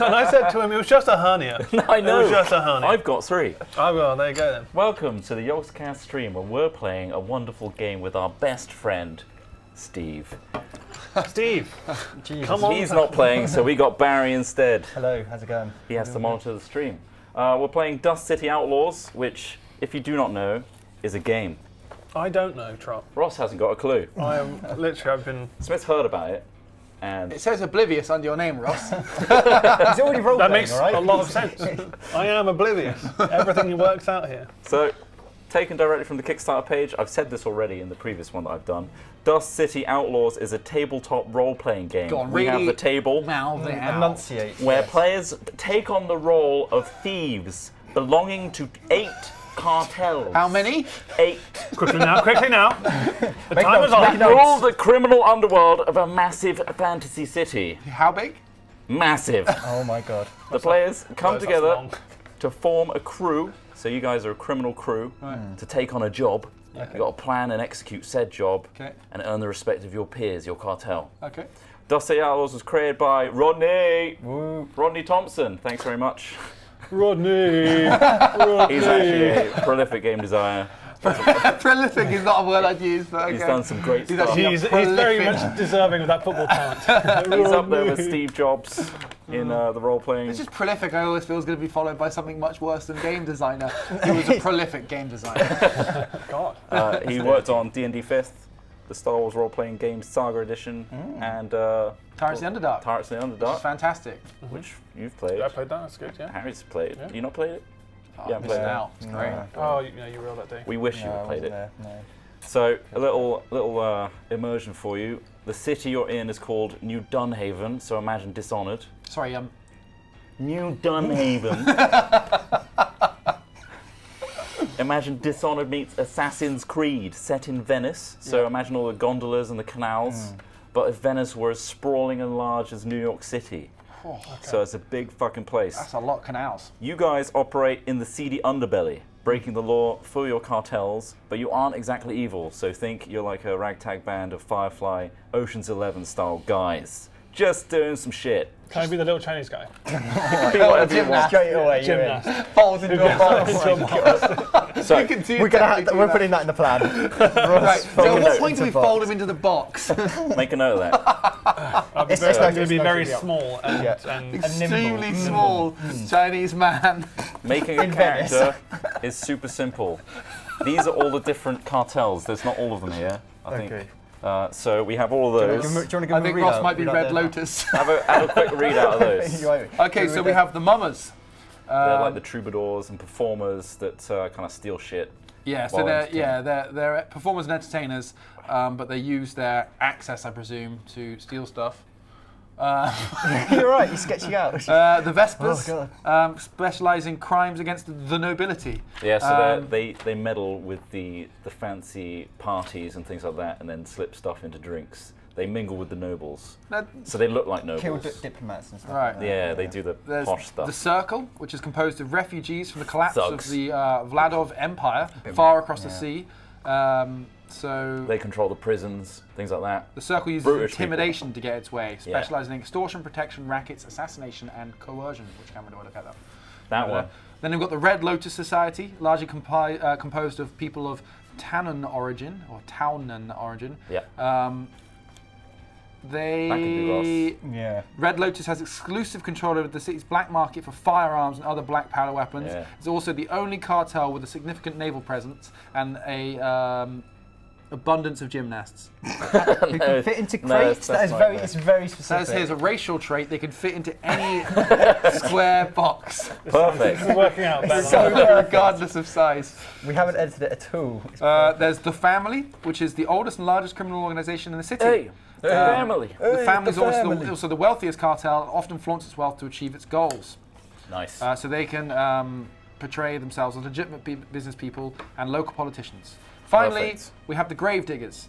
And I said to him, it was just a hernia. I know. It was just a hernia. I've got 3. Oh, well, there you go then. Welcome to the Yogscast stream where we're playing a wonderful game with our best friend, Steve. Steve, Jesus. come on. He's not playing, so we got Barry instead. Hello, how's it going? He has to monitor the stream. We're playing Dusk City Outlaws, which, if you do not know, is a game. I don't know, Trot. Ross hasn't got a clue. I am literally, I've been... Smith's heard about it, and It says oblivious under your name, Ross. He's already role That playing, makes all right? a lot of sense. I am oblivious. Everything works out here. so, taken directly from the Kickstarter page, I've said this already in the previous one that I've done. Dusk City Outlaws is a tabletop role-playing game. Go on, we have really the table Mouth it out. Enunciate. where yes. players take on the role of thieves belonging to 8 cartels. How many? 8. Quickly now, quickly now. The Make time is notes, on. make notes. Rule the criminal underworld of a massive fantasy city. How big? Massive. Oh my god. The players come That's together long. to form a crew. So you guys are a criminal crew to take on a job. You've got to plan and execute said job Okay. and earn the respect of your peers, your cartel. Okay. Dusk City Outlaws was created by Rodney Woo. Thompson. Thanks very much. Rodney. He's actually a prolific game designer. Prolific is not a word I'd use, but okay. He's done some great He's stuff. actually He's very prolific. much deserving of that football talent. He's up there with Steve Jobs in the role-playing. It's just prolific. I always feel is going to be followed by something much worse than game designer. He was a prolific game designer. God. He worked on D&D 5th, the Star Wars role-playing game Saga Edition, and Tyrants of the Underdark. Tyrants of the Which is Underdark, fantastic. which you've played. I played that, that's good, yeah. Harry's played. Yeah. You not played it? Oh, Yeah, I missed played out. It's great. Oh, you reeled that day. We wish you No, I had played wasn't it. there, no. So a little immersion for you. The city you're in is called New Dunhaven. So imagine Dishonored. Sorry, New Dunhaven. Imagine Dishonored meets Assassin's Creed set in Venice. So imagine all the gondolas and the canals. But if Venice were as sprawling and large as New York City. So it's a big fucking place. that's a lot of canals. You guys operate in the seedy underbelly, breaking the law for your cartels, but you aren't exactly evil. So think you're like a ragtag band of Firefly, Ocean's 11 style guys. Just doing some shit. Can I be the little Chinese guy? Be whatever you want. Straight away, you're in. Gymnast. Falls into a box. So, You can do We're technically we're that. putting that in the plan. Right. So at Make a what note. point do we Into a fold box. him into the box? make a note of that. I'm It's going nice, to be it's very nice, yeah. small and, Yeah. and Extremely small Chinese man. Making a In Venice. character is super simple. These are all the different cartels. There's not all of them here, I think. Okay. So we have all of Do you those. want to give I him think a Ross readout? might be Readout Red there. Lotus. Have a quick readout of those. You won't. Okay, so we have the mummers. They're like the troubadours and performers that kind of steal shit. Yeah, so Well, they're performers and entertainers, but they use their access, I presume, to steal stuff. You're right, he's sketching out. The Vespers Oh, specialise in crimes against the nobility. Yeah, so they meddle with the fancy parties and things like that, and then slip stuff into drinks. They mingle with the nobles, That- so they look like Kill nobles. diplomats and stuff. Right. like that. Yeah, they do the There's posh stuff. the Circle, which is composed of refugees from the collapse Thugs. of the Vladov Empire far across the sea. So They control the prisons, things like that. the Circle uses Brutish intimidation to get its way, specialising in extortion, protection, rackets, assassination, and coercion. Which camera do I look at that? That one. Then we've got the Red Lotus Society, largely composed of people of Tannan origin, or Townan origin. Yeah. That could be Yeah. Red Lotus has exclusive control over the city's black market for firearms and other black powder weapons. Yeah. It's also the only cartel with a significant naval presence and a abundance of gymnasts. Who can fit into crates? that's It's very specific. Says here's a racial trait, they can fit into any square box. Perfect. it's working out better. So regardless of size. We haven't edited it at all. It's There's the Family, which is the oldest and largest criminal organisation in the city. Hey, family. The Family is the family. also the wealthiest cartel, often flaunts its wealth to achieve its goals. Nice. So they can portray themselves as legitimate business people and local politicians. Finally, Perfect. we have the Gravediggers.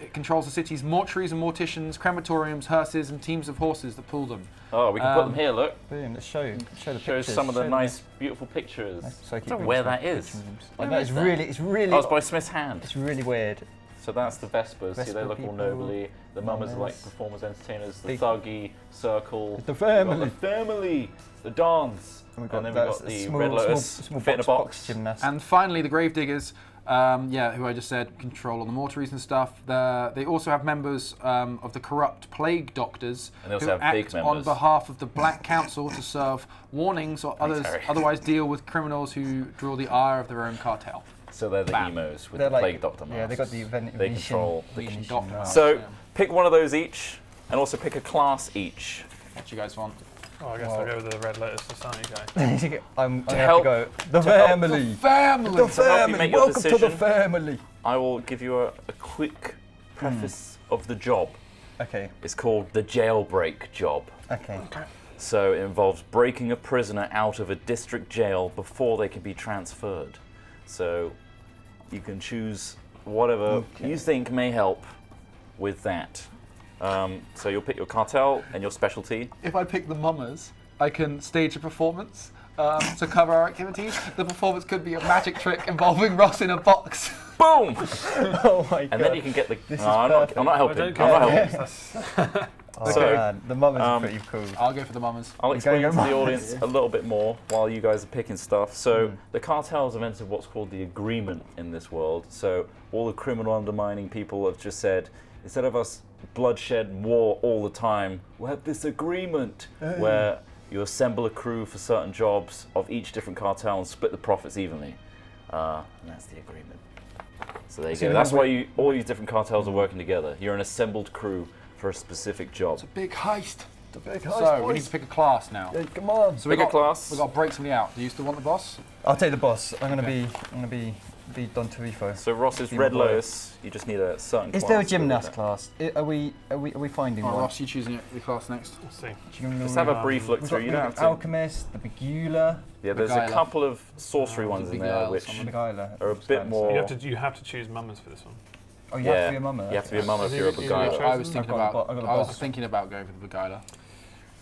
It controls the city's mortuaries and morticians, crematoriums, hearses, and teams of horses that pull them. Oh, we can put them here. Look, brilliant. Let's show the shows pictures. some of the Show nice, beautiful pictures. So I don't know where that is. I know, it's really, Oh, it's by Smith's hand. it's really weird. So that's the Vespers. See, they Vesper look all people, nobly. The mummers are like mummers. performers, entertainers. The Big- thuggy circle. The We've got family. the family. The dance. And we've then got, we've that's got a the small, Red Lotus small fit in a box. gymnast. And finally, the Gravediggers, who I just said control all the mortuaries and stuff. They also have members of the corrupt plague doctors And they also who have big act on members. behalf of the Black Council to serve warnings or Harry. otherwise deal with criminals who draw the ire of their own cartel. So they're the Bam. emos with They're the like- plague doctor masks. Yeah, they got the They control the Venetian doctor mask. So Yeah. pick one of those each, and also pick a class each. What do you guys want? Oh, I guess I'll go with the Red Lotus Society guy. I'm gonna help- have to go. The to help family. Family! The To help you family. make your Welcome to the decision. family. I will give you a quick preface of the job. Okay. It's called the jailbreak job. Okay. So it involves breaking a prisoner out of a district jail before they can be transferred. So you can choose whatever you think may help with that. So you'll pick your cartel and your specialty. If I pick the mummers, I can stage a performance to cover our activities. The performance could be a magic trick involving Ross in a box. Boom! Oh my god. And then you can get the. This is No, I'm not I helping. don't I'm not care. helping. Oh, So, man. The mum is pretty cool. I'll go for the mummers. I'll You're explain going to the on. audience a little bit more while you guys are picking stuff. So the cartels have entered what's called the agreement in this world. So all the criminal undermining people have just said, instead of us bloodshed and war all the time, we'll have this agreement where you assemble a crew for certain jobs of each different cartel and split the profits evenly. And that's the agreement. So there you So go. you That's have why all these different cartels are working together. You're an assembled crew for a specific job. It's a big heist. The big So we need to pick a class now. Come on. So Pick a class. We've got to break somebody out. Do you still want the boss? I'll take the boss. I'm gonna Okay. be Don Tarifo. So Ross is Team Red boy. Lotus. You just need a certain Is class there a to go with gymnast that. class? Are we finding Oh, one? Ross, you choosing your class next. We'll see. Let's have a brief look We've through. got, You don't have to. Alchemist, the Begula, Yeah, there's a Beguiler. couple of sorcery ones in there Beguile, which someone. Beguiler. are a bit more. You have to choose mummers for this one. Oh, you Yeah, have to be a mummer. you have to be a mum if Is you're a he- is he beguiler. chosen? I was thinking I've got about. a bo- I've got a I was boss. thinking about going for the Beguiler.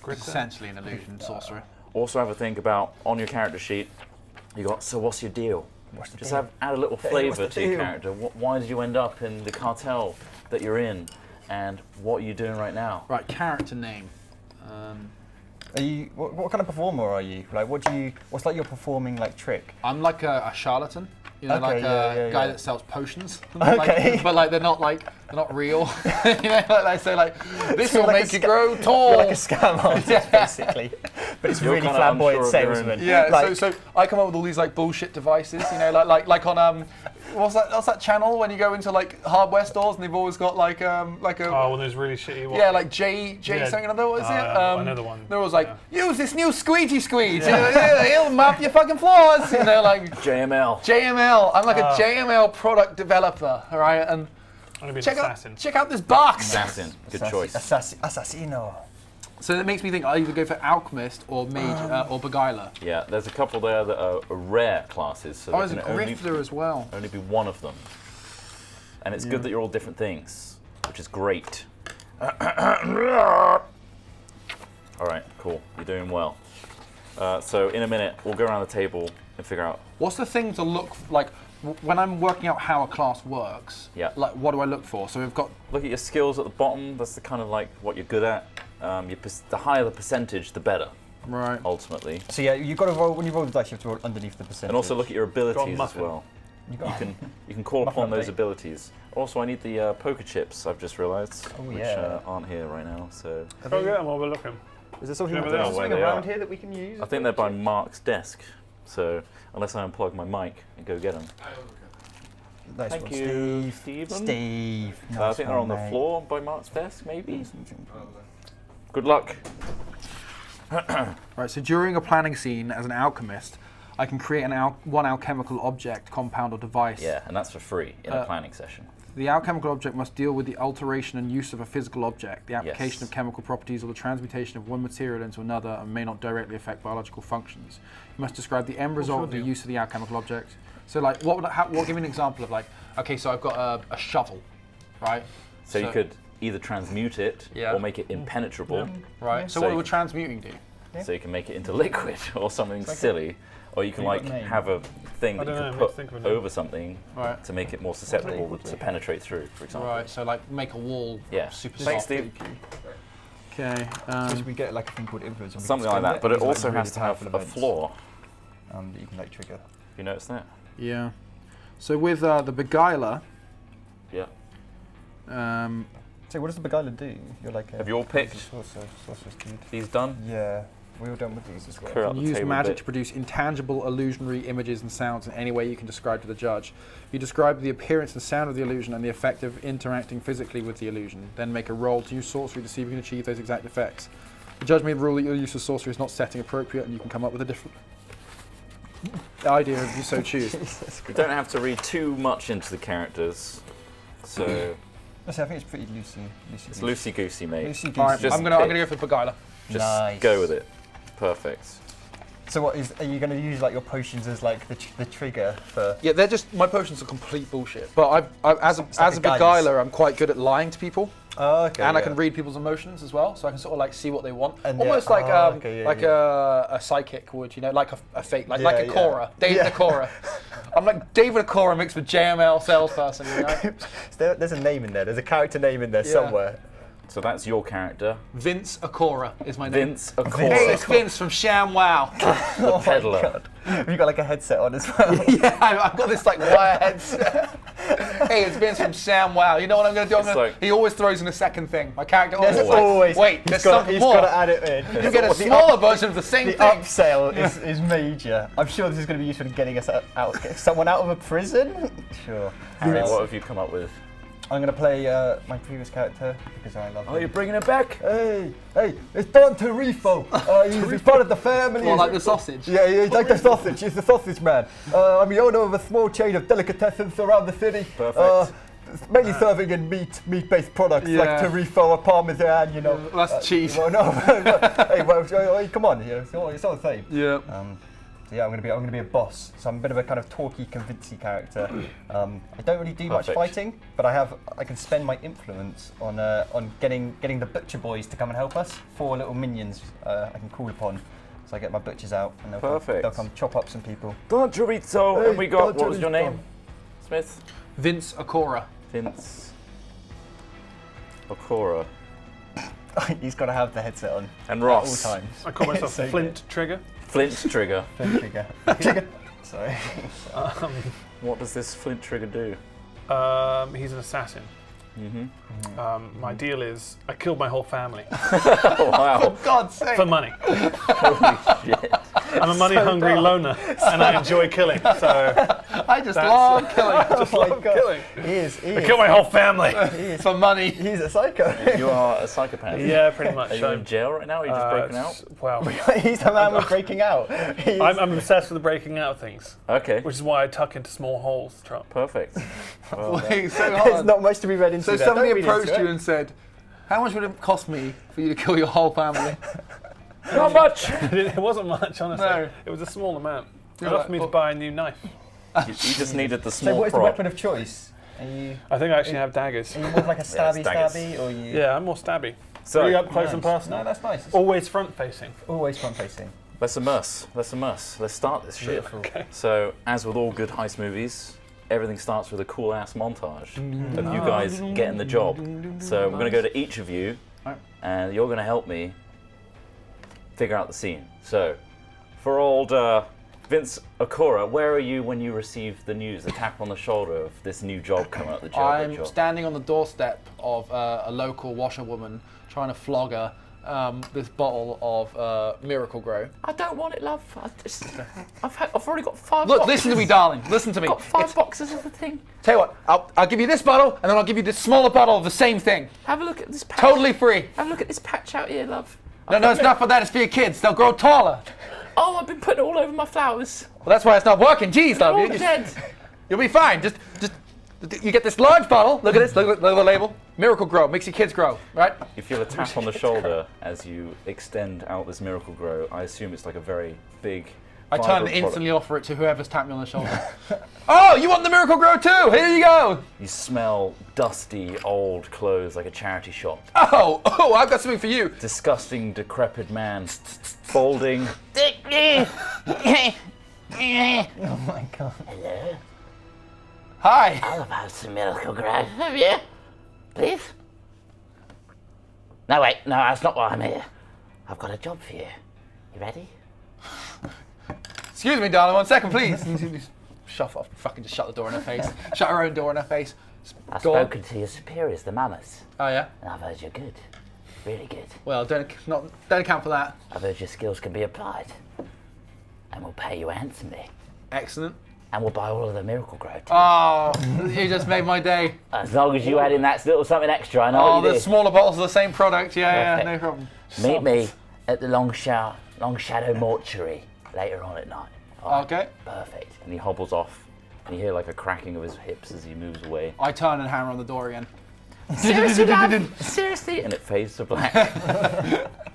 Gritter? Essentially an illusion sorcerer. Also have a think about on your character sheet. You got. So what's your deal? What's the Just deal? add a little Hey, flavour what's the to your deal? character. Why did you end up in the cartel that you're in, and what are you doing right now? Right, character name. Are you? What kind of performer are you? Like, what's like your performing like trick? I'm like a charlatan. You know, Okay, like a yeah, guy yeah. that sells potions. Okay. But like they're not real. You know, like they say like this So will like make a you grow tall. You're like a scam artist, basically. But it's You're really kinda flamboyant unsure of your own- salesman. Yeah, Like, so I come up with all these like bullshit devices, you know, like on what's that channel when you go into like hardware stores and they've always got like a Oh, one of those really shitty ones. yeah, like J Yeah. something or other, what is it? I know the one. They're always like, use this new squeegee squeeze, it'll map your fucking flaws, you know, like JML. JML. I'm like a JML product developer, all right, and I'm gonna be an check assassin. out this box. Assassin. Good choice. Assassino. So that makes me think I'll either go for alchemist or mage or beguiler. Yeah, there's a couple there that are rare classes, so Oh, there there's a can only grifter as well. be one of them. And it's good that you're all different things, which is great. All right, cool. You're doing well. So in a minute, we'll go around the table and figure out. What's the thing to look like when I'm working out how a class works? Yeah. Like, what do I look for? So we've got Look at your skills at the bottom. That's the kind of like what you're good at. The higher the percentage, the better, right. ultimately. So yeah, you've got to roll when you roll the dice. You have to roll underneath the percentage. And also look at your abilities as muffin. well. You got You can call Muffin upon those update. abilities. Also, I need the poker chips. I've just realised, Oh, which yeah. aren't here right now. So Oh yeah, while we're looking. Is there something, Remember is that? there something Where they around are. here that we can use? I think they're by Mark's desk. So unless I unplug my mic and go get them. Nice Thank one, you, Steve. Stephen. Steve. I Nice think they're on one, the mate. floor by Mark's desk, maybe. Good luck. Right. So during a planning scene as an alchemist, I can create one alchemical object, compound, or device. Yeah, and that's for free in a planning session. The alchemical object must deal with the alteration and use of a physical object, the application Yes. of chemical properties, or the transmutation of one material into another, and may not directly affect biological functions. You must describe the end result of the use of the alchemical object. So, like, give me an example of like, okay, so I've got a shovel, right? So you could either transmute it Yeah. or make it impenetrable. Right. So So what you- would transmuting do? So you can make it into liquid or something like silly, or you can You've like got a name. have a thing that you don't can know, put think of a name. over something Right. to make it more susceptible to penetrate through, for example. Right. So like make a wall. Yeah. Super Thanks, soft. Steve. Okay. So we get like a thing called influence. and we Something can like spend that, but it These are, like, also really has to have powerful a events, floor. that you can like trigger. You notice that? Yeah. So with the beguiler, Yeah. So what does the beguiler do? You're like a... Have you all picked? Sorceress dude. These done? Yeah, we're all done with these as well. Clear out the use table a magic bit. to produce intangible illusionary images and sounds in any way you can describe to the judge. You describe the appearance and sound of the illusion and the effect of interacting physically with the illusion. Then make a roll to use sorcery to see if you can achieve those exact effects. The judge may rule that your use of sorcery is not setting appropriate, and you can come up with a different idea if you so choose. You don't have to read too much into the characters, so I think it's pretty loosey. it's loosey-goosey, mate. Loosey All right, goosey. I'm gonna go for beguiler. Just Nice. go with it. Perfect. So what is? Are you going to use like your potions as like the trigger for? Yeah, they're just my potions are complete bullshit. But as a like a guidance. beguiler, I'm quite good at lying to people. Oh, okay. And I can read people's emotions as well, so I can sort of like see what they want. And Almost yeah, like okay, yeah. a psychic would, you know, like a fake, like Yeah, a Cora, David Yeah. the Cora. I'm like David Cora mixed with JML salesperson, you know. There's a name in there. There's a character name in there Yeah. somewhere. So that's your character, Vince Acora is my name. Vince Hey, Acora, it's Vince from ShamWow. the peddler. Have you got like a headset on as well? Yeah, I've got this like wire headset. Hey, it's Vince from ShamWow. You know what I'm going to do? It's like- He always throws in a second thing. My character There's always. always. Wait, he's there's got, something he's more. got to add it in. You get a The smaller version of the same The thing. upsell is major. I'm sure this is going to be useful in getting us out, get someone out of a prison. Sure. Harry, what have you come up with? I'm going to play my previous character because I love him. Oh, you're bringing it back? Hey, it's Don Tarifo. He's part of the family. More like the sausage. Yeah, he's like the sausage. He's the sausage man. I'm the owner of a small chain of delicatessens around the city. Perfect. Mainly serving in meat-based products like Yeah. Tarifo or Parmesan, you know. That's cheese. Well, no, hey, well, come on, it's all the same. Yeah. So yeah, I'm gonna be a boss. So I'm a bit of a kind of talky, convincing character. I don't really do much Perfect. fighting, but I can spend my influence on getting the butcher boys to come and help us. 4 little minions I can call upon. So I get my butchers out and they'll come chop up some people. Don Chorizo, Hey, and we got, Don what was your Chorizo. name? Smith? Vince Acora. Vince Acora. He's got to have the headset on And at Ross. all times. I call myself So Flint Trigger. Flint Trigger. good. Trigger. Trigger. Sorry. What does this Flint Trigger do? He's an assassin. Mm-hmm. My deal is I killed my whole family Oh, wow. God's sake. for money. Holy shit. I'm a money-hungry loner, and I enjoy killing. So I just That's- love killing. just Oh my love God. killing. He is. I killed my whole family. For money. He's a psycho. You are a psychopath. Yeah, pretty much. Are you in jail right now? Or are you just broken out? Well, He's the man with breaking out. I'm obsessed with the breaking out of things, Okay. which is why I tuck into small holes, Trump. Perfect. Well, Wait, so There's hold on. not much to be read into. So there. somebody Don't read into approached you it. and said, how much would it cost me for you to kill your whole family? not much. It wasn't much, honestly. No. It was a small amount. You're Enough like, for me to oh. buy a new knife. You just needed the So small what is the prod. weapon of choice? Are you I think I actually have daggers. more like a stabby daggers. stabby or you? Yeah, I'm more stabby. So, Are you up close and Nice. personal? No, that's nice. It's Always front-facing. always front facing. let's immerse. Let's immerse. Let's start this shit. Okay. So, as with all good heist movies, everything starts with a cool ass montage of you guys getting the job. So, we're going to go to each of you, and you're going to help me figure out the scene. So, for old Vince Acora, where are you when you receive the news, the tap on the shoulder of this new job coming up, the jailbreak I'm job? standing on the doorstep of a local washerwoman trying to flog her this bottle of Miracle Grow. I don't want it, love. I've already got 5 Look, boxes. listen to me, darling. Listen to me. Got 5 boxes of the thing. Tell you what, I'll give you this bottle, and then I'll give you this smaller bottle of the same thing. Have a look at this patch. Totally free. Have a look at this patch out here, love. No, it's not for that. It's for your kids. They'll grow taller. Oh, I've been putting it all over my flowers. Well, that's why it's not working. Jeez, They're love. all dead. You'll be fine. Just you get this large bottle. Look at this. Look at the label. Miracle Grow makes your kids grow, right? You feel a tap on the shoulder as you extend out this Miracle Grow. I assume it's like a very big I turn and vibrant instantly offer it to whoever's tapped me on the shoulder. Oh, you want the Miracle Grow too? Here you go. You smell dusty, old clothes like a charity shop. Oh, I've got something for you. Disgusting, decrepit man, folding. Oh my god. Hello? Hi. I'll have some Miracle Grow. Have you? Please? No, wait. No, that's not why I'm here. I've got a job for you. You ready? Excuse me, darling, 1 second, please. Shut off. Fucking just shut the door in her face. Shut her own door in her face. I've Go on. spoken to your superiors, the mammoths, Oh, yeah? and I've heard you're good. Really good. Well, don't account for that. I've heard your skills can be applied. And we'll pay you handsomely. Excellent. And we'll buy all of the Miracle Grow too. Oh, you just made my day. As long as you add in that little something extra, I know Oh, what you the do. smaller bottles of the same product. Yeah, Perfect. no problem. Meet me at the Long Shadow Mortuary later on at night. Okay. Perfect. And he hobbles off. And you hear like a cracking of his hips as he moves away. I turn and hammer on the door again. Seriously, Dad? Seriously? And it fades to black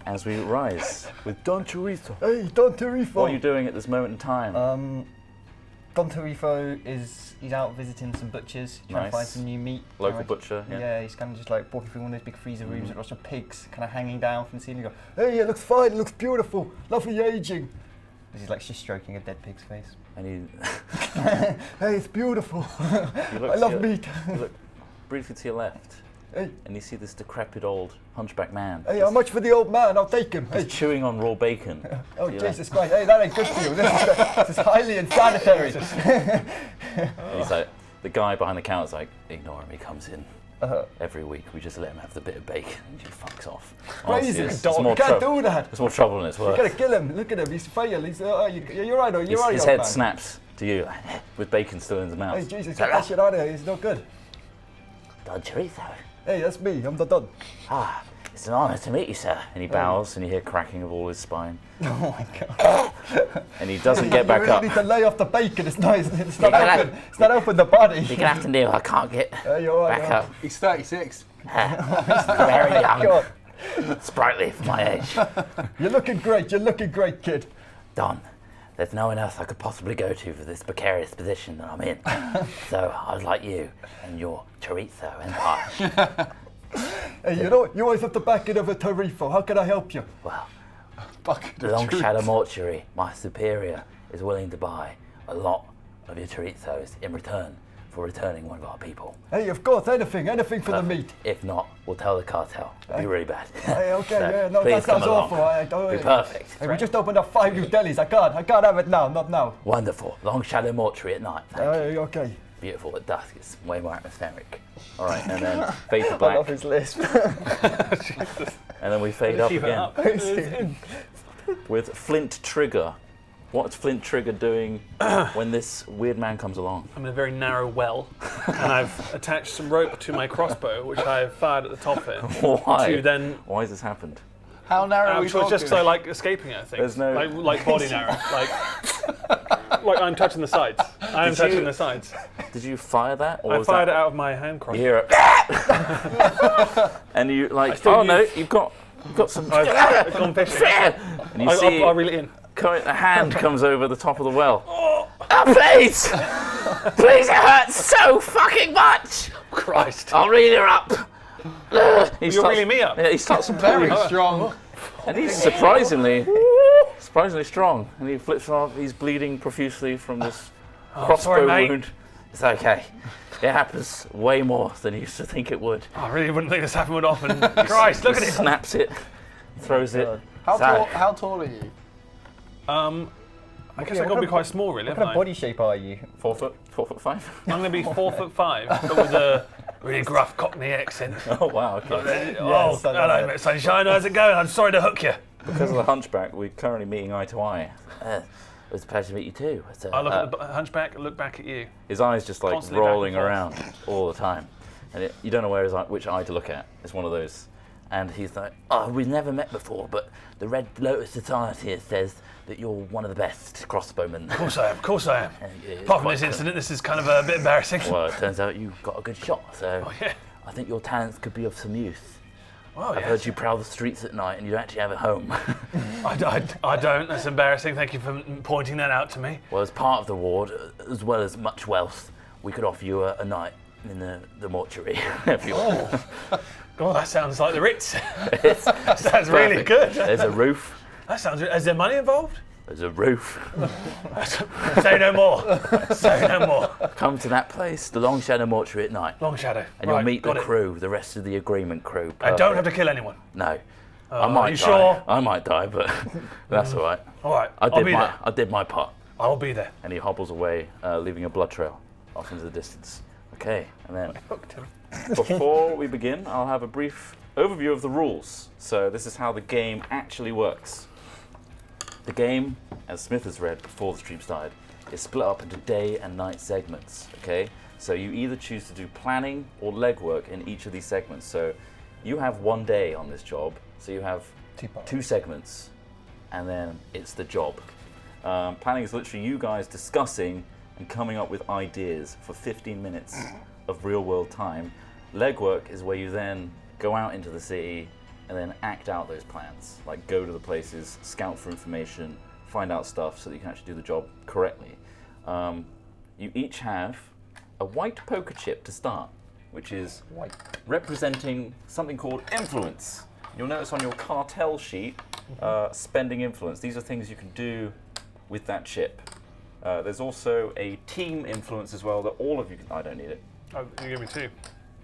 as we rise with Don Chorizo. Hey, Don Tarifo. What are you doing at this moment in time? Don Tarifo he's out visiting some butchers, trying to find Nice. some new meat. Local Kinda butcher, yeah. Yeah, he's kind of just like walking through one of those big freezer rooms with lots of pigs kind of hanging down from the ceiling. Go, hey, it looks fine, it looks beautiful, lovely aging. He's like just stroking a dead pig's face. And he Hey, it's beautiful. look I to love your- meat. you look briefly to your left, Hey, and you see this decrepit old hunchback man. hey, how much for the old man? I'll take him. Hey. He's chewing on raw bacon. Oh, to your left. Jesus Christ. Hey, that ain't good for you. This is highly insanitary. And he's like, the guy behind the counter's like, ignore him, he comes in Uh-huh. every week. We just let him have the bit of bacon and he fucks off. Crazy Honestly, it's dog. more You can't trou- do that. There's more trouble than it's You worth. gotta kill him. Look at him. He's failed. He's, you're right, you're right, His young head man. snaps to you like, with bacon still in his mouth. Hey, Jesus, get that shit out of here. He's not good. Don Chorizo. Hey, that's me. I'm the Don. Ah, it's an honour to meet you, sir. And he bows and you hear cracking of all his spine. Oh my god. And he doesn't get back You really up. need to lay off the bacon. It's nice. It's not Yeah, open. It's not open the body. You're gonna have to know I can't get Hey, you're right. back up. He's 36. Very young, God. sprightly for my age. You're looking great. You're looking great, kid. Don, there's no one else I could possibly go to for this precarious position that I'm in. So I'd like you and your chorizo empire. Hey, you know, you always have the backing of a Tarifo. How can I help you? Well, Fucking the Long Shadow Mortuary, my superior, is willing to buy a lot of your chorizos in return for returning one of our people. Hey, of course, anything for the meat. If not, we'll tell the cartel. It'll be really bad. Hey, okay, So, yeah, no, please that sounds come along. awful. I don't, Be perfect. Hey, we just opened up 5 new delis. I can't have it now, not now. Wonderful. Long Shadow Mortuary at night. Thank you. Hey, okay. Beautiful at dusk. It's way more atmospheric. All right, and then fade to I black. love his lisp. And then we fade up Keep it again up. with Flint Trigger. What's Flint Trigger doing when this weird man comes along? I'm in a very narrow well, and I've attached some rope to my crossbow, which I've fired at the top of it. Why? To then, Why has this happened? How narrow are we so it's talking? just because I like escaping it, I think. There's no- like body narrow, like I'm touching the sides. I am Did touching you- the sides. Did you fire that? Or I was fired that, it out of my hand crossbow. You hear it. And you like, still oh no, use- you've got some. I've gone fishing. And you see I'll reel it in. a hand comes over the top of the well. Oh, please! Please, it hurts so fucking much! Christ. I'll reel her up. He You're starts- reeling me up? Yeah, he starts Very pulling, strong. and he's surprisingly strong. And he flips off. He's bleeding profusely from this crossbow sorry, mate. wound. It's okay. It happens way more than you used to think it would. I really wouldn't think this happened would often. Christ, look at He it. snaps it, throws it. How So- tall? How tall are you? I guess I got to be quite small, really, What haven't kind I? of body shape are you? 4 foot, 4'5". I'm going to be 4'5", but with a really gruff Cockney accent. Oh wow, okay. Oh, Yes, I love hello, it. mate, sunshine. How's it going? I'm sorry to hook you. Because of the hunchback, we're currently meeting eye to eye. It was a pleasure to meet you too. So, I look at the hunchback, look back at you. His eyes just like Constantly back and rolling forth. around all the time, and you don't know which eye to look at. It's one of those. And he's like, oh, we've never met before, but the Red Lotus Society says that you're one of the best crossbowmen. Of course I am, of course I am. And it's Apart from quite this cool. incident, this is kind of a bit embarrassing. Well, it turns out you've got a good shot, so Oh, yeah. I think your talents could be of some use. Well, I've heard you prowl the streets at night and you actually have a home. I don't. That's embarrassing. Thank you for pointing that out to me. Well, as part of the reward, as well as much wealth, we could offer you a night in the mortuary, if you want. God, that sounds like the Ritz. That sounds really good. There's a roof. That sounds. Is there money involved? There's a roof. Say no more. Say no more. Come to that place, the Long Shadow Mortuary at night. Long Shadow. And you'll meet the crew, the rest of the agreement crew. I don't have to kill anyone. No. I might are you die. sure? I might die, but that's all right. All right. I did my part. I will be there. And he hobbles away, leaving a blood trail off into the distance. Okay, and then Hooked him. before we begin, I'll have a brief overview of the rules. So this is how the game actually works. The game, as Smith has read before the stream started, is split up into day and night segments, okay? So you either choose to do planning or legwork in each of these segments. So you have 1 day on this job, so you have 2 segments, and then it's the job. Planning is literally you guys discussing and coming up with ideas for 15 minutes of real-world time. Legwork is where you then go out into the city and then act out those plans, like go to the places, scout for information, find out stuff so that you can actually do the job correctly. You each have a white poker chip to start, which is representing something called influence. You'll notice on your cartel sheet, spending influence. These are things you can do with that chip. There's also a team influence as well that all of you can... I don't need it. Oh, you give me 2.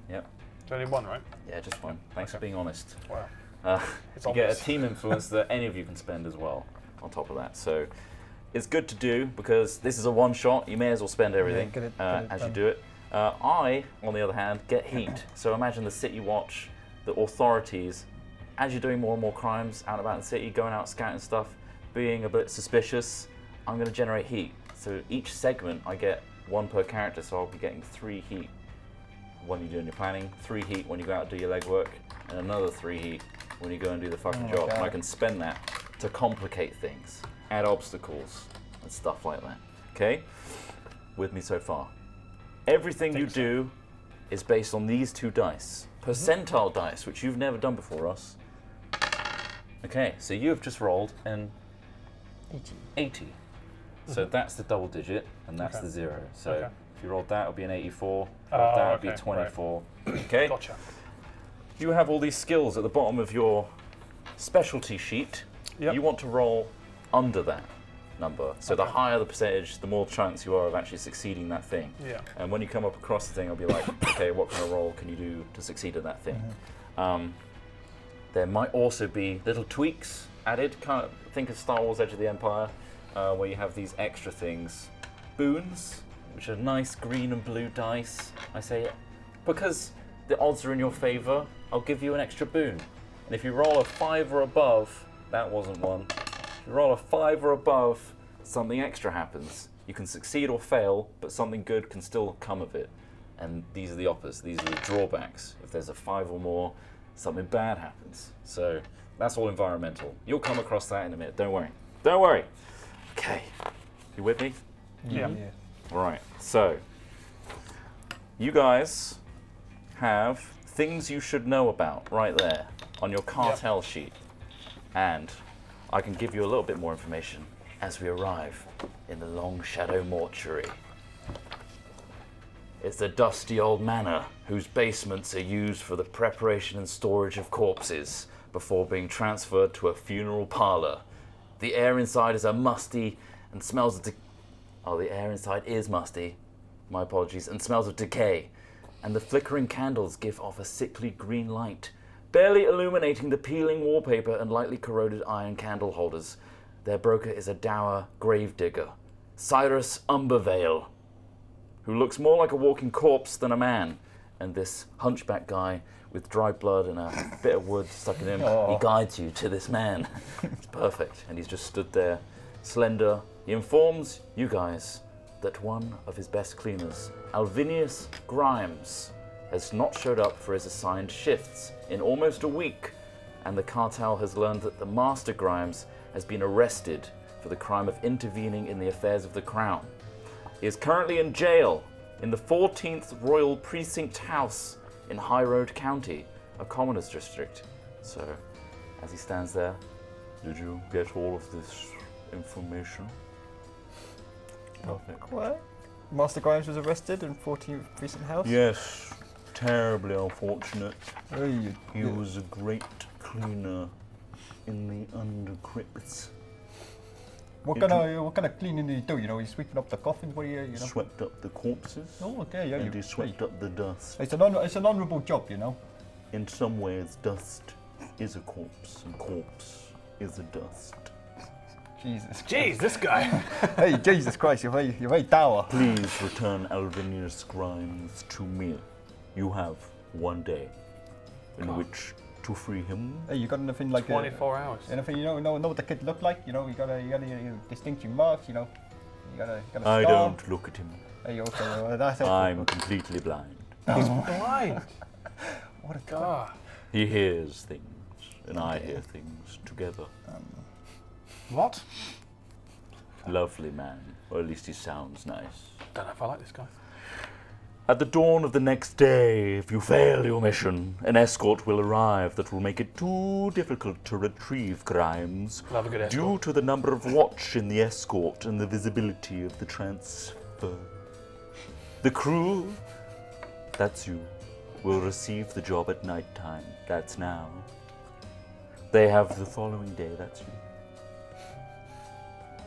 Yep. It's only 1, right? Yeah, just one. Thanks for being honest. Wow. You get a team influence that any of you can spend as well on top of that. So it's good to do because this is a one-shot. You may as well spend everything as you do it. I, on the other hand, get heat. So imagine the city watch, the authorities, as you're doing more and more crimes out and about in the city, going out scouting stuff, being a bit suspicious, I'm going to generate heat. So each segment I get 1 per character, so I'll be getting 3 heat when you're doing your planning, 3 heat when you go out and do your legwork, and another 3 heat when you go and do the fucking job. And I can spend that to complicate things, add obstacles, and stuff like that. Okay? With me so far. Everything you do is based on these 2 dice. Percentile dice, which you've never done before, Ross. Okay, so you have just rolled an 80. So that's the double digit, and that's the 0. So if you rolled that, it would be an 84. That would be 24. Right. Okay? Gotcha. You have all these skills at the bottom of your specialty sheet. Yep. You want to roll under that number. So the higher the percentage, the more chance you are of actually succeeding that thing. Yeah. And when you come up across the thing, I'll be like, okay, what kind of roll can you do to succeed at that thing? There might also be little tweaks added. Kind of think of Star Wars Edge of the Empire, where you have these extra things. Boons, which are nice green and blue dice. I say, because the odds are in your favor, I'll give you an extra boon. And if you roll a 5 or above, that wasn't one. If you roll a 5 or above, something extra happens. You can succeed or fail, but something good can still come of it. And these are the opposite, these are the drawbacks. If there's a 5 or more, something bad happens. So that's all environmental. You'll come across that in a minute, don't worry. Don't worry. Okay, you with me? Yeah. Right, so you guys have things you should know about right there on your cartel sheet. And I can give you a little bit more information as we arrive in the Long Shadow Mortuary. It's a dusty old manor whose basements are used for the preparation and storage of corpses before being transferred to a funeral parlor. The air inside is musty and smells of the air inside is musty, my apologies, and smells of decay. And the flickering candles give off a sickly green light, barely illuminating the peeling wallpaper and lightly corroded iron candle holders. Their broker is a dour gravedigger, Cyrus Umbervale, who looks more like a walking corpse than a man. And this hunchback guy with dry blood and a bit of wood stuck in him, he guides you to this man. It's perfect. And he's just stood there, slender. He informs you guys that one of his best cleaners, Alvinius Grimes, has not showed up for his assigned shifts in almost a week, and the cartel has learned that the Master Grimes has been arrested for the crime of intervening in the affairs of the crown. He is currently in jail in the 14th Royal Precinct House in High Road County, a commoner's district. So, as he stands there, did you get all of this information? Perfect. What? Master Grimes was arrested in 14th Precinct House? Yes, terribly unfortunate. Hey, He was a great cleaner in the undercrypts. What kind of cleaning did he do? You know, he's sweeping up the coffins. What do you know? Swept up the corpses. Oh, okay, yeah. And he swept up the dust. It's an honourable job, you know. In some ways, dust is a corpse, and corpse is a dust. Jesus. Jeez, this guy. Hey, Jesus Christ, you're very dour. Please return Alvinius Grimes to me. You have 1 day in which to free him. Hey, you got anything like 24 hours. Anything you know what the kid looked like? You know, you got any distinction marks. You know, you got a scar. I don't look at him. Hey, okay, well, that's I'm completely blind. He's blind. What a God. He hears things, and I hear things together. What? Lovely man, or at least he sounds nice. Don't know if I like this guy. At the dawn of the next day, if you fail your mission, an escort will arrive that will make it too difficult to retrieve Grimes Love a good escort. due to the number of watch in the escort and the visibility of the transfer. The crew, that's you, will receive the job at night time. That's now. They have the following day, that's you.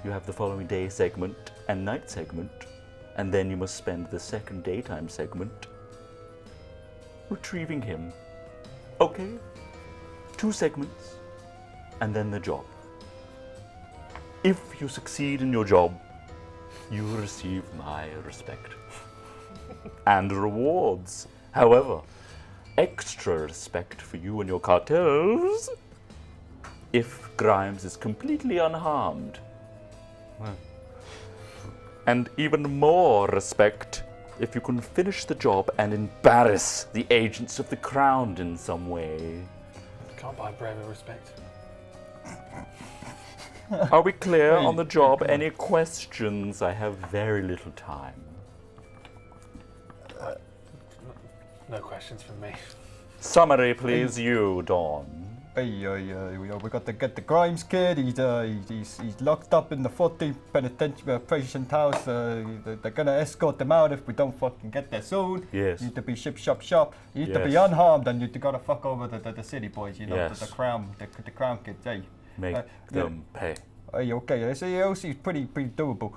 You have the following day segment and night segment, and then you must spend the second daytime segment retrieving him. Okay? 2 segments, and then the job. If you succeed in your job, you will receive my respect. And rewards. However, extra respect for you and your cartels if Grimes is completely unharmed. And even more respect if you can finish the job and embarrass the agents of the crown in some way. Can't buy brave with respect. Are we clear on the job? Any questions? I have very little time. No questions from me. Summary, please, you, Dawn. Hey, we got to get the Grimes kid. He's locked up in the 14th penitentiary patient house. They're gonna escort him out if we don't fucking get there soon. Yes. You need to be ship, shop. You need to be Yes. unharmed, and you gotta fuck over the city boys. You know, Yes. the crown kids. Hey, Make them pay. hey, okay. So he seems pretty doable.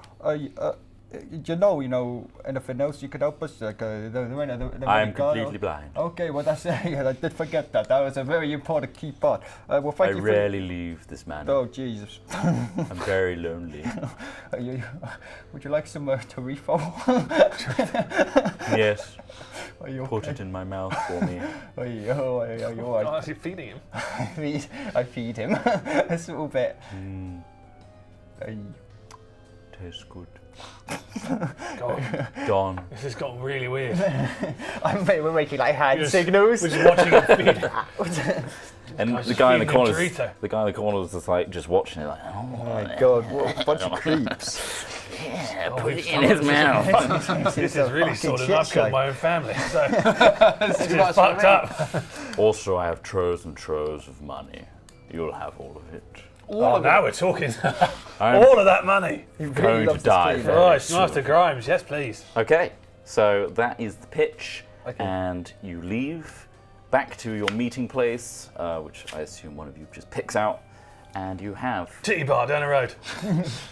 You know, anything else you could help us? Like, I'm completely blind. Okay, well that's I did forget that. That was a very important key part. Well, thank I you rarely leave this man. Oh Jesus! I'm very lonely. Would you like some Tarifo? Yes. Are you Put okay? it in my mouth for me. Are you all I'm right? actually feeding him. I feed him a little bit. Hey. Tastes good. God, Dawn. this has gotten really weird. We're making like hand We're signals. just watching him feed. And Guy's the just guy in the feeding him corner, Dorito. the guy in the corner was just like just watching it, like, Oh my God! What a bunch of creeps. yeah, Oh, put it we've in his mouth. This is really sorted. I've killed my own family, so this is That's fucked what up. Also, I have troves and troves of money. You'll have all of it. Oh, now we're talking. I'm All of that money. going to die very Right, soon. Master Grimes, yes please. Okay, so that is the pitch, Okay. and you leave back to your meeting place, which I assume one of you just picks out, and you have Titty bar down the road.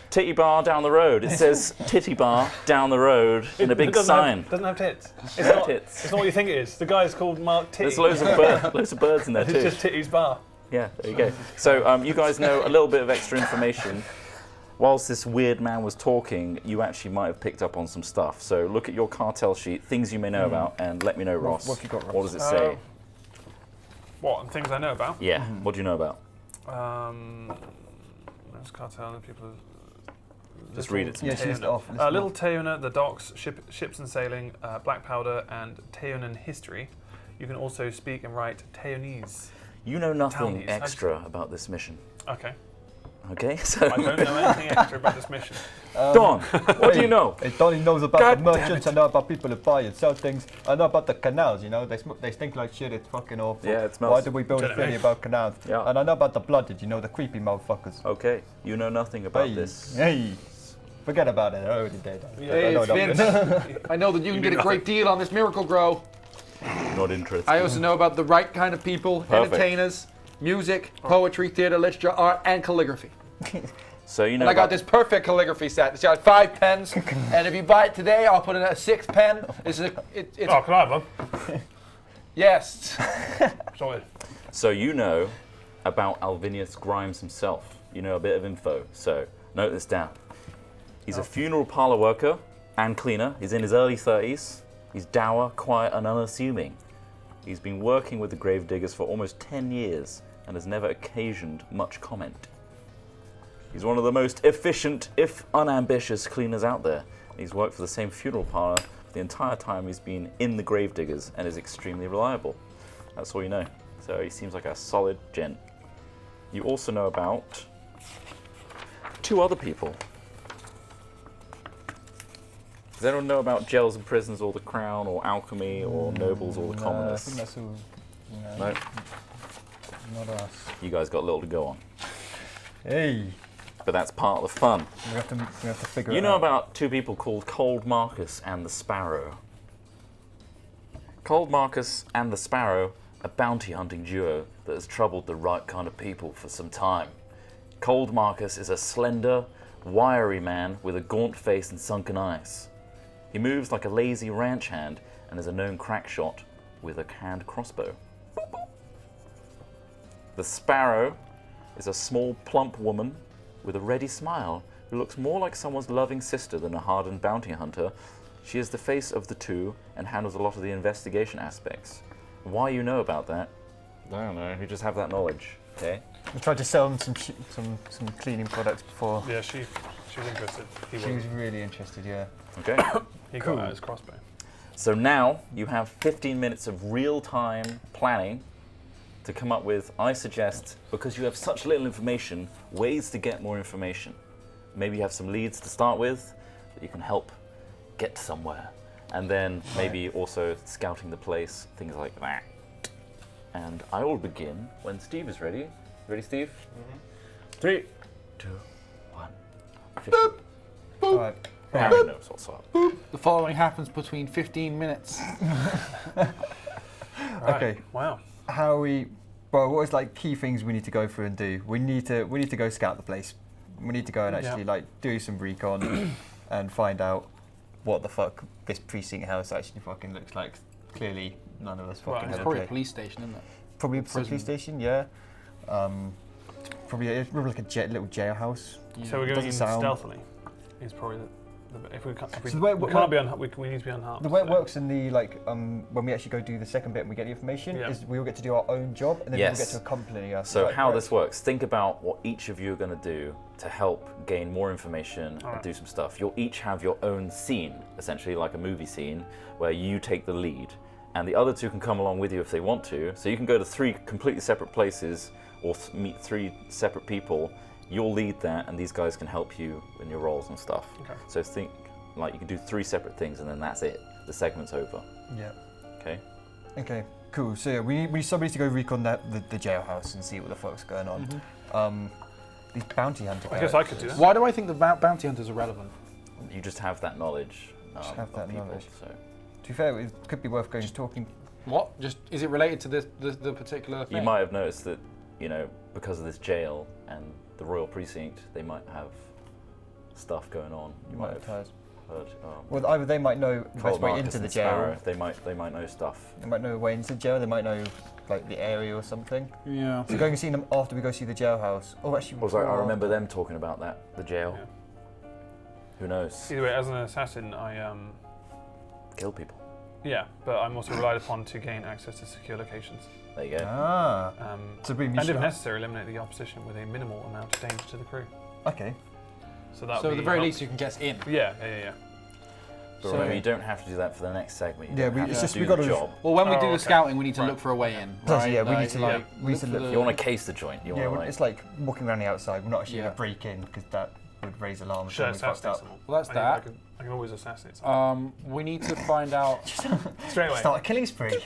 Titty Bar down the road. It says Titty Bar down the road in a big It doesn't sign. doesn't have tits. It's No not, tits. it's not what you think it is. The guy's called Mark Titty. There's loads of birds in there It's too. just Titty's bar. Yeah, there you go. So you guys know a little bit of extra information. Whilst this weird man was talking, you actually might have picked up on some stuff. So look at your cartel sheet, things you may know about, and let me know, Ross. what have you got, Ross? What does it say? What? Things I know about? Yeah, what do you know about? There's cartel and people. Just read it to me. Yes, list it off. Little Teona, the docks, ships and sailing, black powder, and Teonan history. You can also speak and write Teonese. You know nothing Townies. extra about this mission. Okay. okay? So I don't know anything extra about this mission. Don, what do you know? Hey, Donnie knows about God the damn merchants. it. I know about people who buy and sell things. I know about the canals, you know. They stink like shit. It's fucking awful. Yeah, it smells. Why did we build a Don't know. city about canals? Yeah. And I know about the blooded, you know, the creepy motherfuckers. Okay, you know nothing about Hey, this. Hey, forget about it. I already did. Hey, it's Vince. I know that you can get a great deal on this Miracle Grow. Not interested. I also know about the right kind of people, Perfect. entertainers, music, poetry, theatre, literature, art, and calligraphy. So you know And I got about- this perfect calligraphy set. It's got 5 pens, and if you buy it today, I'll put in a 6th pen. It's Oh, can I have one? yes. Sorry. So you know about Alvinius Grimes himself. You know a bit of info. So note this down. He's a funeral parlor worker and cleaner. He's in his early 30s. He's dour, quiet, and unassuming. He's been working with the gravediggers for almost 10 years and has never occasioned much comment. He's one of the most efficient, if unambitious, cleaners out there. He's worked for the same funeral parlor the entire time he's been in the gravediggers and is extremely reliable. That's all you know. So he seems like a solid gent. You also know about 2 other people. Does anyone know about jails and prisons or the crown or alchemy or nobles or the I commoners? think that's all. No? Not us. You guys got little to go on. Hey, But that's part of the fun. we have to figure it out. You know about 2 people called Cold Marcus and the Sparrow. Cold Marcus and the Sparrow, a bounty hunting duo that has troubled the right kind of people for some time. Cold Marcus is a slender, wiry man with a gaunt face and sunken eyes. He moves like a lazy ranch hand and is a known crack shot with a hand crossbow. The Sparrow is a small, plump woman with a ready smile who looks more like someone's loving sister than a hardened bounty hunter. She is the face of the 2 and handles a lot of the investigation aspects. Why you know about that? I don't know. You just have that knowledge. Okay. We tried to sell them some cleaning products before. Yeah, she was interested. He She was wasn't. really interested, yeah. Okay. He Cool. got out his crossbow. So now you have 15 minutes of real-time planning to come up with, I suggest, because you have such little information, ways to get more information. Maybe you have some leads to start with that you can help get somewhere. And then maybe also scouting the place, things like that. And I will begin when Steve is ready. Ready, Steve? 3, 2, 1. 15. Alright. Harry knows what's up. The following happens between 15 minutes. Right. Okay. Wow. What is like key things we need to go through and do? We need to go scout the place. We need to go and actually like do some recon and find out what the fuck this precinct house actually fucking looks like. Clearly, none of us fucking Right. have It's a probably a clue. police station, isn't it? Probably a prison. police station, yeah. Probably it's probably like a little jailhouse. So we're going Doesn't in sound- stealthily. Is probably if we can't, So the way- we can't be we need to be unharmed. The way it so- works in the when we actually go do the second bit and we get the information Yeah. is we all get to do our own job and then Yes. people get to accompany us. So Like, how right. this works, think about what each of you are going to do to help gain more information and Alright. do some stuff. You'll each have your own scene, essentially like a movie scene, where you take the lead. And the other 2 can come along with you if they want to. So you can go to 3 completely separate places or meet 3 separate people. You'll lead that and these guys can help you in your roles and stuff. Okay. So think like you can do 3 separate things and then that's it. The segment's over. Yeah. Okay? Okay. Cool. So yeah, we need somebody to go recon the jailhouse and see what the fuck's going on. These bounty hunter. I guess I could do that. Why do I think the bounty hunters are relevant? You just have that knowledge. Just have of that people, knowledge. So. To be fair, it could be worth going talking. What? Just is it related to the particular thing? You might have noticed that, you know, because of this jail and the Royal Precinct, they might have stuff going on. You might have heard. Well, either they might know the best way into the jail. Sparrow, they might know stuff. They might know the way into the jail. They might know like the area or something. Yeah. So going and seeing them after we go see the jailhouse. Oh, actually. Also, I before- remember them talking about that, the jail. Yeah. Who knows? Either way, as an assassin, Kill people. yeah, but I'm also relied upon to gain access to secure locations. There you go. Ah. And bring if necessary, eliminate the opposition with a minimal amount of danger to the crew. Okay. So that. So at the very least, you can get in. Yeah. But remember, you don't have to do that for the next segment. You Yeah, don't have it's to just do we the gotta- job. Well, when we do the okay. scouting, we need to Right. look for a way in. Does- Right? yeah, we need to like we need to for look. the- You want to case the joint. You Yeah, want to it's like walking around the outside. We're not actually Yeah. gonna break in because that would raise alarms. Should I and we fucked assassinate up. someone? Well, that's I that. can always assassinate someone. We need to find out. Straight away. Start a killing spree.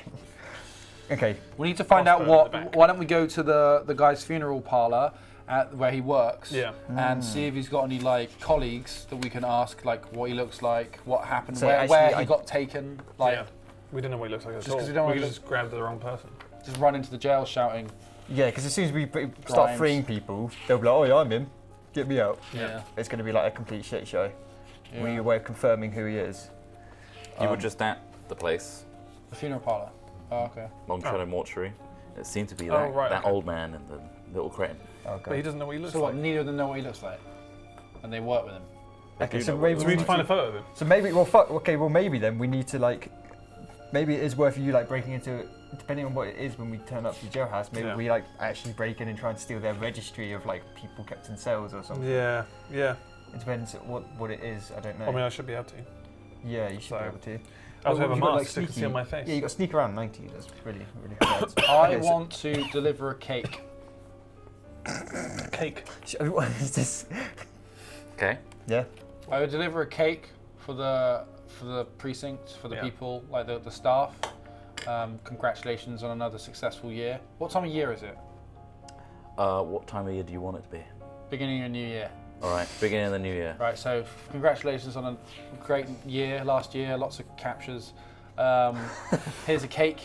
Okay. We need to find out Crossbow at the what. back. Why don't we go to the guy's funeral parlor at where he works? Yeah. And see if he's got any like colleagues that we can ask, like what he looks like, what happened, So where actually, he got taken, like Yeah. We didn't know what he looks like at Just all. 'cause we don't We wanna could just grab the wrong person. just run into the jail shouting. Yeah, because as soon as we start Grimes. freeing people, they'll be like, "Oh yeah, I'm him. Get me out." Yeah. It's going to be like a complete shit show. Yeah. We need a way of confirming who he is. You were just at the place, The funeral parlor. Oh, okay. Longfellow Mortuary. It seemed to be Oh, that, right, that okay. old man in the little crane. Okay. But he doesn't know what he looks So what? like. Neither of them know what he looks like, and they work with him. Okay, You so know maybe what So we it need to find a photo of him. So maybe, well, fuck. Okay, well, maybe then we need to like, maybe it is worth you like breaking into, depending on what it is when we turn up to the jailhouse. Maybe Yeah. we like actually break in and try and steal their registry of like people kept in cells or something. Yeah, yeah. It depends what it is. I don't know. I mean, I should be able to. yeah, you should so- be able to. I also Oh, have a you've got, mask like, to sneaky- conceal my face. Yeah, you got to sneak around 90. That's really hard. I Okay, so- want to deliver a cake. Cake. What is this? Okay. Yeah. I would deliver a cake for the precinct, for the Yeah. people, like the staff. Congratulations on another successful year. What time of year is it? What time of year do you want it to be? Beginning of new year. All right, beginning of the new year. Right, so congratulations on a great year last year, lots of captures. Here's a cake.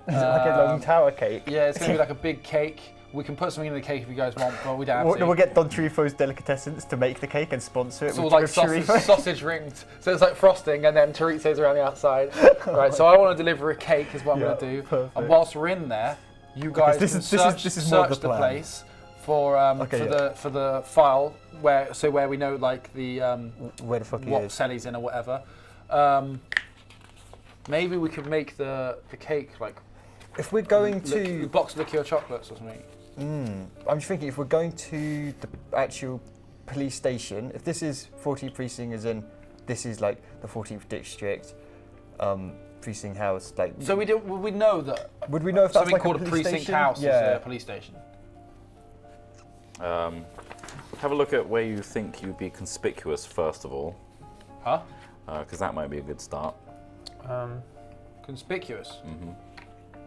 Is it like a long tower cake? Yeah, it's going to be like a big cake. We can put something in the cake if you guys want, but we don't have We'll, to. we'll get Don Truffaut's Delicatessens to make the cake and sponsor it. It's all with like Truffaut. sausage rings. So it's like frosting and then chorizo's around the outside. Right, so I want to deliver a cake is what I'm Yeah, going to do. perfect. And whilst we're in there, you guys this can is- this is- search, this is more search the the plan. place for Okay, yeah. for the file where we know like the Where the fuck he what is? cell he's in or whatever. Maybe we could make the cake like If we're going a to, box of liqueur chocolates or something. I'm just thinking if we're going to the actual police station, if this is 14th precinct, as in this is like the 14th district precinct house, like So we know that would we know if that's something like called a a police precinct station? house Yeah. is a police station. Have a look at where you think you'd be conspicuous first of all, Huh? because that might be a good start. Conspicuous.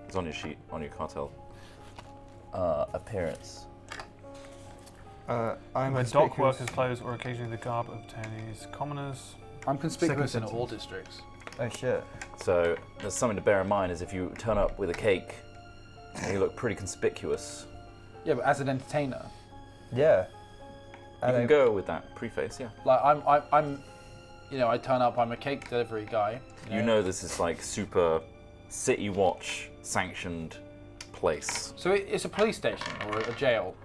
It's on your sheet, on your cartel. Appearance. I'm Wear dock workers' clothes or occasionally the garb of today's commoners. I'm conspicuous in Second all districts. Oh shit. So there's something to bear in mind is if you turn up with a cake, you look pretty conspicuous. Yeah, but as an entertainer, Yeah. You can go with that preface, yeah. like I'm, you know, I turn up. I'm a cake delivery guy. You know this is like super City Watch sanctioned place. So it's a police station or a jail,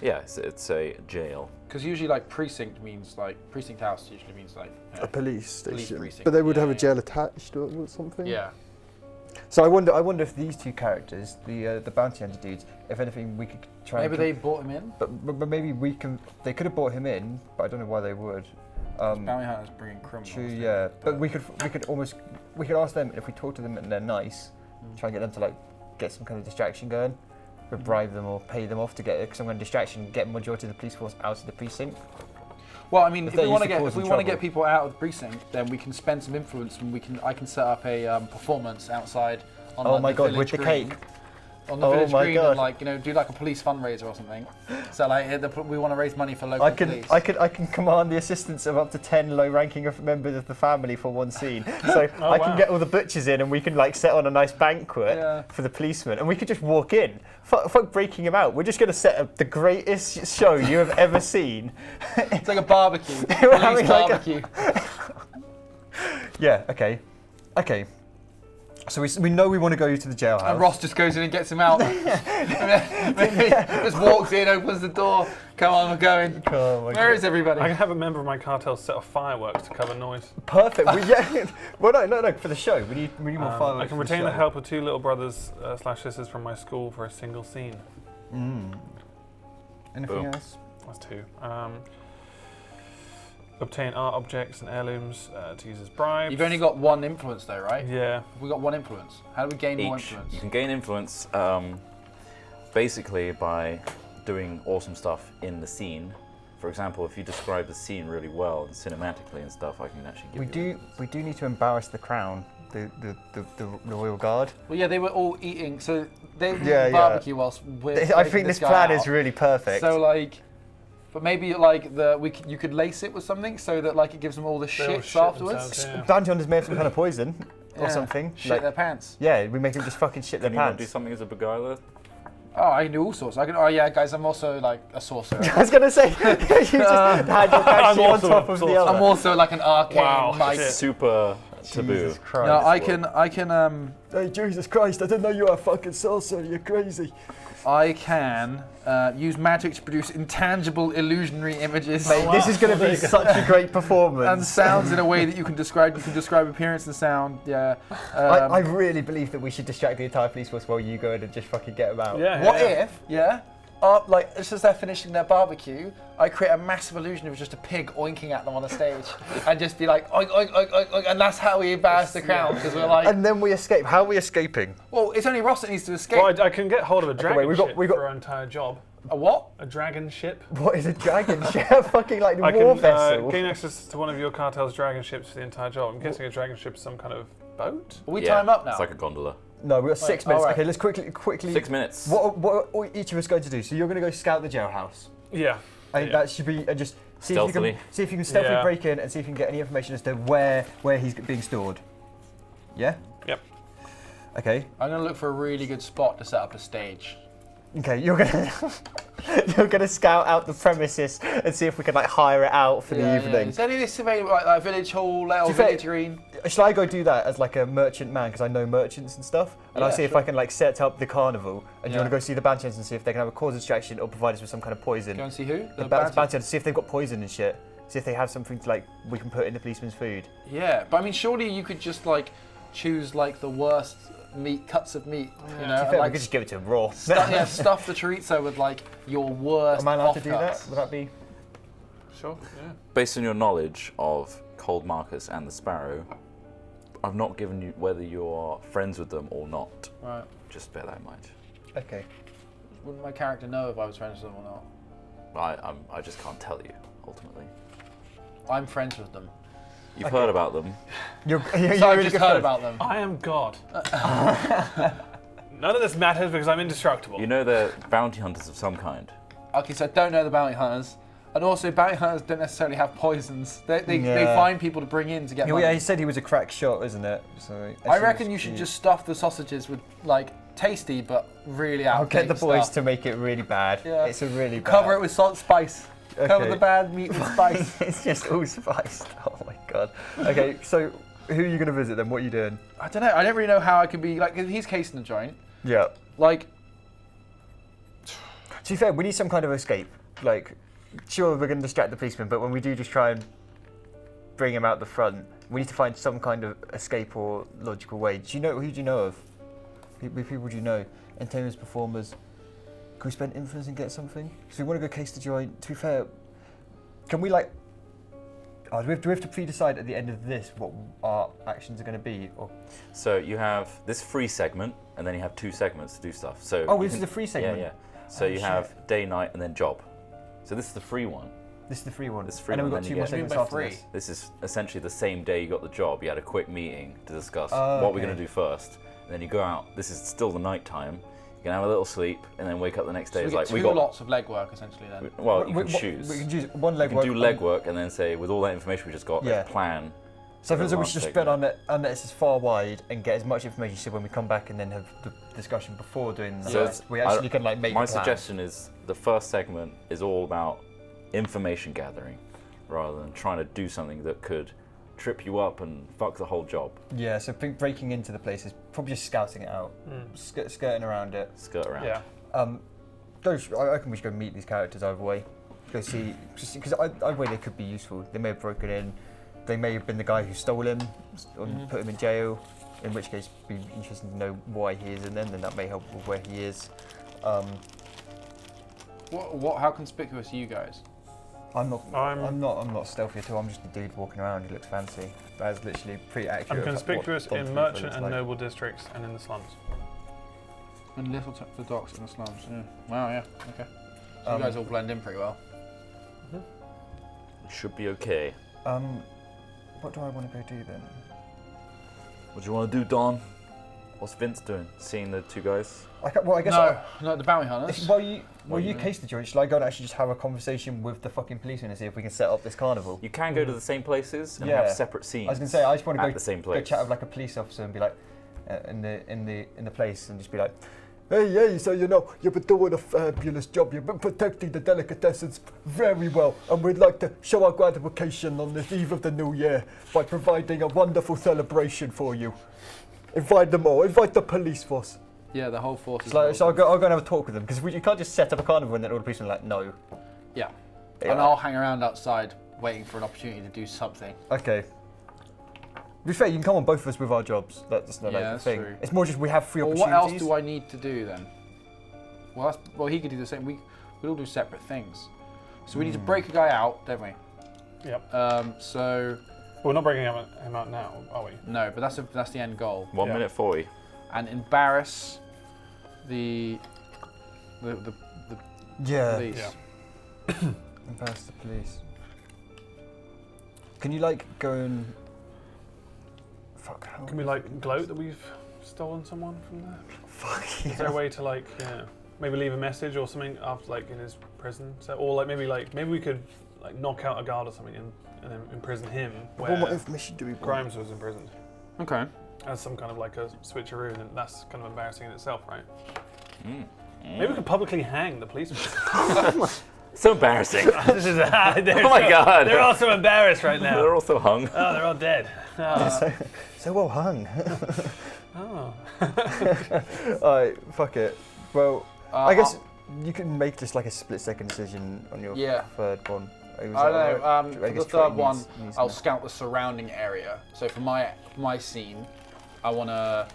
Yeah, it's a jail. because usually like precinct means like precinct house usually means like you know, A police station. precinct. But they would Yeah, have a yeah. jail attached or something? Yeah. So I wonder if these two characters, the bounty hunter dudes, if anything we could try. Maybe and they brought him in. But maybe we can. They could have brought him in, but I don't know why they would. Bounty hunters bringing criminals. True, in. yeah. But we could ask them if we talk to them and they're nice, try and get them to like get some kind of distraction going, or bribe them or pay them off to get some kind of distraction, get majority of the police force out of the precinct. Well, I mean, If if they're we want to used to get causing get trouble. people out of the precinct, then we can spend some influence, and I can set up a performance outside on Oh like, my the god, village with the green. cake. On the Oh village my green, God. and like do like a police fundraiser or something. So like we want to raise money for local police. I can command the assistance of up to 10 low-ranking members of the family for one scene. So I can wow. get all the butchers in and we can like set on a nice banquet Yeah. for the policemen and we could just walk in. Fuck breaking them out. We're just going to set up the greatest show you have ever seen. It's like a barbecue. We're Police having like a- barbecue. Yeah, okay. So we know we want to go to the jailhouse. And Ross just goes in and gets him out. Just walks in, opens the door. Come on, we're going. Oh my Where God. is everybody? I can have a member of my cartel set off fireworks to cover noise. Perfect. Well, no, for the show. We need more fireworks. I can for retain show. the help of two little brothers / sisters from my school for a single scene. Anything Boom. else? That's two. obtain art objects and heirlooms to use as bribes. You've only got one influence though, right? Yeah. We got one influence. How do we gain more Each. influence? You can gain influence basically by doing awesome stuff in the scene. For example, if you describe the scene really well and cinematically and stuff, I can actually give you. We do need to embarrass the crown, the royal guard. Well, yeah, they were all eating, so they Yeah, barbecue whilst we're I taking think this guy plan out. is really perfect. So like, but maybe like you could lace it with something so that like it gives them all the They all shits shit afterwards. themselves, yeah. Bounty hunters may have some kind of poison or Yeah. something. Shit their pants. Yeah, we make them just fucking shit Can their you not do pants. something as a beguiler? Oh, I can do all sorts. Oh yeah, guys, I'm also like a sorcerer. I was gonna say, you just had your character on also top a of the sorcerer. other. I'm also like an arcane Wow, knight. shit. Super taboo. Jesus Christ. No, I can Hey, Jesus Christ, I didn't know you were a fucking sorcerer, you're crazy. I can use magic to produce intangible illusionary images Mate, this is going to be such a great performance. and sounds in a way that you can describe. You can describe appearance and sound. Yeah. I really believe that we should distract the entire police force while you go in and just fucking get them out. Yeah. What yeah. if? Yeah. Like it's just they're finishing their barbecue, I create a massive illusion of just a pig oinking at them on the stage, and just be like oink oink oink oink, oink and that's how we embarrass the crowd because we're like, And then we escape. How are we escaping? well, it's only Ross that needs to escape. Well, I can get hold of a dragon wait, we got- ship we got- for our entire job. A what? A dragon ship. What is a dragon ship? Fucking like the I war can vessel. gain access to one of your cartel's dragon ships for the entire job. I'm guessing a dragon ship is some kind of boat. Are we Yeah, time up now? It's like a gondola. No, we've got 6 minutes. alright. Okay, let's quickly. 6 minutes. What are each of us going to do? So you're going to go scout the jailhouse. Yeah. I think Yeah. that should be just see if Stealthily. you can stealthily Yeah. break in and see if you can get any information as to where he's being stored. Yeah. Yep. Okay. I'm gonna look for a really good spot to set up a stage. Okay. You're gonna scout out the premises and see if we can like hire it out for the evening. Is any of this available, like village hall, little To be fair- village green? Shall I go do that as like a merchant man because I know merchants and stuff, and I'll Yeah, see if sure. I can like set up the carnival. And you Yeah. want to go see the bounty hunters and see if they can have a cause distraction or provide us with some kind of poison. Go and see who? The bounty hunters, see if they've got poison and shit. See if they have something to like we can put in the policeman's food. Yeah, but I mean, surely you could just like choose like the worst cuts of meat, you know, To be and, fair, like we could just give it to him raw. stuff the chorizo with like your worst. Am I allowed to do that? offcuts. Would that be? Sure. Yeah. Based on your knowledge of Cold Marcus and the Sparrow, I've not given you whether you're friends with them or not. Right. Just bear that in mind. Okay. Wouldn't my character know if I was friends with them or not? I just can't tell you, ultimately. I'm friends with them. You've heard about them. You're So really I've just good heard friends. about them. I am God. None of this matters because I'm indestructible. You know they're bounty hunters of some kind. Okay, so I don't know the bounty hunters. And also, bounty hunters don't necessarily have poisons. They Yeah. find people to bring in to get money. Yeah, he said he was a crack shot, isn't it? So I reckon you should just stuff the sausages with like tasty but really out. I'll get the boys to make it really bad. Yeah. It's a really bad. cover it with salt and spice. Cover Okay. the bad meat with spice. It's just all spiced. Oh my god. Okay, so who are you going to visit then? What are you doing? I don't know. I don't really know how I can be like. 'Cause he's casing the joint. Yeah. Like, To be fair, we need some kind of escape. Like, sure, we're going to distract the policeman, but when we do just try and bring him out the front, we need to find some kind of escape or logical way. Who do you know of? People do you know? Entertainers, performers. Can we spend influence and get something? So we want to go case the joint. To be fair, can we like... do we have to pre-decide at the end of this what our actions are going to be? Or... So you have this free segment, and then you have 2 segments to do stuff. So Oh, you this is a free segment? Yeah, yeah. So you shit. have day, night, and then job. So this is the free one. This is the free one. This free and then one, we've got then 2 you more get- segments What after do you mean by this. This is essentially the same day you got the job. You had a quick meeting to discuss Oh, what we're okay. going to do first. And then you go out. This is still the night time. You can have a little sleep, and then wake up the next day. so we It's get like 2 we got. lots of legwork essentially then. Well, you We- can we- choose. We can choose one You leg can work. do legwork, and then say, with all that information we just got, Yeah. let's plan. So I for feel the like we last should just spread segment. on this as far wide and get as much information so when we come back and then have the discussion before doing So that, it's- we actually can like make My a plan. suggestion is the first segment is all about information gathering, rather than trying to do something that could trip you up and fuck the whole job. Yeah, so breaking into the place is probably just scouting it out, skirting around it. Skirt around. Yeah. I reckon we should go meet these characters either way. Go see, because either way they could be useful. They may have broken in, they may have been the guy who stole him and put him in jail, in which case it'd be interesting to know why he is in them, and that may help with where he is. How conspicuous are you guys? I'm not stealthy at all. I'm just a dude walking around who looks fancy. That is literally pretty accurate. I'm conspicuous what in merchant and noble districts and in the slums. And the docks and the slums. Yeah. Wow. Yeah. Okay. So you guys all blend in pretty well. Should be okay. What do I want to go do then? What do you want to do, Don? What's Vince doing? Seeing the two guys? I guess. No, the bounty hunters. Well, you case the joint. Should I go and actually just have a conversation with the fucking policeman and see if we can set up this carnival? You can go to the same places and have separate scenes. I was gonna say I just want to at the same place. go chat with like a police officer and be like in the place and just be like, hey, so you've been doing a fabulous job. You've been protecting the delicatessens very well, and we'd like to show our gratification on the eve of the new year by providing a wonderful celebration for you. Invite them all. Invite the police force. Yeah, the whole force. So I'll go and have a talk with them because you can't just set up a carnival and then all the policemen are like, no. Yeah. And I'll hang around outside waiting for an opportunity to do something. Okay. To be fair, you can come on both of us with our jobs. That's not that's the thing. true. It's more just we have free Well, opportunities. what else do I need to do then? Well, he could do the same. We'd all do separate things. So we need to break a guy out, don't we? Yep. So. We're not breaking him out now, are we? No, but that's the end goal. 1 minute 40. And embarrass the police. Yeah. Embarrass the police. Can you like go and Can we like gloat that we've stolen someone from there? Fuck Is there a way to maybe leave a message or something after in his prison? So, or maybe we could knock out a guard or something and then imprison him where what information do we want? Grimes was imprisoned. Okay. As some kind of a switcheroo, and that's kind of embarrassing in itself, right? Maybe we could publicly hang the policeman. So embarrassing. This is, oh my god. They're all so embarrassed right now. They're also hung. Oh, they're all dead. Oh. So well hung. Oh. Alright, fuck it. Well, I guess you can make just a split-second decision on your third one. I don't know. For the third one, I'll scout the surrounding area. So for my scene, I want to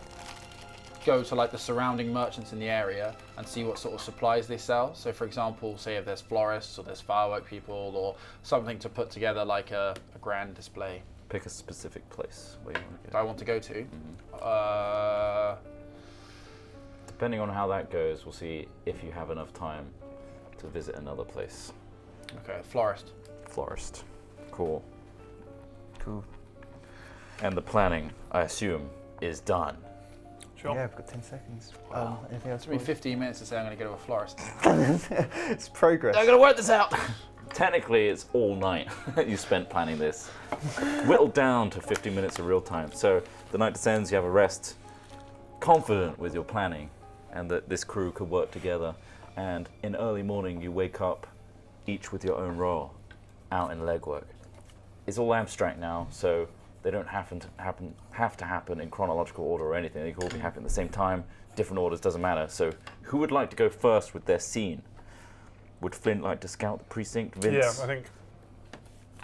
go to the surrounding merchants in the area and see what sort of supplies they sell. So for example, say if there's florists or there's firework people or something to put together a grand display. Pick a specific place where you want to go. That I want to go to. Depending on how that goes, we'll see if you have enough time to visit another place. Okay, florist. Florist. Cool. Cool. And the planning, I assume, is done. Sure. Yeah, I've got 10 seconds. Wow. Anything else? It took me 15 minutes to say I'm going to go to a florist. It's progress. I'm going to work this out. Technically, it's all night you spent planning this. Whittled down to 50 minutes of real time. So the night descends, you have a rest, confident with your planning, and that this crew could work together. And in early morning, you wake up, each with your own role, out in legwork. It's all abstract now, so they don't have to happen in chronological order or anything. They can all be happening at the same time, different orders, doesn't matter. So who would like to go first with their scene? Would Flint like to scout the precinct? Vince? Yeah, I think.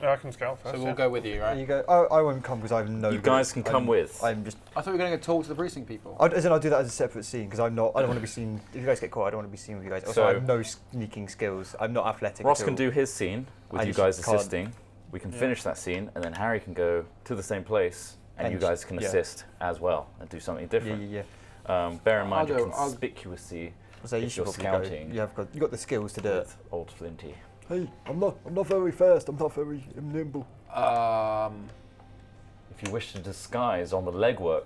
I can scout first. So we'll go with you, right? You go. I won't come because I have no. You guys can come with. I'm just. I thought we were going to go talk to the precinct people. I'll do that as a separate scene because I'm not. I don't want to be seen. If you guys get caught, I don't want to be seen with you guys. Also, I have no sneaking skills. I'm not athletic. Ross at can all. do his scene with you guys assisting. We can finish that scene, and then Harry can go to the same place, and you guys can assist as well and do something different. Yeah. Bear in mind your conspicuously. So you if should you're probably scouting. go. You got the skills to do it. With old Flinty. Hey, I'm not very fast. I'm not very nimble. If you wish to disguise on the legwork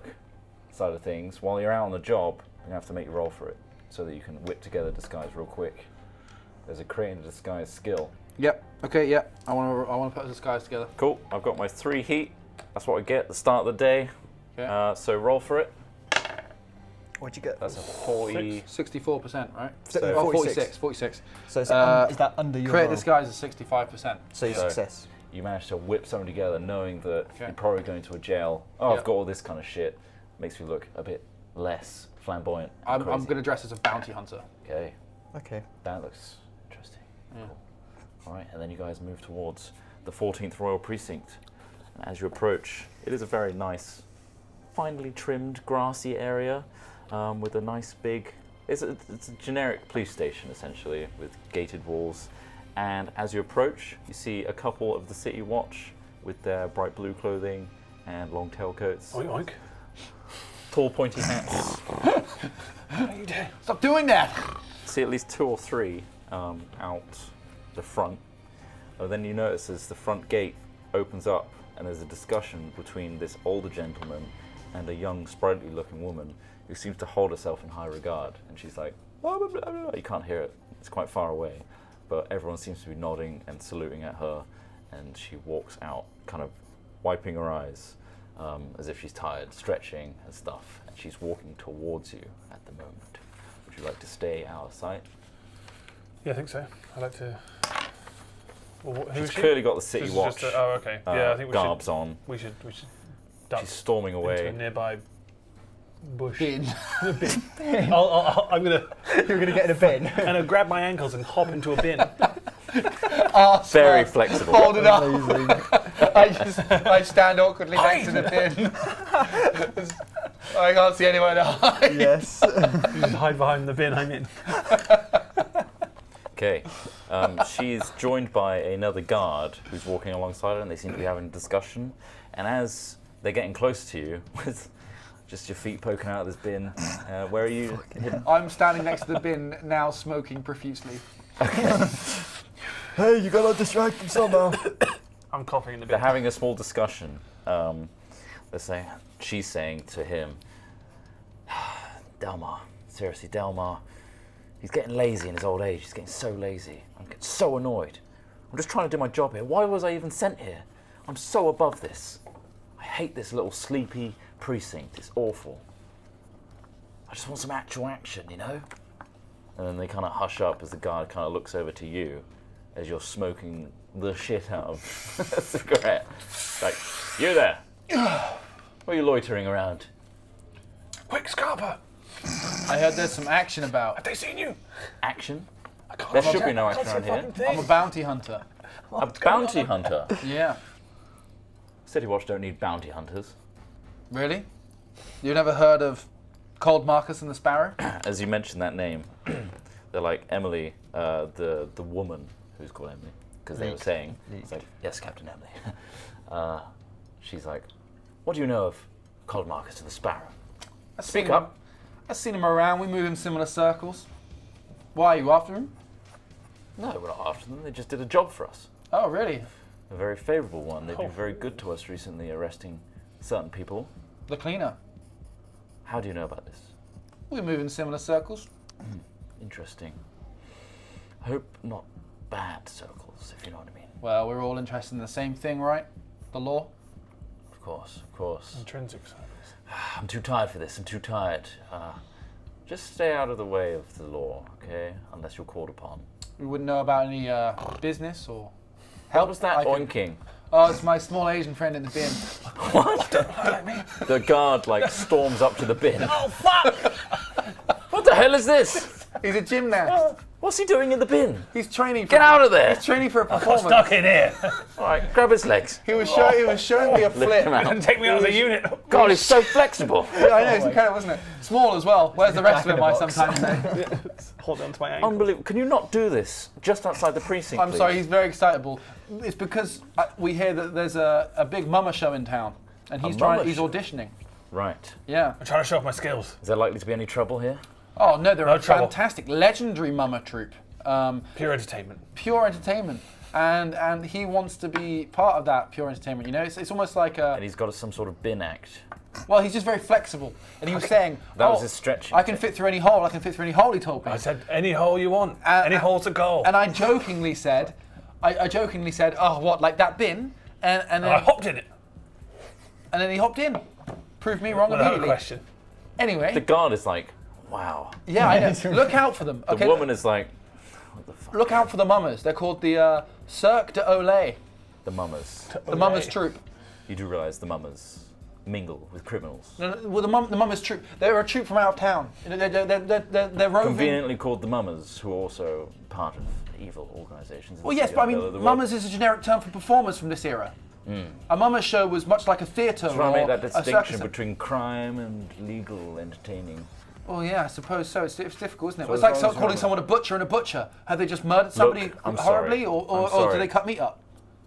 side of things while you're out on the job, you're gonna have to make you roll for it so that you can whip together disguise real quick. There's a creating a disguise skill. Yep. Okay. Yep. I want to put a disguise together. Cool. I've got my 3 heat. That's what I get at the start of the day. Okay. So roll for it. What'd you get? That's a 40. 64%, right? So, Oh, 46. 46. So is that under your Create roll? disguise is 65%. So you success. You managed to whip something together knowing that you're probably going to a jail. Oh, I've got all this kind of shit. Makes me look a bit less flamboyant. I'm going to dress as a bounty hunter. Okay. Okay. That looks interesting. Cool. All right, and then you guys move towards the 14th Royal Precinct. And as you approach, it is a very nice, finely trimmed, grassy area with a nice big... It's a generic police station, essentially, with gated walls And as you approach, you see a couple of the City Watch with their bright blue clothing and long tailcoats. Oink, oink. Tall, pointy hats. What are you doing? Stop doing that! See at least 2 or 3 out the front. Then you notice as the front gate opens up and there's a discussion between this older gentleman and a young, sprightly looking woman who seems to hold herself in high regard. And she's like, blah, blah, blah, blah. You can't hear it, it's quite far away. But everyone seems to be nodding and saluting at her, and she walks out, kind of wiping her eyes, as if she's tired, stretching and stuff. And she's walking towards you at the moment. Would you like to stay out of sight? Yeah, I think so. I'd like to. Well, who is She's she? clearly got the City This is Watch just oh, okay. Yeah, I think we garbs should. on. We should duck She's storming into away. a nearby bush. Bin. I'm gonna. You're gonna get in a bin. And I'll grab my ankles and hop into a bin. Very flexible. Hold it up. Amazing. I stand awkwardly next to the bin. I can't see anyone to hide. Yes. You just hide behind the bin I'm in. Okay. She's joined by another guard who's walking alongside her, and they seem to be having a discussion. And as they're getting close to you, with just your feet poking out of this bin, where are you hidden? I'm standing next to the bin now, smoking profusely. Hey, you gotta distract them somehow. I'm coughing in the They're bin. having a small discussion. She's saying to him, Delmar, seriously, Delmar, he's getting lazy in his old age. He's getting so lazy. I'm getting so annoyed. I'm just trying to do my job here. Why was I even sent here? I'm so above this. I hate this little sleepy precinct. It's awful. I just want some actual action, you know? And then they kind of hush up as the guard kind of looks over to you as you're smoking the shit out of a cigarette. Like, you there? What are you loitering around? Quick, Scarpa! I heard there's some action about. Have they seen you? Action? I can't There see- should be no I can't action see around a here. fucking I'm a thing. bounty hunter. A bounty hunter? Yeah. City Watch don't need bounty hunters. Really? You never heard of Cold Marcus and the Sparrow? As you mentioned that name, they're like, Emily, the woman who's called Emily, because they were saying, it's like, yes, Captain Emily. She's like, what do you know of Cold Marcus and the Sparrow? Speak up. I've seen him around. We move in similar circles. Why are you after him? No, we're not after them. They just did a job for us. Oh, really? A very favourable one. They've been very good to us recently, arresting certain people. The cleaner. How do you know about this? We move in similar circles. Interesting. Hope not bad circles, if you know what I mean. Well, we're all interested in the same thing, right? The law. Of course, of course. Intrinsic service. I'm too tired for this. I'm too tired. Just stay out of the way of the law, okay? Unless you're called upon. We wouldn't know about any business or What was that I can- oinking? Oh, it's my small Asian friend in the bin. What? The guard like storms up to the bin. Oh fuck! What the hell is this? He's a gymnast. What's he doing in the bin? He's training. For, Get out of there! He's training for a Got performance. stuck in here. All right, grab his legs. He was showing me a Lift flip. him out. And take me out of the unit. God, he's so flexible. Yeah, I know, it's incredible, isn't it? Small as well. Where's the rest of Back him? in I the box. sometimes say. Hold on to my ankle. Unbelievable. Can you not do this just outside the precinct, I'm please? sorry, he's very excitable. It's because we hear that there's a big mama show in town, and he's mama he's show? auditioning. Right. Yeah. I'm trying to show off my skills. Is there likely to be any trouble here? Oh no, they're No a trouble. fantastic, legendary mama troupe. Pure entertainment. Pure entertainment, and he wants to be part of that pure entertainment. You know, it's almost like And he's got some sort of bin act. well, he's just very flexible, and he was saying, That oh, was his stretching. I can fit through any hole. I can fit through any hole. He told me. I said, any hole you want. Any hole's a goal. And I jokingly said, oh, what, like that bin? And then I hopped in it. and then he hopped in. Proved me wrong Without a immediately. question. Anyway, The guard is like, wow. yeah, I know. Look out for them. The Okay, woman is like, what the fuck? look out for the mummers. They're called the Cirque de Olay, The mummers. the mummers troupe. You do realise the mummers mingle with criminals. No, well, the mummers troupe. They're a troupe from out of town. You know, they're roving. Conveniently called the mummers, who are also part of evil organisations. Well, yes, but I mean, mummers is a generic term for performers from this era. A mummers show was much like a theatre Trying or to make that a distinction circus. between crime and legal entertaining. Oh yeah, I suppose so. It's difficult, isn't it? So It's as like long as calling you're- someone a butcher and a butcher. Have they just murdered somebody I'm horribly, sorry. or I'm sorry. do they cut meat up?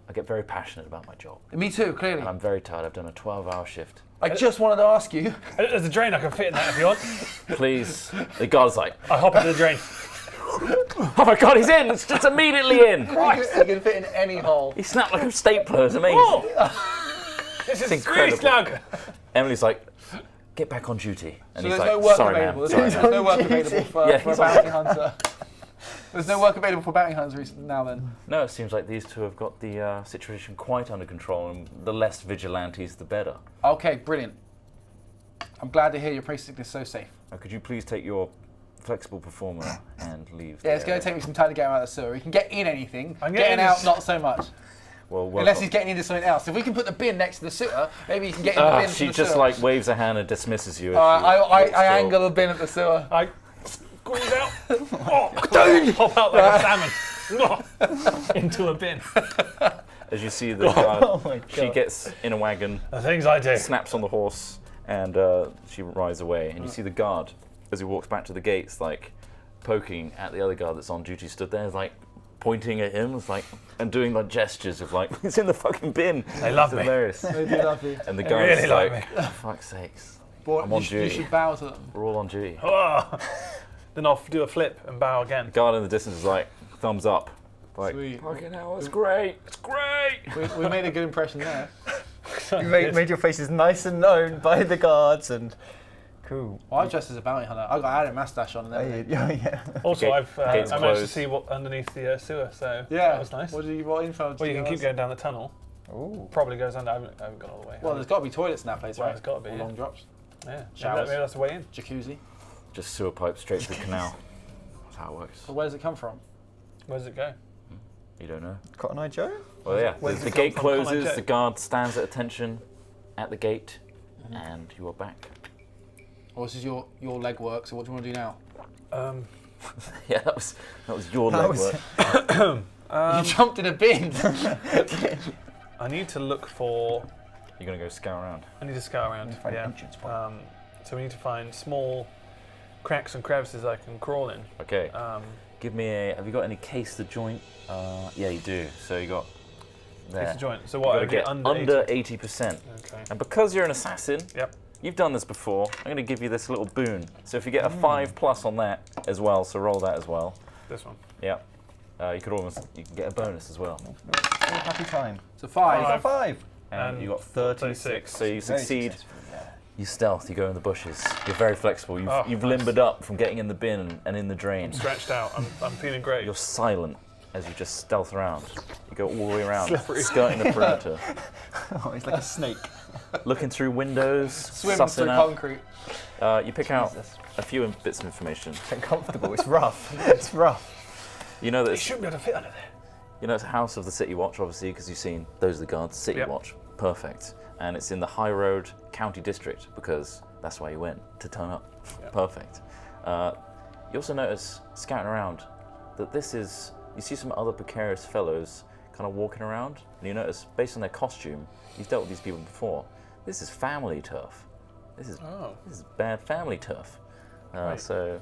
I get very passionate about my job, Me too, clearly. and I'm very tired. I've done a 12-hour shift. I just wanted to ask you. There's a drain I can fit in that if you want. Please. The guard's like, I hop into the drain. oh my god, he's in! It's just immediately in! You can fit in any hole. He snapped like a stapler. It's amazing. This is incredible. really snug. Emily's like, get back on duty. And So he's there's like, no work sorry, available. man. There's Sorry, man. no work available for, Yeah, for a he's like- bounty hunter. There's no work available for bounty hunters now then. No, it seems like these two have got the situation quite under control, and the less vigilantes, the better. Okay, brilliant. I'm glad to hear your precinct is so safe. Now, could you please take your flexible performer and leave? Yeah, it's going to take me some time to get him out of the sewer. He can get in anything, I'm getting getting out this- not so much. Well, work Unless on- he's getting into something else. If we can put the bin next to the sewer, maybe he can get in the bin from she the just sewer. like waves a hand and dismisses you. I angle the bin at the sewer. I squeeze out. Oh, pop out like a salmon. Into a bin. As you see the guard, Oh my she God. gets in a wagon, The things I do. snaps on the horse, and she rides away. And you see the guard as he walks back to the gates, like poking at the other guard that's on duty, stood there, like pointing at him, like and doing like gestures of like it's in the fucking bin. They love It's me. hilarious. They do love you. And the They guy's really like like, me. for fuck's sakes, But I'm on you duty. should bow to them. We're all on duty. Oh. Then I'll do a flip and bow again. The guard in the distance is like, thumbs up. Like, Sweet. fucking hell, it's great. It's great. We made a good impression there. You made your faces nice and known by the guards and cool. Well, I'm dressed as a bounty hunter. I had a mustache on and Oh, everything. yeah. Also, Gate- I gates managed to closed. see what underneath the sewer, so Yeah, that was nice. What info? Well, did you can keep going down the tunnel. Ooh. Probably goes under. I haven't gone all the way. Well, there's got to be toilets in that place, Well, right? there's gotta be, Or yeah. long drops, yeah. Showers. Maybe that's the way in. jacuzzi. Just sewer pipe straight through the canal. That's how it works. But where does it come from? Where does it go? You don't know? Cotton Eye Joe? Well, yeah. Where does The it come gate from? Come on, closes, Jack. the guard stands at attention at the gate, and you are back. Or this is your leg work, so what do you want to do now? Yeah, that was your That legwork. was- You jumped in a bin! I need to look for. You're gonna go scour around. I need to scout around. Find an Yeah. entrance point. So we need to find small cracks and crevices I can crawl in. Okay. Give Give me a. Have you got any case the joint? Yeah, you do. So you got. There. It's a joint. So You what? gotta I get under 80%. Okay. And because you're an assassin, Yep. you've done this before. I'm going to give you this little boon. So if you get a 5+ on that as well, so roll that as well. This one. Yeah. You can get a bonus as well. Happy time. So 5. Got 5. And you got 36. 36. So you Very succeed. successful, yeah. You stealth. You go in the bushes. You're very flexible. You've, Oh, you've nice. limbered up from getting in the bin and in the drain. Stretched out. I'm feeling great. You're silent as you just stealth around. You go all the way around, Slippery. skirting the perimeter, Oh, he's like a snake. looking through windows, Swimming sussing through out. concrete. You pick out Jesus. a few bits of information. It's uncomfortable. It's rough. It's rough. You know that You it's, shouldn't be able to fit under there. you know it's House of the City Watch, obviously, because you've seen those are the guards. City Yep. Watch, perfect. And it's in the High Road County District because that's where you went to turn up. Yep. Perfect. You also notice scouting around that this is. You see some other precarious fellows kind of walking around, and you notice based on their costume, you've dealt with these people before. This is family turf. This is bad family turf. Right. So.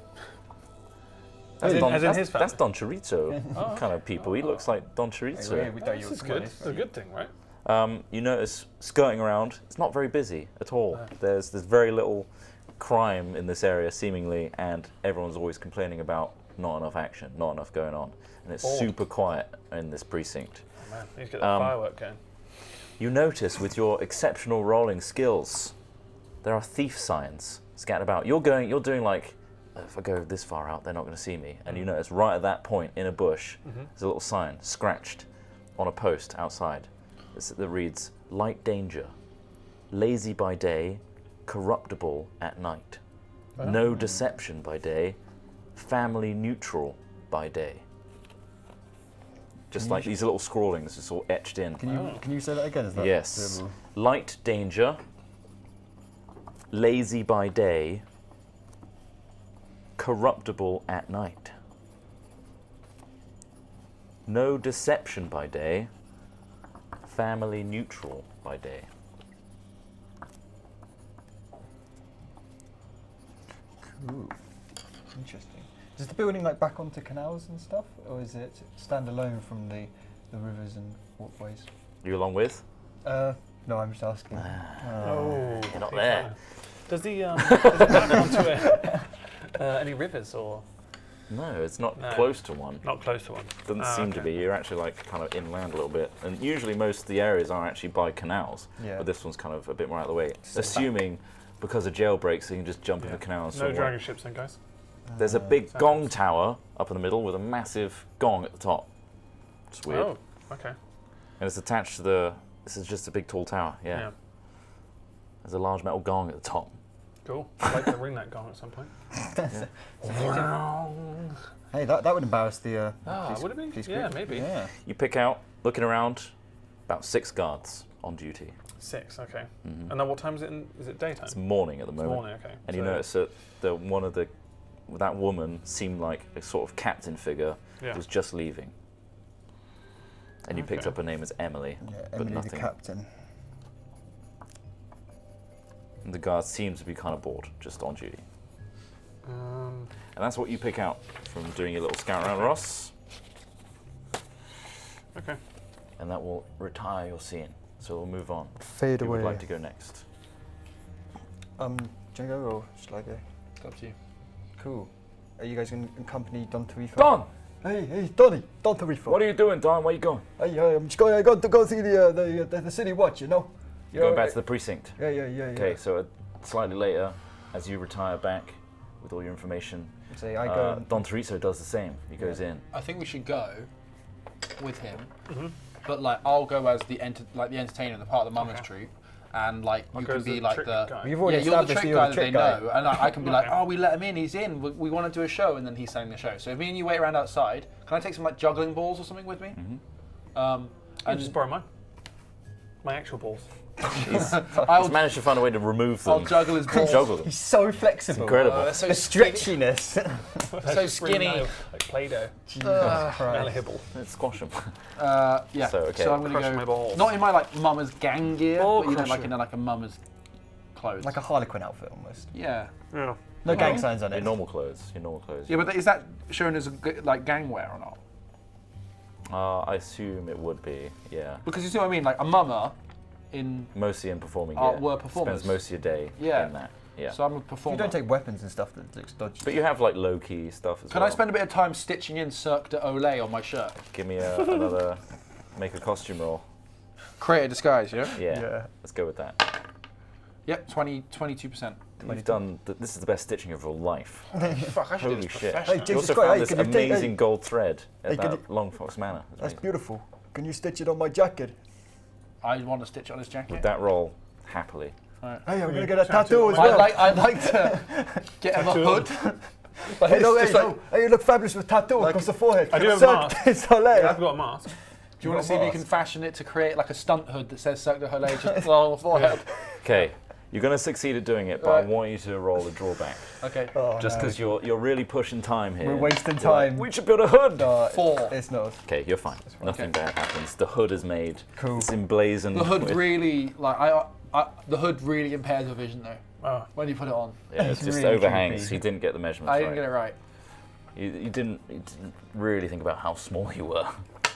As in his family? That's Don Chorizo kind of people. He looks like Don Chorizo. we thought you This were is good. It's a good thing, right? You notice skirting around, it's not very busy at all. There's very little crime in this area, seemingly, and everyone's always complaining about not enough action, not enough going on. And it's Bored. super quiet in this precinct. Oh, man, need to get that firework going. You notice with your exceptional rolling skills, there are thief signs scattered about. You're doing like, if I go this far out, they're not going to see me. And you notice right at that point in a bush, there's a little sign scratched on a post outside that reads, "Light danger, lazy by day, corruptible at night. No deception by day, family neutral by day." Just like these little scrawlings, just all etched in. Can you say that again? Is that Yes. doable? Light danger, lazy by day, corruptible at night. No deception by day, family neutral by day. Ooh, interesting. Does the building like back onto canals and stuff, or is it standalone from the rivers and walkways? You along with? No, I'm just asking. Oh, You're not there. Does the does it back onto it? Any rivers or No, it's not No. close to one. not close to one? Doesn't Ah, seem to okay. be. You're actually like kind of inland a little bit, and usually most of the areas are actually by canals. Yeah. But this one's kind of a bit more out of the way. So Assuming because of jailbreaks, you can just jump in Yeah. the canals. No so dragon ships then, guys. There's a big Sounds- gong tower up in the middle with a massive gong at the top. It's weird. Oh, okay. And it's attached to the. This is just a big tall tower. Yeah. There's a large metal gong at the top. Cool. I'd like to ring that gong at some point. Hey, that would embarrass the. Would it be? police Yeah, group. maybe. Yeah. You pick out, looking around, about 6 guards on duty. 6, okay. Mhm. And then what time is it? Is it daytime? It's morning at the It's moment. morning, okay. And you So- notice that that woman seemed like a sort of captain figure Yeah. was just leaving. And you picked Okay. up her name as Emily, Yeah, but Emily the nothing. captain. And the guards seem to be kind of bored, just on duty. Um, And that's what you pick out from doing your little scout around, Ross. okay. And that will retire your scene. So we'll move on. Fade Who would away. like to go next? Do you go or shall I go? It's up to you. Cool. Are you guys going to accompany Don Tarifa? Don! Hey, Donny, Don Tarifa. What are you doing, Don? Where are you going? Hey, I'm just going to go see the city watch, you know? You're going back to the precinct. Yeah. Okay, so slightly later, as you retire back with all your information, Say I go. Don Teresa does the same. He goes in. I think we should go with him, Mm-hmm. but like I'll go as the entertainer, the part of the mummers troupe, and like I'll you go can as be the like trick the guy. You've already you're the established trick you're guy the that they trick guy. know, and I can be like, Okay. oh, we let him in, he's in. We want to do a show, and then he's selling the show. So if me and you wait around outside, can I take some like juggling balls or something with me? I'll And just borrow mine. My actual balls. He's I'll managed to find a way to remove them. juggle his balls. Juggle them. He's so flexible. Incredible. They're so The skinny. stretchiness. So skinny. Like Play-Doh. Jesus Christ. Malleable. Let's squash them. Yeah. So, okay. So I'm gonna Crush go my balls. not in my like mummer's gang gear, Ball but you know, like crusher. in like a mummer's clothes. Like a Harlequin outfit almost. yeah. Yeah. No gang signs on Your it. normal clothes. Your normal clothes. Yeah, but is that shown as like gang wear or not? I assume it would be. Yeah. Because you see what I mean, like a mummer in. Mostly in performing Oh, gear. were performers. Spends most of your day Yeah. in that. Yeah. So I'm a You performer. don't take weapons and stuff that looks dodgy. But you have like low key stuff as Can well. I spend a bit of time stitching in Cirque du Olay on my shirt? Give me another. Make a costume roll. Create a disguise, yeah? Yeah. Yeah. Let's go with that. Yep, 22%. You've done. This is the best stitching of your life. Fuck, I should do Holy this shit. professional. Hey, You Jesus also Christ, found hey, this can you take- amazing hey. gold thread Hey, at can that Longfox Manor. It's That's amazing. beautiful. Can you stitch it on my jacket? I want to stitch on his jacket. With that roll, happily. Hey, I'm going to get a tattoo as I'd well. I'd like to get him a hood. Hey, no, It's hey, just like- no. Hey, you look fabulous with tattoo across the forehead. I do have a Cirque mask. du Soleil. I've got a mask. Do you want to see if you can fashion it to create like a stunt hood that says Cirque du Soleil just along the forehead? Okay, you're going to succeed at doing it, but Right. I want you to roll a drawback. Okay. Just because you're really pushing time here. We're wasting You're like, time. we should build a hood. No, 4. it's not. Okay, you're fine. Nothing Okay. bad happens. The hood is made. Cool. It's emblazoned. The hood with- really, like, the hood really impairs your vision though, Oh, when you put it on. Yeah, it It's just really overhangs. creepy. You didn't get the measurements I right. didn't get it right. You didn't really think about how small you were.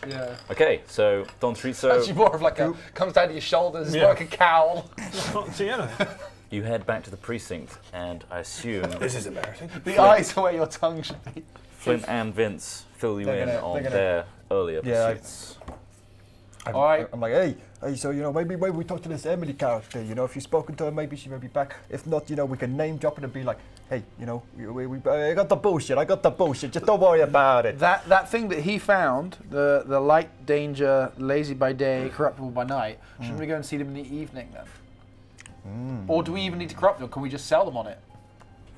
Yeah. Okay, so Don Trizzo, Actually more of like a, comes down to your shoulders, it's Yeah. more like a cowl. can't see anything. you head back to the precinct, and I assume This is embarrassing. The eyes are where your tongue should be. Flint and Vince fill you They're in gonna- on they're gonna- their earlier Yeah, pursuits. I'm, All right. I'm like, hey, so, maybe we talk to this Emily character, if you've spoken to her, maybe she may be back. If not, we can name drop it and be like, hey, I got the bullshit, just don't worry about it. That thing that he found, the light danger, lazy by day, corruptible by night, shouldn't we go and see them in the evening then? Or do we even need to corrupt them? Can we just sell them on it?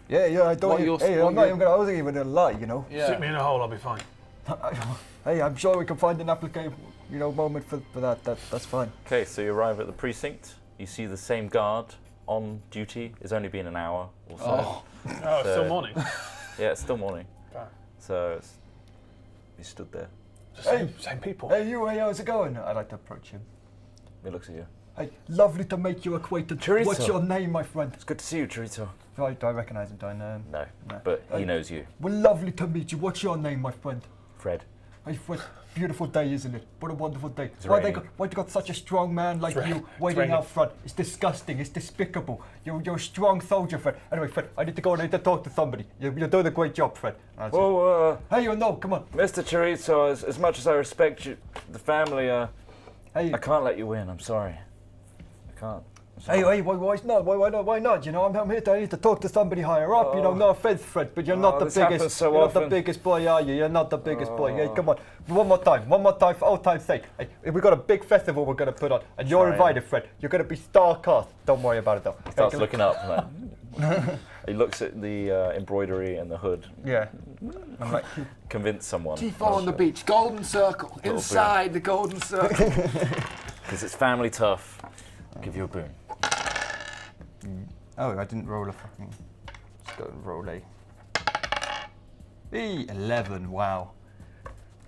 Yeah, I don't, What you're- hey, what I'm not you're- even gonna, I wasn't even gonna lie, Yeah. Stick me in a hole, I'll be fine. Hey, I'm sure we can find an applicable, moment for that, that's fine. Okay, so you arrive at the precinct. You see the same guard on duty. It's only been an hour or so. Oh. Oh, it's still morning. Yeah, it's still morning. Okay. So you stood there. Same people. Hey, how's it going? I'd like to approach him. He looks at you. Hey, lovely to make you acquainted. Chorizo. What's your name, my friend? It's good to see you, Chorizo. Do I recognise him? Do I know him? No, No. but he knows you. Well, lovely to meet you. What's your name, my friend? Fred. Hey, Fred. Beautiful day, isn't it? What a wonderful day. It's Why raining. you got such a strong man like It's you raining. waiting out front? It's disgusting. It's despicable. You're a strong soldier, Fred. Anyway, Fred, I need to go and I need to talk to somebody. You're doing a great job, Fred. Well, Hey, you know, come on. Mr. Chorizo, as much as I respect you, the family, Hey, I can't let you in. I'm sorry. I can't. hey, why not? Why not? You know, I'm here. I need to talk to somebody higher up. You know, no offense, Fred, but you're not the this happens biggest. so You're not the often. biggest boy, are you? You're not the biggest boy. Hey, come on, one more time, for old time's sake. Hey, we've got a big festival we're gonna put on, and you're Trying. invited, Fred. You're gonna be star cast. Don't worry about it though. Starts Hey, looking up. Like, he looks at the embroidery and the hood. Yeah. I'm like, Convince someone. T4 on the beach, golden circle, Little inside the golden circle. Because it's family tough. I'll give you a boon. oh, I didn't roll a fucking. Let's go and roll a. 11. Wow.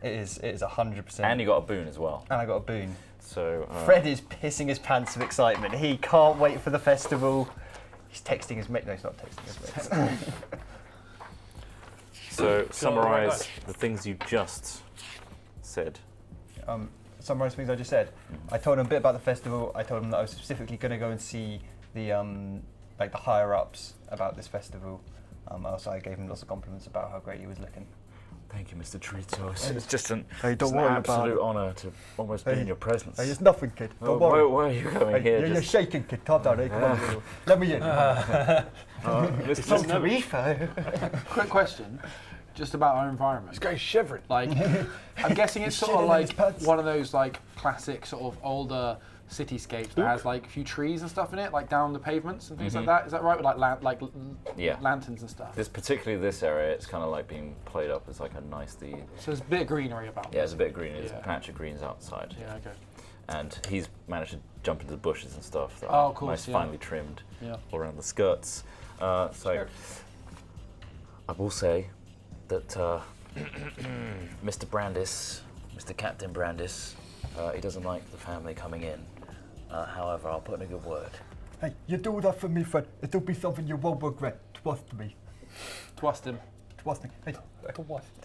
It is 100%. And you got a boon as well. And I got a boon. So Fred is pissing his pants of excitement. He can't wait for the festival. He's texting his mate. No, he's not texting his mates. So summarise the things you just said. Summarise things I just said. I told him a bit about the festival. I told him that I was specifically going to go and see the like the higher ups about this festival. Also, I gave him lots of compliments about how great he was looking. Thank you, Mr. Chorizo. It's just an, Hey, don't it's an worry about absolute it. honour to almost be Hey, in your presence. Hey, it's nothing, kid. Oh, Don't worry. where are you going Hey, here? you're Just- shaking, kid. Calm down. Hey, come on. Let me in. Mr. Quick question, just about our environment. This guy's shivering. Like, I'm guessing it's sort Shit of in like his pants. one of those like classic sort of older cityscapes that has like a few trees and stuff in it, like down the pavements and things like that. Is that right? With like Yeah. lanterns and stuff. Particularly this area, it's kind of like being played up as like a nicely. So there's a bit of greenery about. Yeah, there's a bit of green. There's Yeah. a patch of greens outside. Yeah. Okay. And he's managed to jump into the bushes and stuff that Oh, are of course, nice, yeah. finely trimmed Yeah. all around the skirts. So I will say that Mr. Brandis, Mr. Captain Brandis, he doesn't like the family coming in. However, I'll put in a good word. Hey, you do that for me, Fred. It'll be something you won't regret. Trust me. Twist him. Trust me. Hey,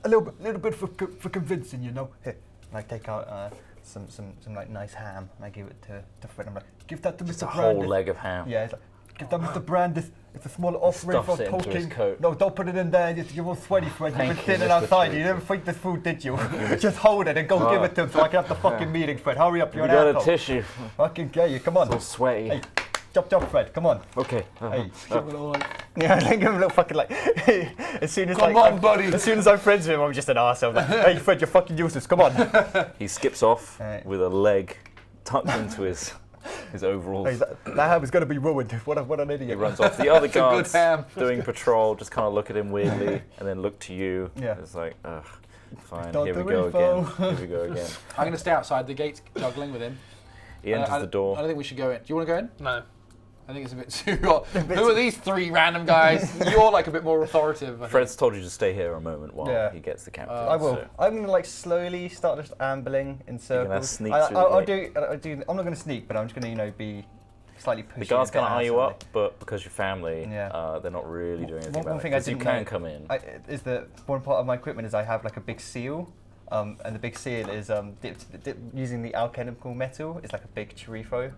a little bit for convincing, you know. Here, and I take out some like nice ham and I give it to Fred. I'm like, give that to Just Mr. a Brandis. whole leg of ham. Yeah, it's like, give that Mr. Brandis. It's a small offering Stuffs for it into his Tolkien. coat. No, don't put it in there. You're all sweaty, Fred. You've Thank been you, sitting Mr. outside. You Chorizo. didn't think this food, did you? Just hold it and go give it to him so I can have the fucking meeting, Fred. Hurry up, you're You an got a asshole. tissue. Fucking get you. Come on. It's all sweaty. Hey, chop, Fred. Come on. Okay. Hey, Yeah, I think I'm a little fucking like. as soon as Come like, on, buddy. As soon as I'm friends with him, I'm just an arsehole. Like, hey, Fred, you're fucking useless. Come on. He skips off Alright. with a leg tucked into his overalls. Hey, that ham is going to be ruined. What an He idiot. runs off. The other It's a good guards ham. doing patrol just kind of look at him weirdly and then look to you. Yeah. It's like, ugh, fine, Don't here we do go info. again. Here we go again. I'm gonna stay outside the gates, juggling with him. He enters the I door. don't think we should go in. Do you want to go in? No. I think it's a bit too hot. Who are these three random guys? You're like a bit more authoritative. I think. Fred's told you to stay here a moment while Yeah. he gets the captain. I will. so- I'm gonna like slowly start just ambling in circles. sneak I, through I'll the do. I'm not gonna sneak, but I'm just gonna be slightly pushy. The guards a bit kind of eye you arsehole. up, but because you're family, Yeah. they're not really doing anything One about it. thing I 'Cause you didn't can know- come in. Is that one part of my equipment is I have like a big seal, and the big seal is dipped using the alchemical metal. It's like a big Chorifo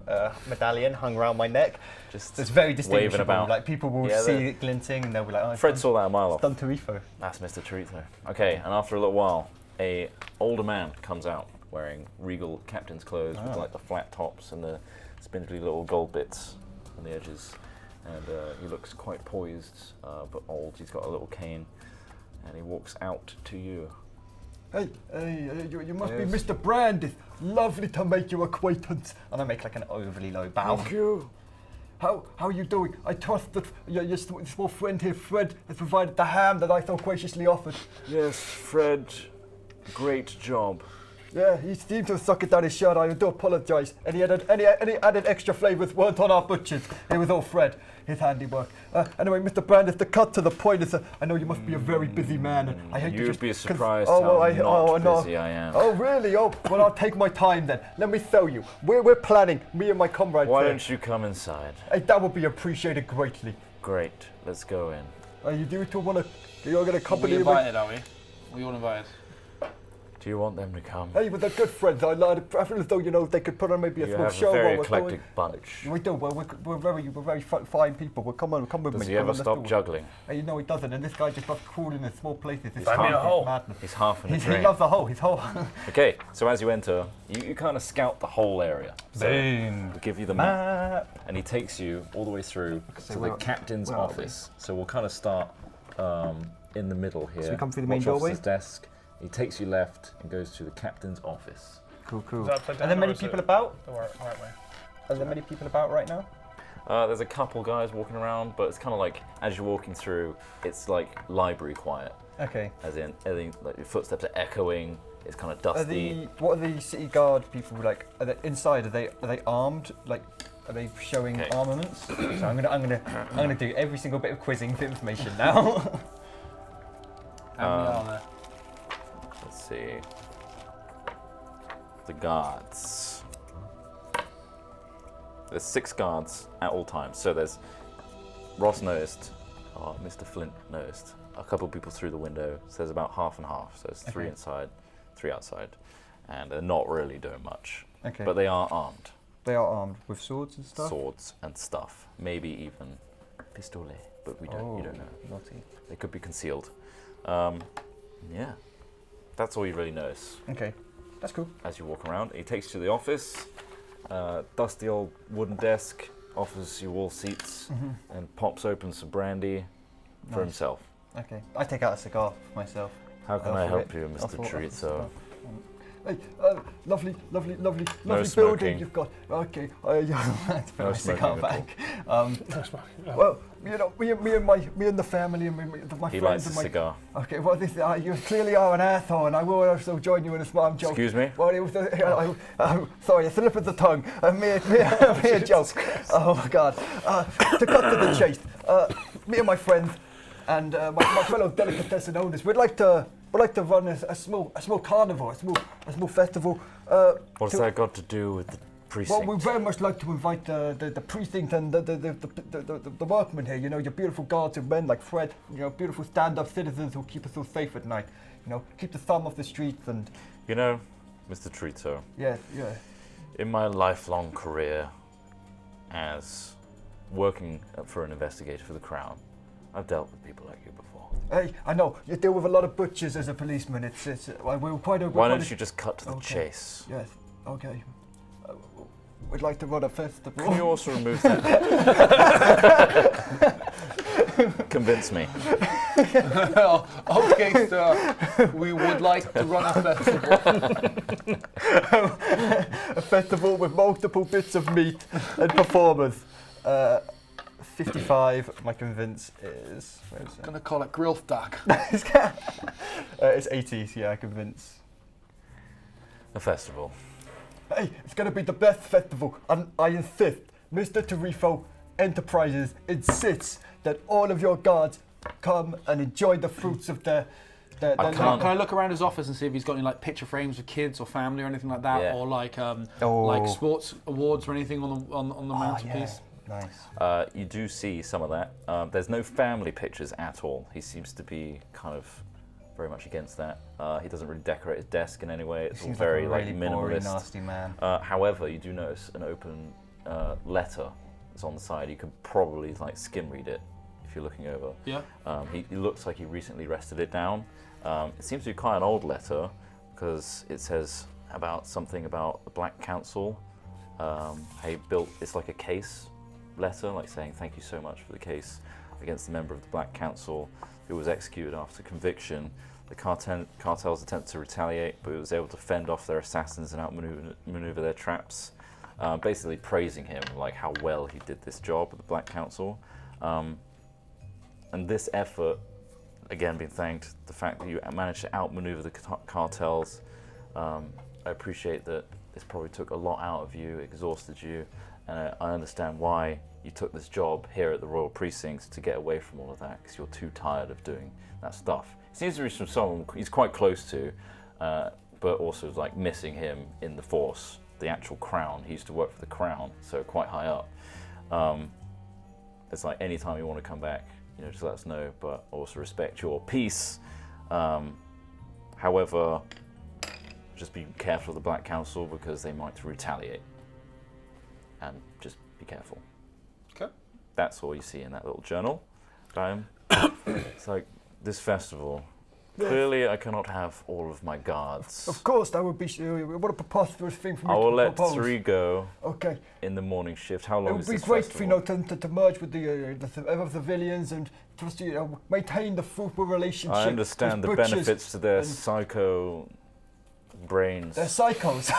medallion hung around my neck. Just So it's very waving distinguishable. about. Like people will Yeah, see they're- it glinting and they'll be like, "Oh, it's Fred done, saw that a mile off. it's done Chorifo." That's Mr. Chorizo. Okay, and after a little while, a older man comes out wearing regal captain's clothes with like the flat tops and the spindly little gold bits on the edges. And he looks quite poised, but old. He's got a little cane, and he walks out to you. Hey, you must be Yes. Mr. Brandis. Lovely to make your acquaintance. And I make like an overly low bow. Thank you. How are you doing? I trust that your small friend here, Fred, has provided the ham that I so graciously offered. Yes, Fred, great job. Yeah, he seemed to have sucked it down his shirt. I do apologise. And any added extra flavours weren't on our butchers. It was all Fred, his handiwork. Anyway, Mr. Brandis, to cut to the point is, I know you must be a very busy man, and I hate to You'd just be surprised no. busy I am. Oh, really? Oh, well, I'll take my time then. Let me tell you. We're planning, me and my comrades. Why don't you come inside? Hey, that would be appreciated greatly. Great, let's go in. You do two want to? You're going to Are we accompany me? invited, are we? We all invited. Do you want them to come? Hey, but they're good friends. I feel as though they could put on maybe a You small have show a very while we're going. eclectic bunch. We do. Well, we're very fine people. Well, come with me. Does he Come ever on, let's stop do it. juggling? Hey, no, he doesn't. And this guy just loves crawling in small places. It's Find me a hole. madness. He's half in a He dream. loves a hole. His hole. Okay, so as you enter, you kind of scout the whole area. So Boom. we'll give you the map, and he takes you all the way through So to where- the captain's where are office. So we'll kind of start in the middle here. So we come through the main Watch doorway? officer's desk. He takes you left and goes to the captain's office. Cool. Is that upside Are down there or many is people it about? the right way? Are there many people about right now? There's a couple guys walking around, but it's kind of like as you're walking through, it's like library quiet. Okay. As in, everything, like your footsteps are echoing. It's kind of dusty. What are the city guard people like? Are they inside? Are they armed? Like, are they showing Okay. armaments? So I'm gonna do every single bit of quizzing for information now. How many are there? Let's see. The guards. There's 6 guards at all times. So there's Ross noticed, Mr. Flint noticed, a couple of people through the window. So there's about half and half. So there's 3 Okay. inside, 3 outside. And they're not really doing much. Okay. But they are armed. They are armed with swords and stuff. Swords and stuff. Maybe even pistolet. But you don't know. Naughty. They could be concealed. Yeah. That's all you really notice. Okay, that's cool. As you walk around. He takes you to the office, dusty old wooden desk, offers you all seats, and pops open some brandy for Nice. himself. Okay, I take out a cigar for myself. How can I'll I offer help it. you, I'll Mr. offer Chorizo? Hey, lovely No building smoking. you've got. Okay, That's No my cigar smoking at back. well, you know, me and the family and my He friends lights a and my. cigar. Okay, well, you clearly are an asshole, and I will also join you in a small joke. Excuse me? Well, it was sorry, a slip of the tongue. Me a joke. Oh my God. To cut to the chase, me and my friends and my fellow delicatessen owners, we'd like to run a small carnival, a small festival. What's to- that got to do with the precinct? Well, we very much like to invite the precinct and the workmen here. You know, your beautiful guards and men like Fred. You know, beautiful stand-up citizens who keep us all safe at night. You know, keep the thumb off the streets and You know, Mr. Chorizo, yeah. in my lifelong career as working for an investigator for the Crown, I've dealt with people like you before. Hey, I know you deal with a lot of butchers as a policeman. We're quite a. Why don't you just cut to the Okay. chase? Yes. Okay. We'd like to run a festival. Can you also remove that? Convince me. Okay, sir. We would like to run a festival. A festival with multiple bits of meat and performers. 55. My convince is. Where is it? Gonna call it grill stack. It's 80s. Yeah, convince. A festival. Hey, it's gonna be the best festival, and I insist. Mr. Tarifo Enterprises insists that all of your guards come and enjoy the fruits of their I Can can't- I look around his office and see if he's got any like picture frames of kids or family or anything like that, Yeah. or like Oh. like sports awards or anything on the mantelpiece? Nice. You do see some of that. There's no family pictures at all. He seems to be kind of very much against that. He doesn't really decorate his desk in any way. It's all Seems very like a really boring, minimalist. nasty man. However, you do notice an open letter that's on the side. You could probably like skim read it if you're looking over. Yeah. He looks like he recently rested it down. It seems to be quite an old letter because it says something about the Black Council. He built, it's like a case letter, like saying thank you so much for the case against the member of the Black Council who was executed after conviction. The cartels attempted to retaliate, but it was able to fend off their assassins and outmaneuver their traps. Basically praising him, like how well he did this job with the Black Council. And this effort, again being thanked, the fact that you managed to outmaneuver the cartels, I appreciate that this probably took a lot out of you, exhausted you, and I understand why you took this job here at the Royal Precincts to get away from all of that, because you're too tired of doing that stuff. It seems to be from someone he's quite close to, but also like missing him in the Force, the actual Crown. He used to work for the Crown, so quite high up. It's like anytime you want to come back, just let us know, but also respect your peace. However, just be careful of the Black Council because they might retaliate. And just be careful. Okay. That's all you see in that little journal. It's like, this festival, clearly I cannot have all of my guards. Of course, that would be what a preposterous thing for me I will to let propose. 3 go Okay. in the morning shift. How long is It would this be great, festival? to merge with the civilians and just maintain the fruitful relationship. I understand the with butchers benefits to their and psycho brains. They're psychos.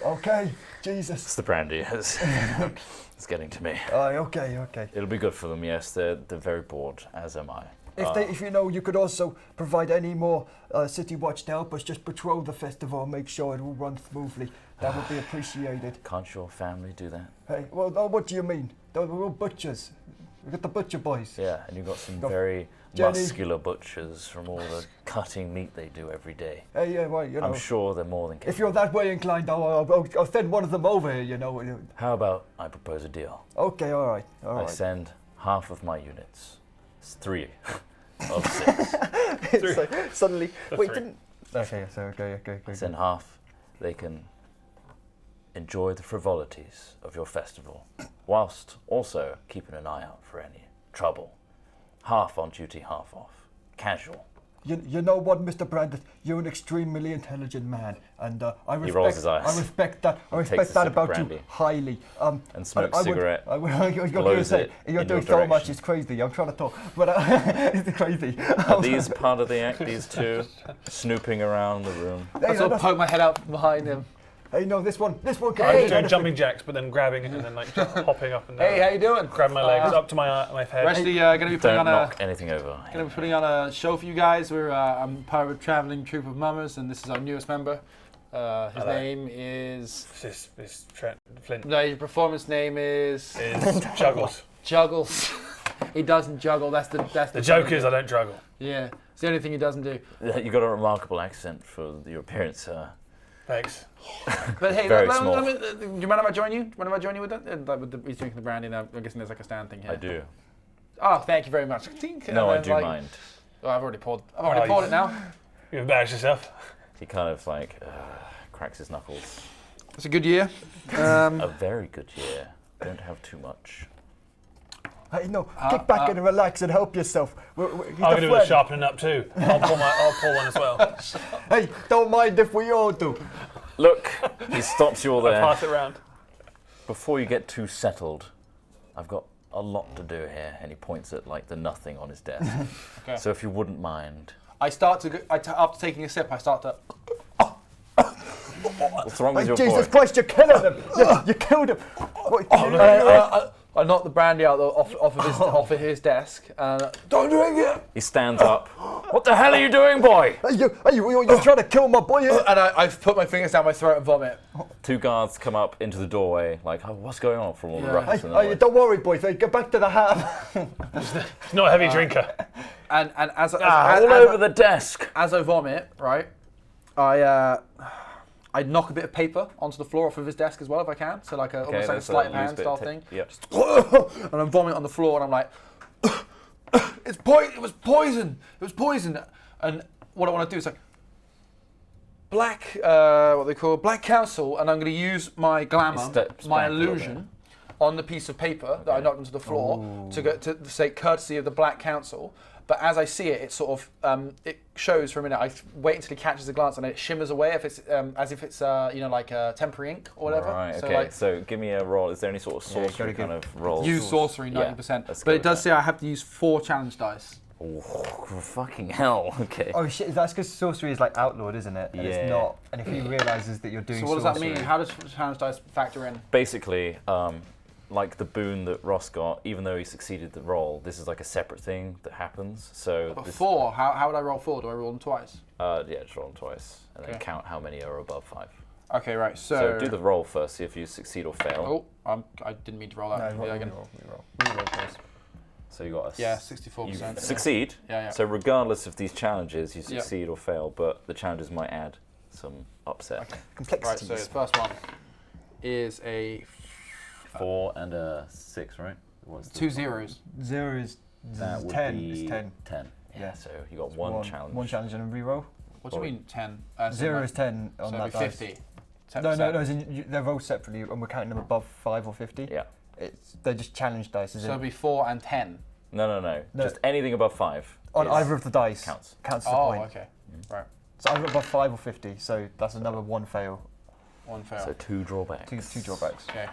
Okay, Jesus. It's the brandy. It's getting to me. Okay. It'll be good for them, yes. They're very bored, as am I. If you could also provide any more city watch to help us just patrol the festival and make sure it will run smoothly, that would be appreciated. Can't your family do that? Hey, well, what do you mean? We're all butchers. We've got the butcher boys. Yeah, and you've got some Got very Jenny. muscular butchers from all the cutting meat they do every day. Hey, yeah, well, I'm sure they're more than capable. If you're that way inclined, I'll send one of them over here, How about I propose a deal? Okay, all right. I send half of my units. It's 3 of 6. It's like, suddenly, wait, 3. didn't... Okay, so okay. I send half. They can enjoy the frivolities of your festival, whilst also keeping an eye out for any trouble. Half on duty, half off. Casual. You know what, Mr. Brandon? You're an extremely intelligent man, and I respect. He rolls his eyes. I respect that. I Takes respect a that sip of about brandy. you highly. And smokes a cigarette. You're blows say it you're in doing your so much. direction. It's crazy. I'm trying to talk, but it's crazy. Are these part of the act, these two, snooping around the room? I sort of poke my head out behind him. Hey, no, this one can. I'm doing jumping jacks, but then grabbing it and then like just hopping up and down. Hey, how you doing? Grab my legs up to my head. We're actually going to be putting Don't on knock anything over. a show for you guys. I'm part of a traveling troupe of mummers, and this is our newest member. His name is. This Flint No, his performance name is juggles. Juggles. He doesn't juggle. That's The joke is I don't juggle. Yeah, it's the only thing he doesn't do. You got a remarkable accent for your appearance, Thanks. But hey, Very do small. you mind if I join you? Do you mind if I join you with that? He's drinking the brandy, and I'm guessing there's like a stand thing here. I do. Oh, thank you very much. No, I do mind. Oh, I've already poured it now. You've embarrassed yourself. He kind of like cracks his knuckles. It's a good year. A very good year. Don't have too much. Hey, no, kick back and relax and help yourself. I'm gonna do a sharpening up too. I'll pull one as well. Hey, don't mind if we all do. Look, he stops you all there. Pass it around. Before you get too settled, I've got a lot to do here, and he points at like the nothing on his desk. Okay. So if you wouldn't mind. After taking a sip, I start to. What's wrong with your Jesus boy? Christ, you're killing him. You killed him. I knock the brandy out off of his desk. Don't drink it. He stands up. What the hell are you doing, boy? You're trying to kill my boy here. And I've put my fingers down my throat and vomit. 2 guards come up into the doorway, like, oh, what's going on from all the ruckus and Hey, noise. don't worry, boys. Hey, get back to the hat. He's not a heavy drinker. And as all over the desk. As I vomit, right, I knock a bit of paper onto the floor off of his desk as well if I can. So like almost like a sleight of hand style thing. Yep. And I'm vomiting on the floor and I'm like, it was poison. It was poison. And what I want to do is like black, what they call black council, and I'm going to use my glamour, Steps my back a little illusion, on the piece of paper that I knocked onto the floor to say courtesy of the Black Council. But as I see it, it sort of it shows for a minute. I wait until he catches a glance, and it shimmers away if it's as if it's like temporary ink or whatever. Right. So, Okay. like, So give me a roll. Is there any sort of sorcery kind of roll? use sorcery 90%, but it does say I have to use 4 challenge dice. Oh, fucking hell. Okay. Oh shit, that's because sorcery is like outlawed, isn't it? And Yeah. it's not. And if he realises that you're doing So what does sorcery... that mean? How does challenge dice factor in? Basically, like the boon that Ross got, even though he succeeded the roll, this is like a separate thing that happens. So But 4, how would I roll 4? Do I roll them twice? Yeah, just roll them twice, and then count how many are above 5. Okay, right. So do the roll first, see if you succeed or fail. Oh, I didn't mean to roll that. No, again. reroll first. So you got a 64%. You succeed. Yeah. So regardless of these challenges, you succeed or fail, but the challenges might add some upset. Okay. Complexities. Right. So the first one is a 4 and a 6, right? What's 2 zeros. 0 is That would 10. be It's 10. 10. Yeah. So you got one challenge. One challenge and a reroll. What do you mean 10? 0 is 10 on so that it'd be dice. 50. No, as in they're rolled separately, and we're counting them above 5 or 50. Yeah. They're just challenge dice. So it'd be 4 and 10. No. Just anything above 5. On either of the dice counts. Counts as a point. Okay. Right. So either above 5 or 50. So that's another 1 fail. 1 fail. So 2 drawbacks. Two drawbacks. Okay.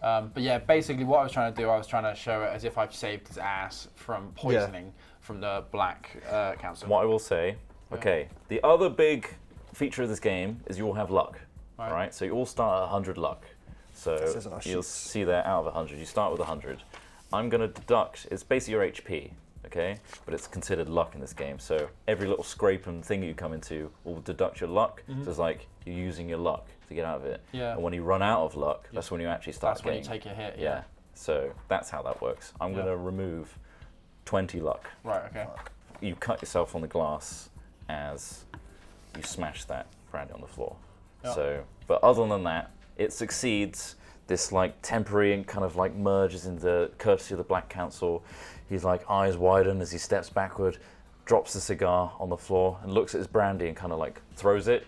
But yeah, basically what I was trying to do, I was trying to show it as if I've saved his ass from poisoning from the Black Council. What I will say, the other big feature of this game is you all have luck, right? So you all start at 100 luck. So you'll see there out of 100, you start with 100. I'm going to deduct, it's basically your HP, okay? But it's considered luck in this game. So every little scrape and thing you come into will deduct your luck. So it's like you're using your luck to get out of it. Yeah. And when you run out of luck, that's when you actually start That's when you getting... take your hit. Yeah. So that's how that works. I'm going to remove 20 luck. Right, okay. You cut yourself on the glass as you smash that brandy on the floor. Yeah. So, but other than that, it succeeds. This like temporary and kind of like merges into courtesy of the Black Council. He's like eyes widen as he steps backward, drops the cigar on the floor and looks at his brandy and kind of like throws it.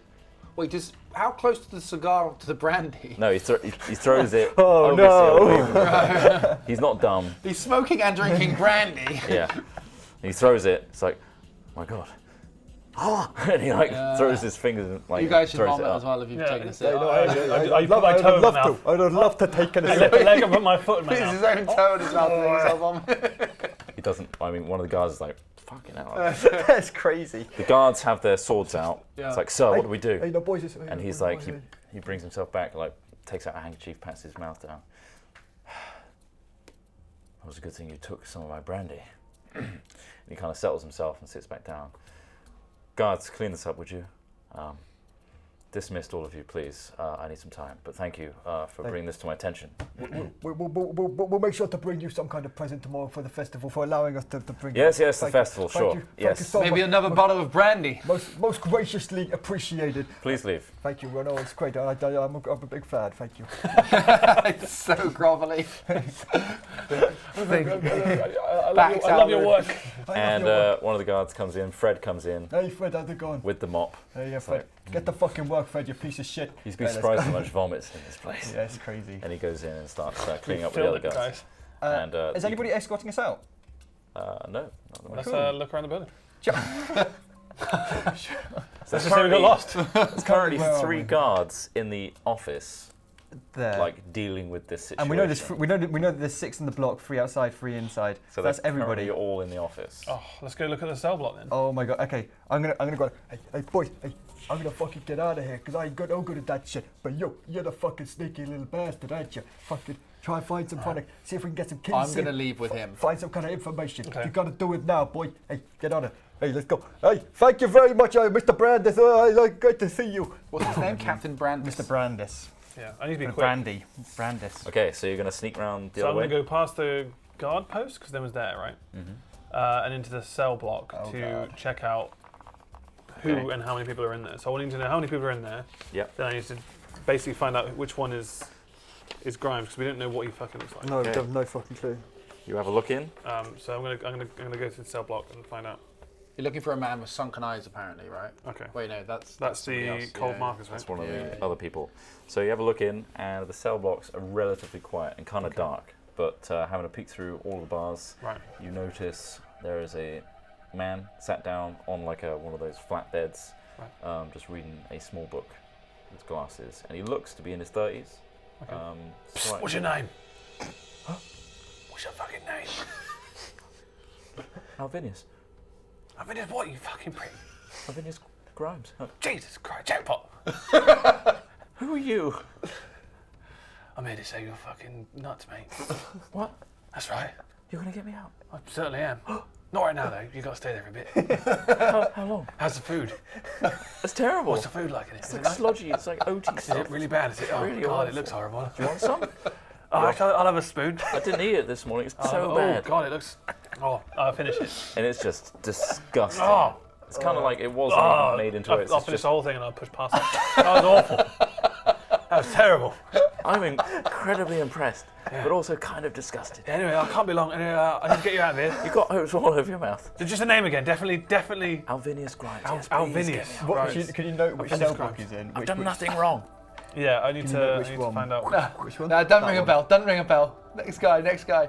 Wait, how close to the cigar to the brandy? No, he throws it. Oh, no! He's not dumb. He's smoking and drinking brandy. Yeah. He throws it. It's like, oh my god. And he like throws his fingers and like you guys should throws it vomit up. as well if you've taken a sip. I'd love to take a sip. Leg and put my foot in my He's mouth. his own toe in his mouth and makes himself vomit. He doesn't. I mean, one of the guards is like, fucking hell. That's crazy. The guards have their swords out. Yeah. It's like, sir, what do we do? Hey, no, boys, And he's like, he brings himself back, like takes out a handkerchief, pats his mouth down. It was a good thing you took some of my brandy. And he kind of settles himself and sits back down. Guards, clean this up, would you? Dismissed all of you, please. I need some time, but thank you for bringing this to my attention. We'll make sure to bring you some kind of present tomorrow for the festival, for allowing us to bring. Yes, the festival, Thank sure. you. Thank Yes. you so Maybe much. another bottle of brandy. Most graciously appreciated. Please leave. Thank you. I know it's great. I'm a big fan. Thank you. It's so grovelly. I love your work. And one of the guards comes in, Fred comes in Hey Fred, how's it going? with the mop. Hey Fred, get the fucking work, Fred. You piece of shit. He's been surprised how much vomits in this place. Yeah, it's crazy. And he goes in and starts cleaning up with the other guys. And, Is anybody escorting us out? No. Not at the moment. Let's look around the building. There's Let's just say we got lost. There's currently Where are 3 we? guards in the office, There. like dealing with this situation. And we know this. We know that there's 6 in the block, 3 outside, 3 inside. So that's everybody. You're all in the office. Oh, let's go look at the cell block then. Oh my god. Okay, I'm gonna go. Hey boys, hey, I'm gonna fucking get out of here because I ain't no good at that shit. But you're the fucking sneaky little bastard, aren't you? Fucking try and find some kind of, see if we can get some kids. I'm going to leave with him. Find some kind of information. Okay. You gotta do it now, boy. Hey, get on it. Hey, let's go. Hey, thank you very much, Mr. Brandis. Great to see you. What's his name? Captain Brandis. Mr. Brandis. Yeah, I need to be quick. Brandy. Brandis. Okay, so you're going to sneak around the So I'm other way? going to go past the guard post, because them was there, right? And into the cell block to check out who and how many people are in there. So I need to know how many people are in there. Yep. Then I need to basically find out which one is Grimes, because we don't know what he fucking looks like. No, Okay. no fucking clue. You have a look in? So I'm gonna go to the cell block and find out. You're looking for a man with sunken eyes, apparently, right? Okay. Wait, no, that's the somebody else. cold Yeah. Marcus, right? That's one of Yeah, the yeah. other people. So you have a look in, and the cell blocks are relatively quiet and kind of dark. But having a peek through all the bars, Right. you notice there is a man sat down on like one of those flat beds, just reading a small book with glasses, and he looks to be in his 30s. Okay. Slight- What's your name? What's your fucking name? Alvinius. I mean, what, you fucking prick? Alvinius Grimes. Oh, Jesus Christ, jackpot. who are you? I'm here to save your fucking nuts, mate. What? That's right. You're gonna get me out? I certainly am. Not right now, though. You've got to stay there a bit. How long? How's the food? It's terrible. What's the food like in it? It's like sludgy. It's like OT Is stuff. it really bad? Is it? Oh, really God, awful. it looks horrible. Do you want some? Oh, actually, I'll have a spoon. I didn't eat it this morning. It's so Oh, bad. God, it looks... Oh, I'll finish it. And it's just disgusting. Oh. It's kind of like it wasn't even made into it. I'll It's finish just, the whole thing and I'll push past it. That was awful. That was terrible. I'm incredibly impressed, but also kind of disgusted. Anyway, I can't be long. Anyway, I need to get you out of here. You got oats all over your mouth. So just a name again. Definitely. Alvinius Grimes. Yes, please Alvinius. get me out. Right. Can you note which finished cell block crimes. he's in? I've done nothing wrong. Yeah, I need Can you know to, which one? find out. Which one? No, don't ring a bell. Don't ring a bell. Next guy.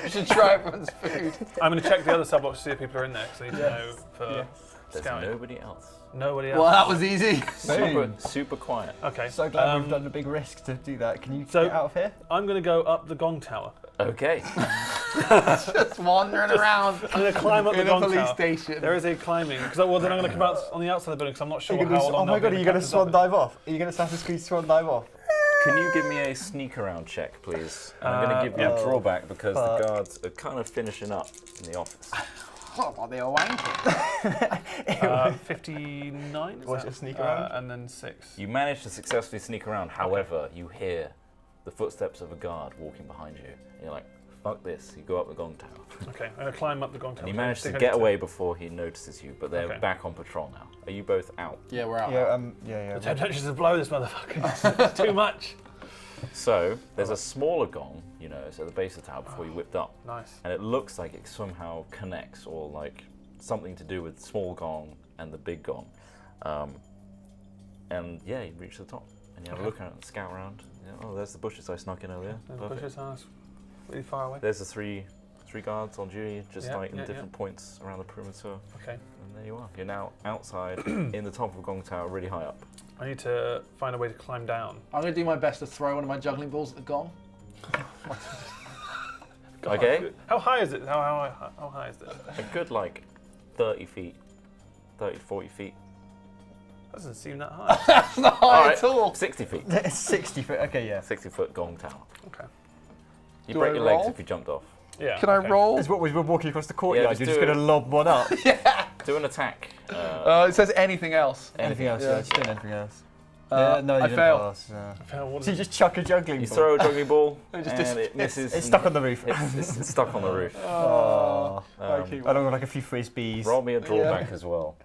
You should try everyone's food. I'm going to check the other sub box to see if people are in there because I need to know for There's scouting. nobody else. Nobody else. Well, that was easy. Super quiet. Okay. So glad we've done a big risk to do that. Can you So- get out of here? I'm going to go up the gong tower. Okay. Just wandering around I'm going to climb up the in a gong police tower. station. There is a climbing because then I'm going to come out on the outside of the building because I'm not sure how long. Oh my god, are you going to swan dive off? Are you going to Assassin's Creed swan dive off? Can you give me a sneak around check, please? I'm going to give you a drawback because the guards are kind of finishing up in the office. Oh, they are wanking. 59. Is What's that? your sneak around? And then 6. You manage to successfully sneak around. However, you hear the footsteps of a guard walking behind you. And you're like, fuck this. You go up the gong tower. Okay, I'm going to climb up the gong tower. And you manage to get away before he notices you, but they're Okay. back on patrol now. Are you both out? Yeah, we're out. Yeah. The temptation is to blow this motherfucker. It's too much. So, there's a smaller gong, you know, it's at the base of the tower before you whipped up. Nice. And it looks like it somehow connects, or like something to do with small gong and the big gong. And yeah, you reach the top and you have a look around and scout around. Yeah, oh, there's the bushes I snuck in earlier. And Perfect. bushes are really far away. There's the three guards on duty, just Yeah, like in yeah, different points around the perimeter. Okay. And there you are. You're now outside in the top of a gong tower, really high up. I need to find a way to climb down. I'm going to do my best to throw one of my juggling balls at the gong. God, Okay. How high is it? How high is this? A good like 30 feet, 30, 40 feet. That doesn't seem that high. That's not high All right. at all. 60 feet. 60 foot. Okay, yeah. 60-foot gong tower. Okay. You Do break I your legs roll? if you jumped off. Yeah. Can I okay. roll? It's what we're walking across the courtyard. just You're do just going to it. lob one up. Do an attack. It says anything else. Anything else? Yeah. Yeah, just doing anything else. No, you I didn't fail. pass. Yeah. What So is you just chuck a juggling You ball. throw a juggling ball and just it misses. It's stuck on the roof. It's stuck on the roof. Oh. Okay, Along with like a few frisbees. Roll me a drawback as well.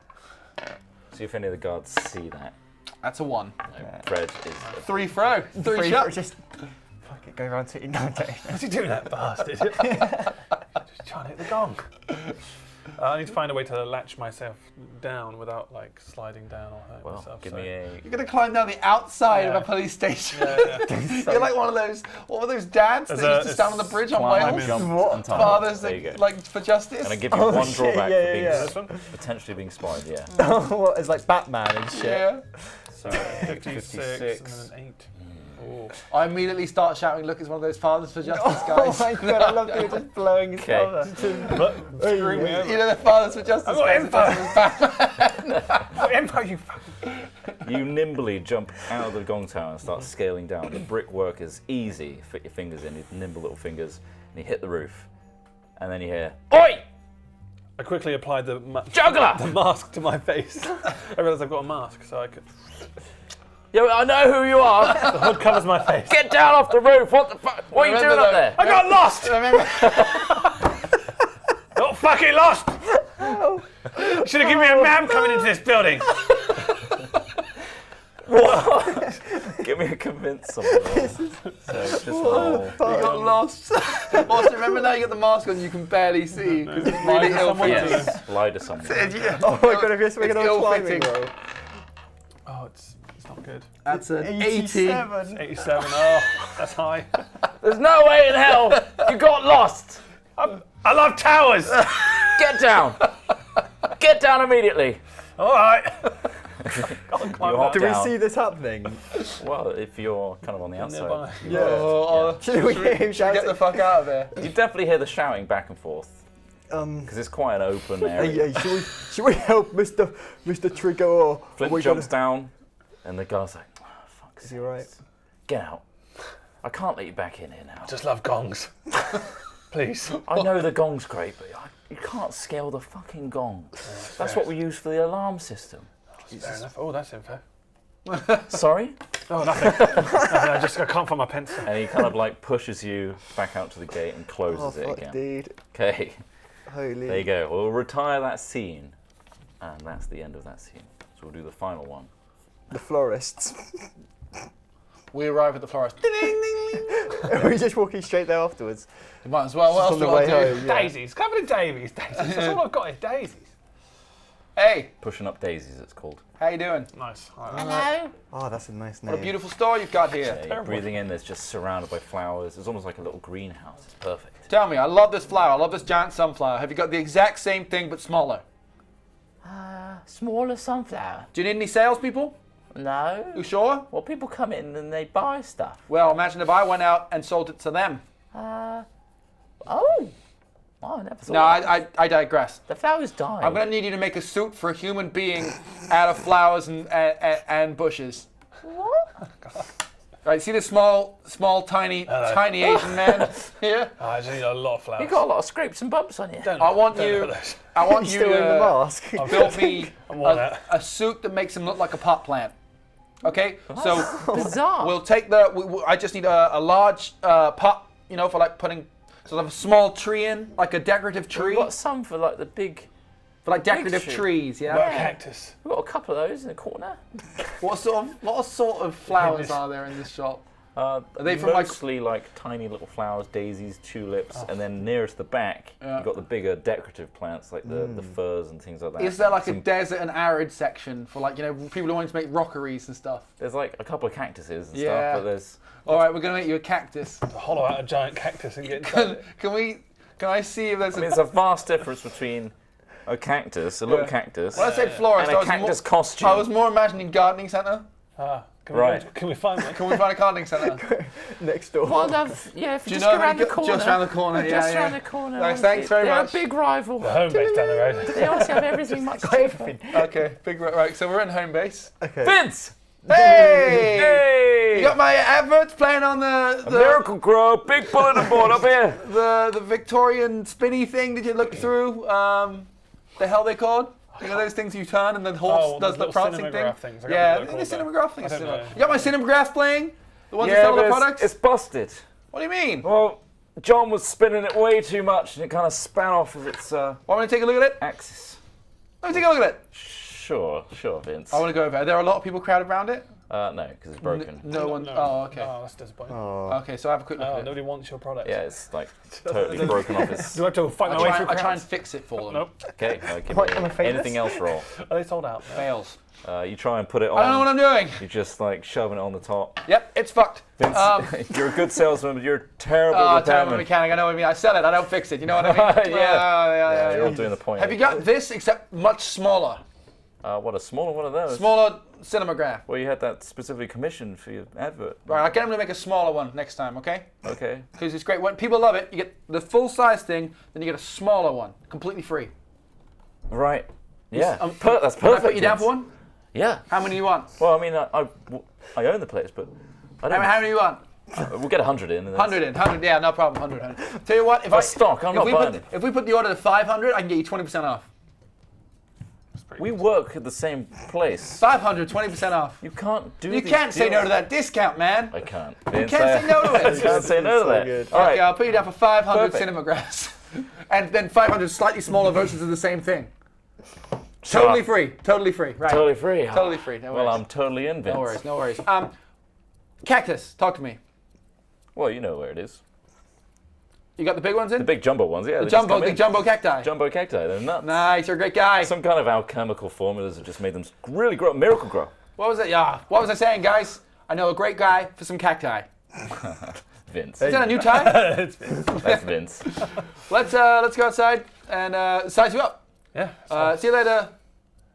See if any of the guards see that. That's a 1. No, Fred is. 3 throw. 3 Free shot. just fuck it, go around sitting down. What's he doing, that bastard? Just trying to hit the gong. I need to find a way to latch myself down without like sliding down or hurting Well, myself. give so. me a. You're going to climb down the outside of Yeah. a police station. Yeah. You're like one of those, what were those dads There's that used a- to stand on the bridge on Climb, Wales? jump, What? and tumble. Fathers There you go. that, like, for justice? And I give you Oh, one shit, drawback yeah, for being yeah. This one? potentially being spotted. Yeah. What, it's like Batman and shit. Yeah. So 56 and 56. then an 8. Ooh. I immediately start shouting, look, it's one of those fathers for justice Oh guys. my god, I love you just blowing his Okay. cover. Screw me over. You know the fathers for justice I've got guys. info. that dress as Batman. What info you fucking... You nimbly jump out of the gong tower and start scaling down. The brickwork is easy. Fit your fingers in, your nimble little fingers, and you hit the roof. And then you hear, "Oi! I quickly applied the Juggler!" the mask to my face. I realised I've got a mask, so I could... Yo, I know who you are. The hood covers my face. Get down off the roof. What the fuck? What are you Remember doing up though- there? I got lost! Remember, Got fucking lost! You should have given me a map coming into this building. Give me a convince someone. So just roll. you got lost. Also, remember now you got the mask on, you can barely see because it's really someone ill-fitting. Yes, lie to someone. Oh my god, if you're swinging It's on a climbing ill-fitting. roll. Oh, it's not good. That's an 80. 87. 87. Oh, that's high. There's no way in hell you got lost. I love towers. Get down. Get down immediately. All right. You hop Do we down. see this happening? Well, if you're kind of on the outside, Nearby. Yeah. Oh, Should we hear him Get the shouting? fuck out of here. you definitely hear the shouting back and forth because it's quite an open area. Hey, should we help Mr. Trigger or Flint are we jumps down, and the guy's like, oh, fuck. Is he alright? Get out. I can't let you back in here now. I just love gongs. Please. I know the gong's great, but you can't scale the fucking gong. That's what we use for the alarm system. Fair enough. Oh, that's unfair. Sorry? Oh, nothing. I can't find my pencil. And he kind of like pushes you back out to the gate and closes it again. Dude. Okay, Holy. there you go. We'll retire that scene. And that's the end of that scene. So we'll do the final one. The florists. We arrive at the florist. Are we just walking straight there afterwards? You might as well. What else on do the I way do? home. Yeah. Daisies. Covered in daisies. Daisies. That's all I've got is daisies. Hey, Pushing Up Daisies, it's called. how you doing? Nice. Hello. Oh, that's a nice name. What a beautiful store you've got here. Yeah, you're breathing in, there's just surrounded by flowers. It's almost like a little greenhouse. It's perfect. Tell me, I love this flower. I love this giant sunflower. Have you got the exact same thing but smaller? Smaller sunflower. Do you need any salespeople? No. You sure? Well, people come in and they buy stuff. Well, imagine if I went out and sold it to them. Oh. I never thought. No, I digress. The flowers die. I'm gonna need you to make a suit for a human being out of flowers and bushes. What? Right, see this small, tiny Asian man here? Oh, I just need a lot of flowers. You got a lot of scrapes and bumps on you. I want you He's still wearing the mask. build me I'm worn out. a suit that makes him look like a pot plant. Okay, so Bizarre. we'll take I just need a large pot, for like putting sort of a small tree in, like a decorative tree, We've got some for like the big. for like decorative tree. trees. Yeah. What a cactus. We've got a couple of those in the corner. What sort of flowers are there in this shop? Are they from, like- mostly like tiny little flowers, daisies, tulips, and then nearest the back, Yeah. you've got the bigger decorative plants like the firs and things like that. Is there like a Some- desert and arid section for like people who want to make rockeries and stuff? There's like a couple of cactuses and Yeah. stuff, but there's All right, we're gonna make you a cactus. Hollow out a giant cactus and get inside it. Can I see if there's I mean, there's a vast difference between a cactus, a little cactus, When I said florist, and I a was cactus more, costume. I was more imagining gardening centre. Right. Can we find one? Can we find a gardening centre? Next door. Well, yeah, if Do you you just know go where around you the go- corner. just round the corner, yeah, Just yeah. round the corner. Nice, thanks very They're much. a big rival. The home base down the road. They also have everything much cheaper. Okay, right. So we're in home base. Okay. Vince! Hey! Hey! You got my adverts playing on the Miracle Grow, big bulletin board up here. the Victorian spinny thing. Did you look through? The hell they called? You know those things you turn and the horse does the little prancing thing? cinematograph things. I can't Yeah, remember the what they're called, cinematograph thing. I don't know. You got my cinematographs playing? The ones that Yeah, sell the but products? it's busted. What do you mean? Well, John was spinning it way too much and it kind of span off of its Want me to take a look at it? axis. Let me take a look at it. Sure, Vince. I want to go over. Are there a lot of people crowded around it? No, because it's broken. No one. Oh, okay. Oh, that's disappointing. Okay, so I have a quick look Oh, at it. nobody wants your product. Yeah, it's like totally broken off its... Do I have to fight my way through I try and crowds? fix it for them. Nope. Okay, give What, me am I famous? anything else roll. Are they sold out? Fails. You try and put it on. I don't know what I'm doing. You're just like shoving it on the top. Yep, it's fucked. Vince, you're a good salesman, but you're terrible Terrible repairman. mechanic. I know what I mean. I sell it. I don't fix it. You know what I mean? Yeah, you're all doing the point. Have you got this except much smaller? What, a smaller one of those? Smaller cinematograph. Well, you had that specifically commissioned for your advert. Right, I'll get him to make a smaller one next time, okay? Okay. Because it's great. When people love it, you get the full size thing, then you get a smaller one, completely free. Right. Yeah. That's Can I perfect. put you down Vince. for one? Yeah. How many do you want? Well, I mean, I own the place, but I don't. How many do you want? We'll get 100 in. And then 100, yeah, no problem. 100. Tell you what, if For stock, I'm not buying it. If we put the order to 500, I can get you 20% off. We work at the same place. 500, 20% off. You can't do. You these can't say no deals. to that discount, man. I can't. You can't say no to I it. can't say no to so that. good. All right. Okay, I'll put you down for 500 Perfect. cinemagraphs. And then 500 slightly smaller versions of the same thing. Shut Totally up. free. Totally free. Right. Totally free. Totally free. No Well, worries. I'm totally in, Vince. No worries. No worries. Cactus, talk to me. Well, you know where it is. You got the big ones in? The big jumbo ones, yeah. The they just come jumbo in. cacti. Jumbo cacti. They're nuts. Nice, you're a great guy. Some kind of alchemical formulas have just made them really grow. Miracle grow. What was it? Yeah. What was I saying, guys? I know a great guy for some cacti. Vince. Is that a new tie? That's Vince. Let's go outside and size you up. Yeah. See you later.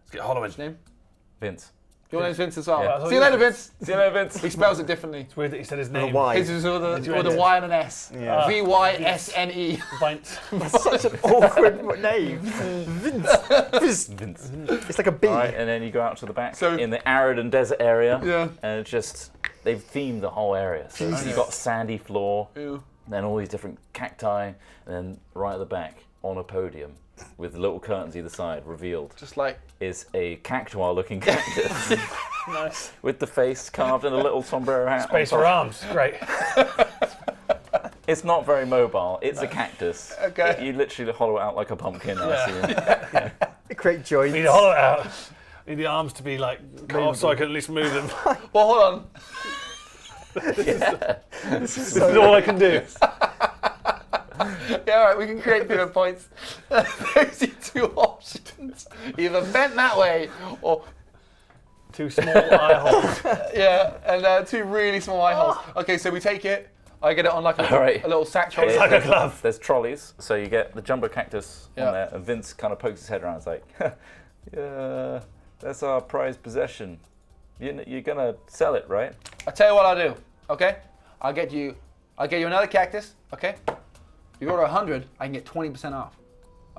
Let's get Holloway's Name? Vince. Your name's Vince as well. Yeah. See you later, Vince. See you later, Vince. He spells it differently. It's weird that he said his name. Why? His is with you a edit? Y and an S. Yeah. Vysne. Vince. Such an awkward name. Vince. Vince. It's like a bee. All right, and then you go out to the back So- in the arid and desert area. Yeah. And it's just they've themed the whole area. So you've got sandy floor, then all these different cacti, and then right at the back on a podium with little curtains either side revealed. Just like is a cactuar-looking cactus. Nice. With the face carved and a little sombrero hat. Space for arms. Great. It's not very mobile. It's a cactus. Okay. You literally hollow it out like a pumpkin. Create joints. We need to hollow it out. Need the arms to be like cut off so I can at least move them. well, hold on. This is all I can do. Yeah, all right, we can create pivot points. There's your 2 options. Either bent that way or 2 small eye holes. yeah, and 2 really small eye holes. Okay, so we take it. I get it on like a little sack trolley. It's like a glove. There's trolleys, so you get the jumbo cactus Yeah. on there, and Vince kind of pokes his head around. It's like, yeah, that's our prized possession. You're gonna sell it, right? I'll tell you what I'll do. Okay, I'll get you another cactus. Okay, if you order 100, I can get 20% off.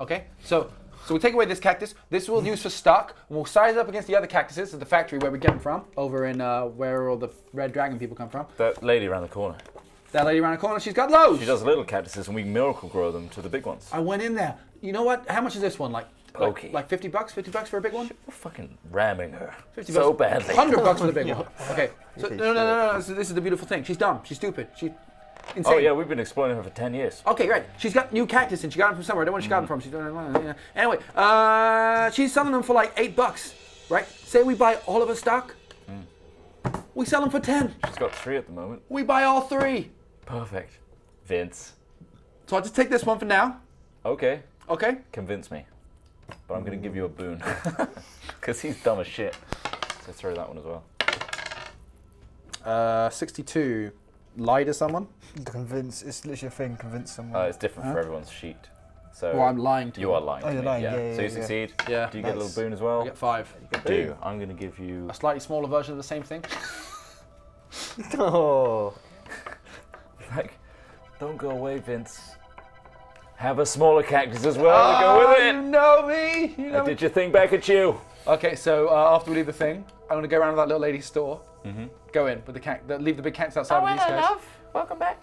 Okay, so we take away this cactus. This we'll use for stock, and we'll size it up against the other cactuses at the factory where we get them from, over in where all the Red Dragon people come from. That lady around the corner. That lady around the corner, she's got loads. She does little cactuses, and we miracle grow them to the big ones. I went in there. You know what? How much is this one? Like Pokey. like $50? $50 for a big one? We're fucking ramming her 50 so bucks. badly. $100 for the big one. Okay. So, no. So this is the beautiful thing. She's dumb. She's stupid. She's insane. Oh yeah, we've been exploiting her for 10 years. Okay, great. She's got new cactus and she got them from somewhere. I don't know where she got them from. She's anyway. She's selling them for like $8, right? Say we buy all of her stock. We sell them for 10. She's got 3 at the moment. We buy all 3. Perfect. Vince. So I'll just take this one for now. Okay. Okay. Convince me. But I'm going to give you a boon. Because he's dumb as shit. So throw that one as well. 62. Lie to someone. Convince. It's literally a thing. Convince someone. It's different for everyone's sheet. So Well, I'm lying to you. You are lying Oh, to you're me. lying, Yeah. yeah, So you yeah. succeed. Yeah. Do you get a Nice. little boon as well? I get 5. Do. I'm going to give you... A slightly smaller version of the same thing. Oh. Like, don't go away, Vince. Have a smaller cactus as well to go with You it. know me. You know me. Did you think back at you? Okay, so after we leave the thing, I'm gonna go around to that little lady's store. Go in with the leave the big cactus outside with these hello, guys. love. Welcome back.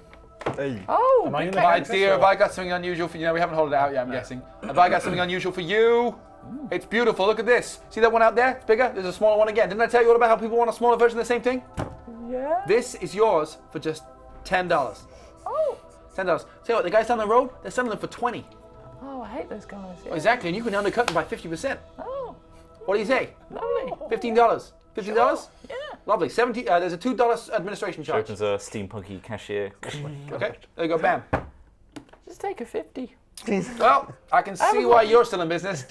Hey. Oh, Am I in big the My cactus dear, or- have I got something unusual for you? No, we haven't hollowed it out yet, I'm guessing. Have I got something unusual for you? It's beautiful. Look at this. See that one out there? It's bigger. There's a smaller one again. Didn't I tell you all about how people want a smaller version of the same thing? Yeah. This is yours for just $10. Oh. $10. Tell you what, the guys down the road, they're selling them for 20. Oh, I hate those guys. Yeah. Exactly, and you can undercut them by 50%. Oh, What do you say? lovely. $15. $15? Yeah. Lovely. There's a $2 administration She charge. opens a steampunky cashier. Okay, there you go, bam. Just take a 50. Well, I can see why you're still in business.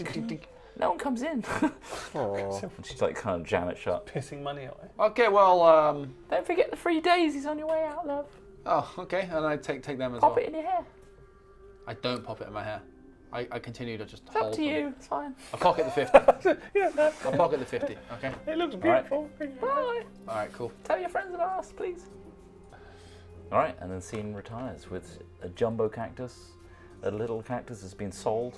No one comes in. And she's like kind of jam it shut. Pissing money away. Okay, well, Don't forget the free daisies on your way out, love. oh, okay, and I take them as Pop well. it in your hair. I don't pop it in my hair. I continue to just It's hold up to them. you. It's fine. I'll pocket the 50. I'll pocket the 50, okay? It looks beautiful. Bye. Alright, cool. Tell your friends about us, please. All right, and then scene retires with a jumbo cactus. A little cactus has been sold.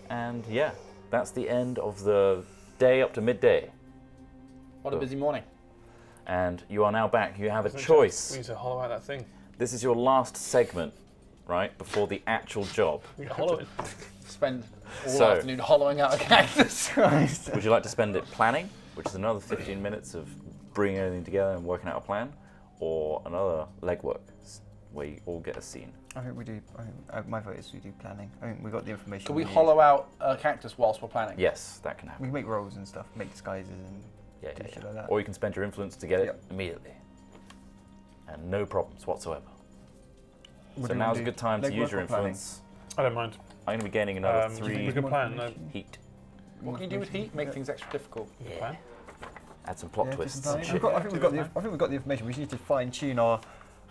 And yeah, that's the end of the day up to midday. What a busy morning. And you are now back. You have a We choice. need to hollow out that thing. This is your last segment, right, before the actual job. We can hollow it. Spend all So- afternoon hollowing out a cactus. Would you like to spend it planning, which is another 15 minutes of bringing everything together and working out a plan, or another legwork where you all get a scene? I think we do. My vote is we do planning. I think we got the information. Can we need. hollow out a cactus whilst we're planning? Yes, that can We happen. can make rolls and stuff, make disguises and Yeah, do yeah, shit yeah. like that. Or you can spend your influence to get it Yep. immediately. And no problems whatsoever. What So do you now's wanna a do? good time to Legwork use your or planning? influence. I don't mind. I'm going to be gaining another We 3 can plan. No, heat. What can you do with heat? Make things extra difficult. we can plan. Add some plot Yeah, twists just and plan. shit. I think we've got the information. We just need to fine tune our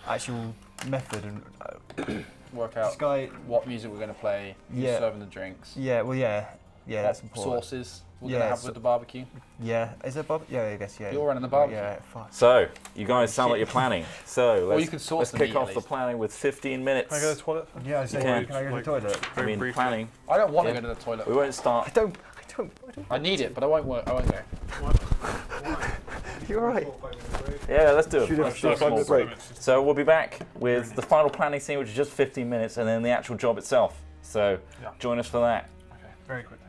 actual method and Work this out guy. what music we're going to play, who's Yeah. serving the drinks, Yeah, well, yeah, that's what important. sauces we're Yeah, going to have so- with the barbecue. Yeah, is there Bob? Yeah, I guess yeah. You're running the barbecue. Yeah, fuck. So, you guys sound like you're planning. So, let's, you can source let's them kick meat, at off the least. planning with 15 minutes. Can I go to the toilet? Yeah, I say, can. can I go to the toilet? I mean, briefly. planning. I don't want Yeah. to go to the toilet. We won't start. I don't. I need it, but I won't go. You alright? Yeah, let's do it. Should have Let's do a 5 minute small break. So we'll be back with the final planning scene, which is just 15 minutes, and then the actual job itself. So join us for that. Okay, very quickly.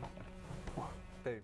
Boom.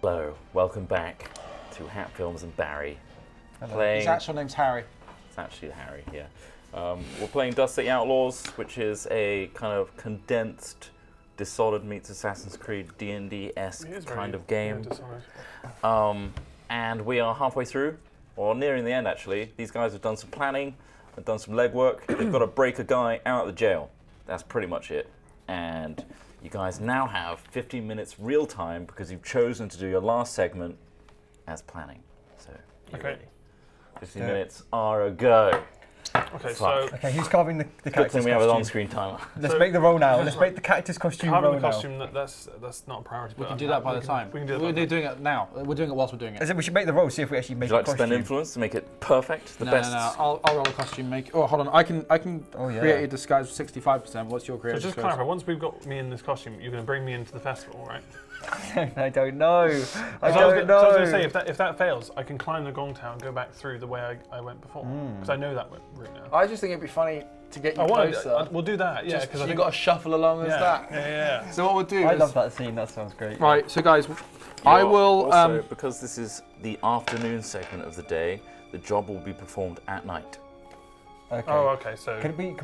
Hello, welcome back to HatFilms and Barry. His actual name's Harry. It's actually Harry, yeah. We're playing Dusk City Outlaws, which is a kind of condensed Dishonored meets Assassin's Creed D&D-esque kind of game. And we are halfway through, or nearing the end actually. These guys have done some planning, have done some legwork. They've got to break a guy out of the jail. That's pretty much it. And you guys now have 15 minutes real time because you've chosen to do your last segment as planning. So, you're ready. 15 minutes are a go. Okay, Fuck. so Okay, who's carving the Good cactus thing we have an costume? on-screen timer. Let's make the roll now. Let's make the cactus costume carving roll the costume, that's not a priority. We but can do that by the time. We can do We're that. doing it now. We're doing it whilst we're doing now. it. As in, we should make the roll, see if we actually make Would you a like to costume. spend influence to make it perfect? The No, best. I'll roll a costume make. Oh, hold on. I can Oh, yeah. create a disguise with 65%. What's your So creative just disguise? clarify, once we've got me in this costume, you're going to bring me into the festival, right? I don't know. I So I was don't know. going to say, if that fails, I can climb the gong tower and go back through the way I went before. Because I know that route now. I just think it'd be funny to get you I want closer. we'll do that, yeah. Just Because I you think got to shuffle along as that. Yeah. So what we'll do I is love that scene. That sounds great. Right, so guys, I will. Also, because this is the afternoon segment of the day, the job will be performed at night. Okay. Oh, okay. So Can we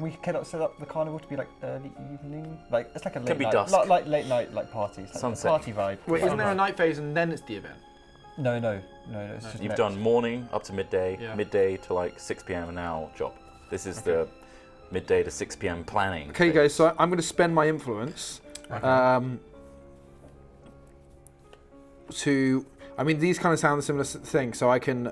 set up the carnival to be like early evening? Like it's like a late be night, dusk. like late night, like parties, like Sunset. party vibe. Wait, isn't there a night phase and then it's the event? No. It's just You've next. done morning up to midday, Yeah. midday to like 6 p.m. an hour job. This is the midday to 6 p.m. planning. Okay, phase. guys. So I'm going to spend my influence to. I mean, these kind of sound a similar thing. So I can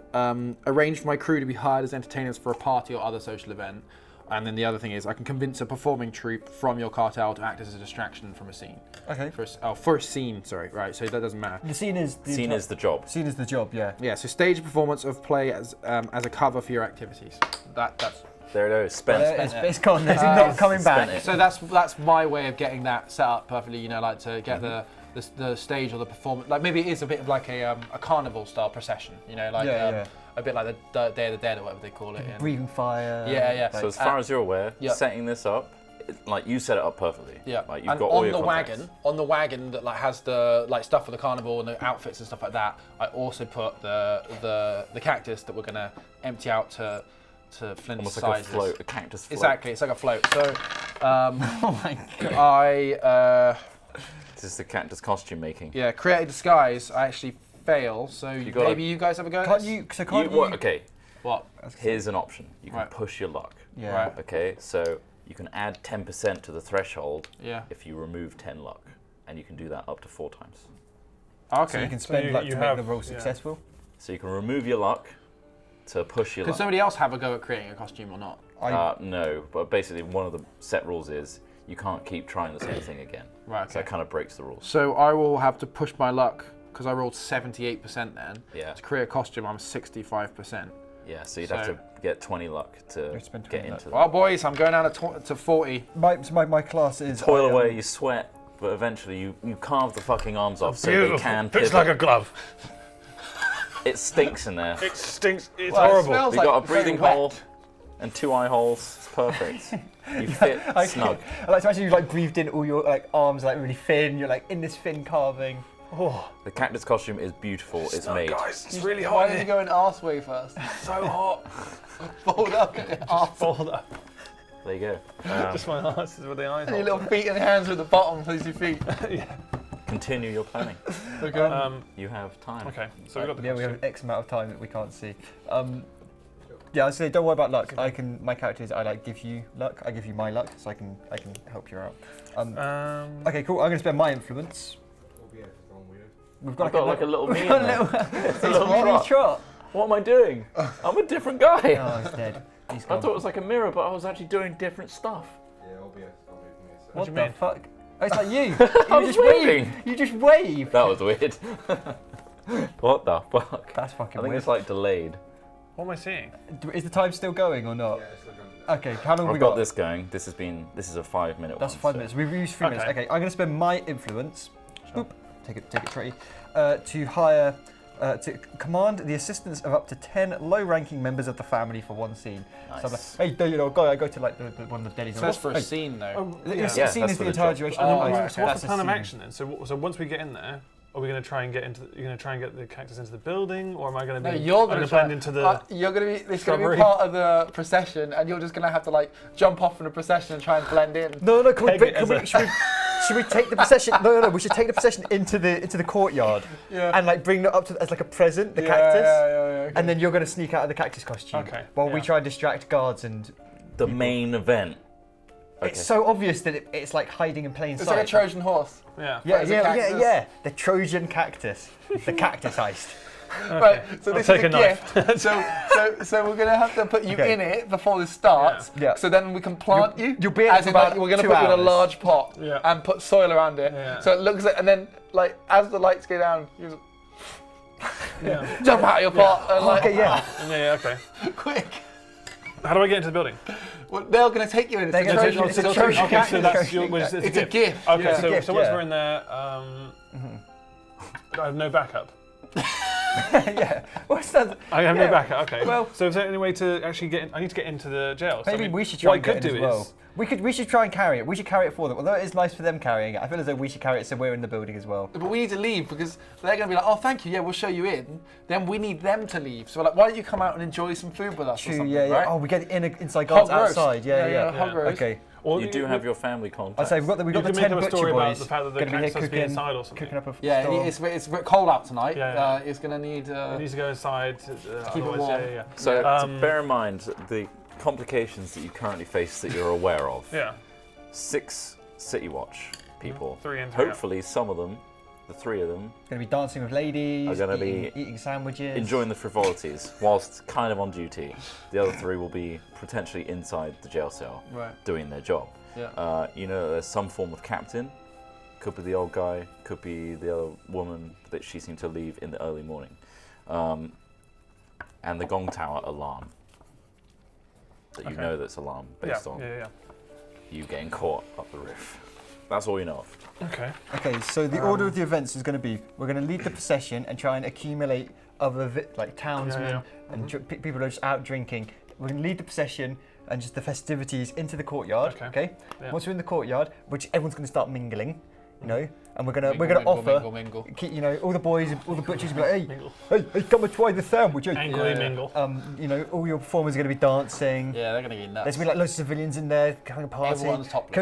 arrange for my crew to be hired as entertainers for a party or other social event. And then the other thing is, I can convince a performing troupe from your cartel to act as a distraction from a scene. Okay. For a scene, sorry, right? So that doesn't matter. The scene is the job. Scene is the job. Yeah. Yeah. So stage a performance of play as a cover for your activities. That's. There it is. Spent. It's gone. It's not coming Spent back. it. So that's my way of getting that set up perfectly. You know, like to get the stage or the performance. Like maybe it is a bit of like a carnival style procession. You know, like a bit like the Day of the Dead or whatever they call it. Breathing fire. Yeah. So as far as you're aware, yeah. setting this up, like you set it up perfectly. Yeah. Like you've and got all on your the contacts. wagon that like has the like stuff for the carnival and the outfits and stuff like that, I also put the cactus that we're gonna empty out to Flint's Almost sizes. like a float, a cactus float. Exactly, it's like a float. So Oh my god. This is the cactus costume making. Create a disguise. I actually fail. So maybe you guys have a go. Can't you? So can't you? Okay, What? here's an option. You can Right. push your luck. Yeah. Right. Okay, so you can add 10% to the threshold Yeah. if you remove 10 luck, and you can do that up to 4 times. Okay. So you can spend luck you to have- make the roll yeah. successful. So you can remove your luck to push your Can luck. somebody else have a go at creating a costume or not? No, but basically one of the set rules is you can't keep trying the same thing again. Right. So it kind of breaks the rules. So I will have to push my luck because I rolled 78% then. Yeah. To create a costume, I'm 65%. Yeah, so you'd have to get 20 luck to You'd spend get 20 into luck. that. Oh boys, I'm going down to 40. My class is. Toil I, away, you sweat, but eventually you carve the fucking arms off so they can Fits pivot. like a glove. It stinks in there. It stinks. It's Well, it horrible. smells We've like got a it's very breathing wet. hole and 2 eye holes. It's perfect. You fit snug. I like to imagine you've like breathed in all your like arms like really thin. You're like in this thin carving. Oh, The cactus costume is beautiful. It's made. guys, it's really Why hot. don't you in go in arse way first? here. So hot. Fold up and your arse. Fold up. There you go. Just my arse is with the eyes. And your little feet and hands with the bottom face your feet. Continue your planning. Okay. You have time. Okay, so we got the Yeah, we have costume. an X amount of time that we can't see. Yeah, I say don't worry about luck. I can. My characters, I like give you luck. I give you my luck, so I can help you out. Okay, cool. I'm gonna spend my influence. We've I've got like a little me in a there. little, It's a little trot. trot. What am I doing? I'm a different guy. Oh, he's dead. He's I gone. thought it was like a mirror, but I was actually doing different stuff. What do you the mean? fuck? Oh, it's like you. I You was just wave. waving. You just wave. That was weird. What the fuck? That's fucking I think weird. it's like delayed. What am I seeing? Is the time still going or not? Okay, how long have I've we got got? this going. This is a 5-minute That's one. 5 so- minutes. We've used 3 minutes. Okay. Okay, I'm going to spend my influence. Boop, take it, Tretty. To hire, to command the assistance of up to 10 low-ranking members of the family for one scene. Nice. So I'm like, hey, you know, I go to like one of the delis. So that's for a scene though. Oh, The yeah. scene that's is for the the entire job. duration. Oh, of the right, night. So what's That's the a plan of scene. action then? So once we get in there, are we going to try and get into? You're going to try and get the cactus into the building, or am I going to No, be? you're I'm going to blend into the. You're going to be. It's going to shrubbery. be part of the procession, and you're just going to have to like jump off from the procession and try and blend in. No, can we, Peg it as a- should we take the procession? No, we should take the procession into the courtyard Yeah. and like bring it up to as like a present, the Yeah, cactus, okay. and then you're going to sneak out of the cactus costume. Okay, While we yeah. try and distract guards and. The main event. Okay. It's so obvious that it's like hiding in plain It's sight. like a Trojan horse. Yeah. There's a cactus. Yeah. The Trojan cactus, the cactus heist. Right, so I'll this take is a a knife. gift. so we're gonna have to put you Okay. in it before this starts. Yeah. So then we can plant you. You'll be in as for in, like, about we're gonna 2 put you in a hours. large pot Yeah. and put soil around it. Yeah. So it looks like, and then like as the lights go down, you just Yeah. jump out of your pot and like Okay, yeah. Yeah. Okay. quick. How do I get into the building? Well, they're gonna take you in. It's They're a gonna take Trojan. you- It's a it's a Trojan Trojan Okay, cactus. so that's your. It's It's a gift. Okay, yeah. so gift, once yeah. we're in there, I have no backup. Yeah. What's that? I have Yeah. no backup. Okay. Well- so is there any way to actually get in? I need to get into the jail. So, Maybe I mean, we should try what and I get could it do as well. is. We should try and carry it. We should carry it for them. Although it is nice for them carrying it, I feel as though we should carry it so we're in the building as well. But we need to leave because they're going to be like, oh, thank you, yeah, we'll show you in. Then we need them to leave. So we're like, why don't you come out and enjoy some food with us or True, something, yeah. right? Oh, we get inside guards Hog roast. outside. Yeah. hog roast. Okay. Or You do have your family contact. I'd say we've got the You 10 can make up a butcher story about boys the fact that the gonna be here cactus has to be cooking, inside or something. cooking up a Yeah, store. it's cold out tonight. Yeah. It's going to need... It needs to go inside. keep it Otherwise, warm. yeah. So Um, bear in mind the complications that you currently face that you're aware of. Yeah. 6 City Watch people. 3 and 3 out. Hopefully some of them, the 3 of them, Going to be dancing with ladies, Are gonna eating sandwiches. enjoying the frivolities whilst kind of on duty. The other 3 will be potentially inside the jail cell Right. doing their job. Yeah. You know, there's some form of captain. Could be the old guy, could be the other woman that she seemed to leave in the early morning. And the gong tower alarm. That you Okay. know that's alarm based on Yeah. you getting caught up the roof. That's all you know of. Okay. Okay, so the order of the events is going to be: we're going to lead the procession and try and accumulate other townsmen Yeah. and people who are just out drinking. We're going to lead the procession and just the festivities into the courtyard. Okay. Yeah. Once we're in the courtyard, which everyone's going to start mingling, you know, and we're going to Mingle, offer. mingle. You know, all the boys, all the butchers will be like, Mingle. hey, come and try the sandwich. Hey. Angrily Yeah. mingle. You know, all your performers are going to be dancing. Yeah, they're going to be nuts. There's going to be like loads of civilians in there having a party. Everyone's topless.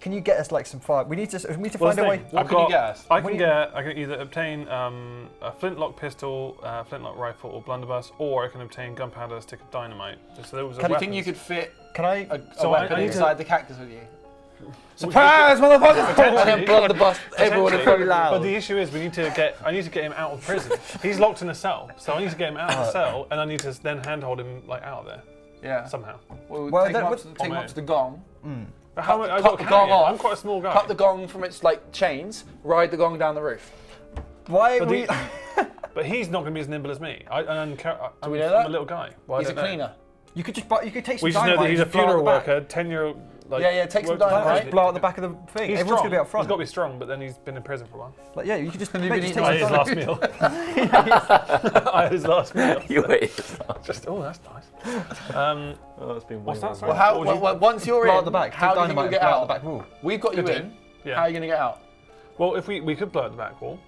Can you get us like some fire? We need to Well, find a the way. thing, What I've can you got- get us? I can either obtain a flintlock pistol, flintlock rifle, or blunderbuss, or I can obtain gunpowder, a stick of dynamite. So those are Do you weapons. think you could fit Can I? a So I weapon need to- inside the cactus with you? Surprise, motherfucker! And then blunderbuss everyone in Potentially, front of loud. But the issue is, I need to get him out of prison. He's locked in a cell, so I need to get him out of the cell, and I need to then handhold him like out of there Yeah. somehow. Well, take him up mate. to the gong. But how Cut- I've cut got the to carry gong it. off. I'm quite a small guy. Cut the gong from its like chains. Ride the gong down the roof. Why are But we? But he's not going to be as nimble as me. I'm we know I'm that? a little guy. Well, I He's a don't know. cleaner. You could take some We just know dynamite that he's a and blow out funeral the back. worker, 10-year-old. Like, Yeah, take some worked- dynamite. Just blow out the back of the thing. He's Everyone's strong. going to be out front. He's got to be strong, but then he's been in prison for a while. Like, yeah, you could just, And mate, you've just been take I some ate his dynamite. last meal. I had his last meal. You wait. Just that's nice. Oh, it's been What's way that, more sorry? Well, What would once you're Blow in, out the back. how Take do you think dynamite you'll and get blow out out? the back wall. We've got you Good in. Yeah. How are you going to get out? Well, if we could blow at the back wall,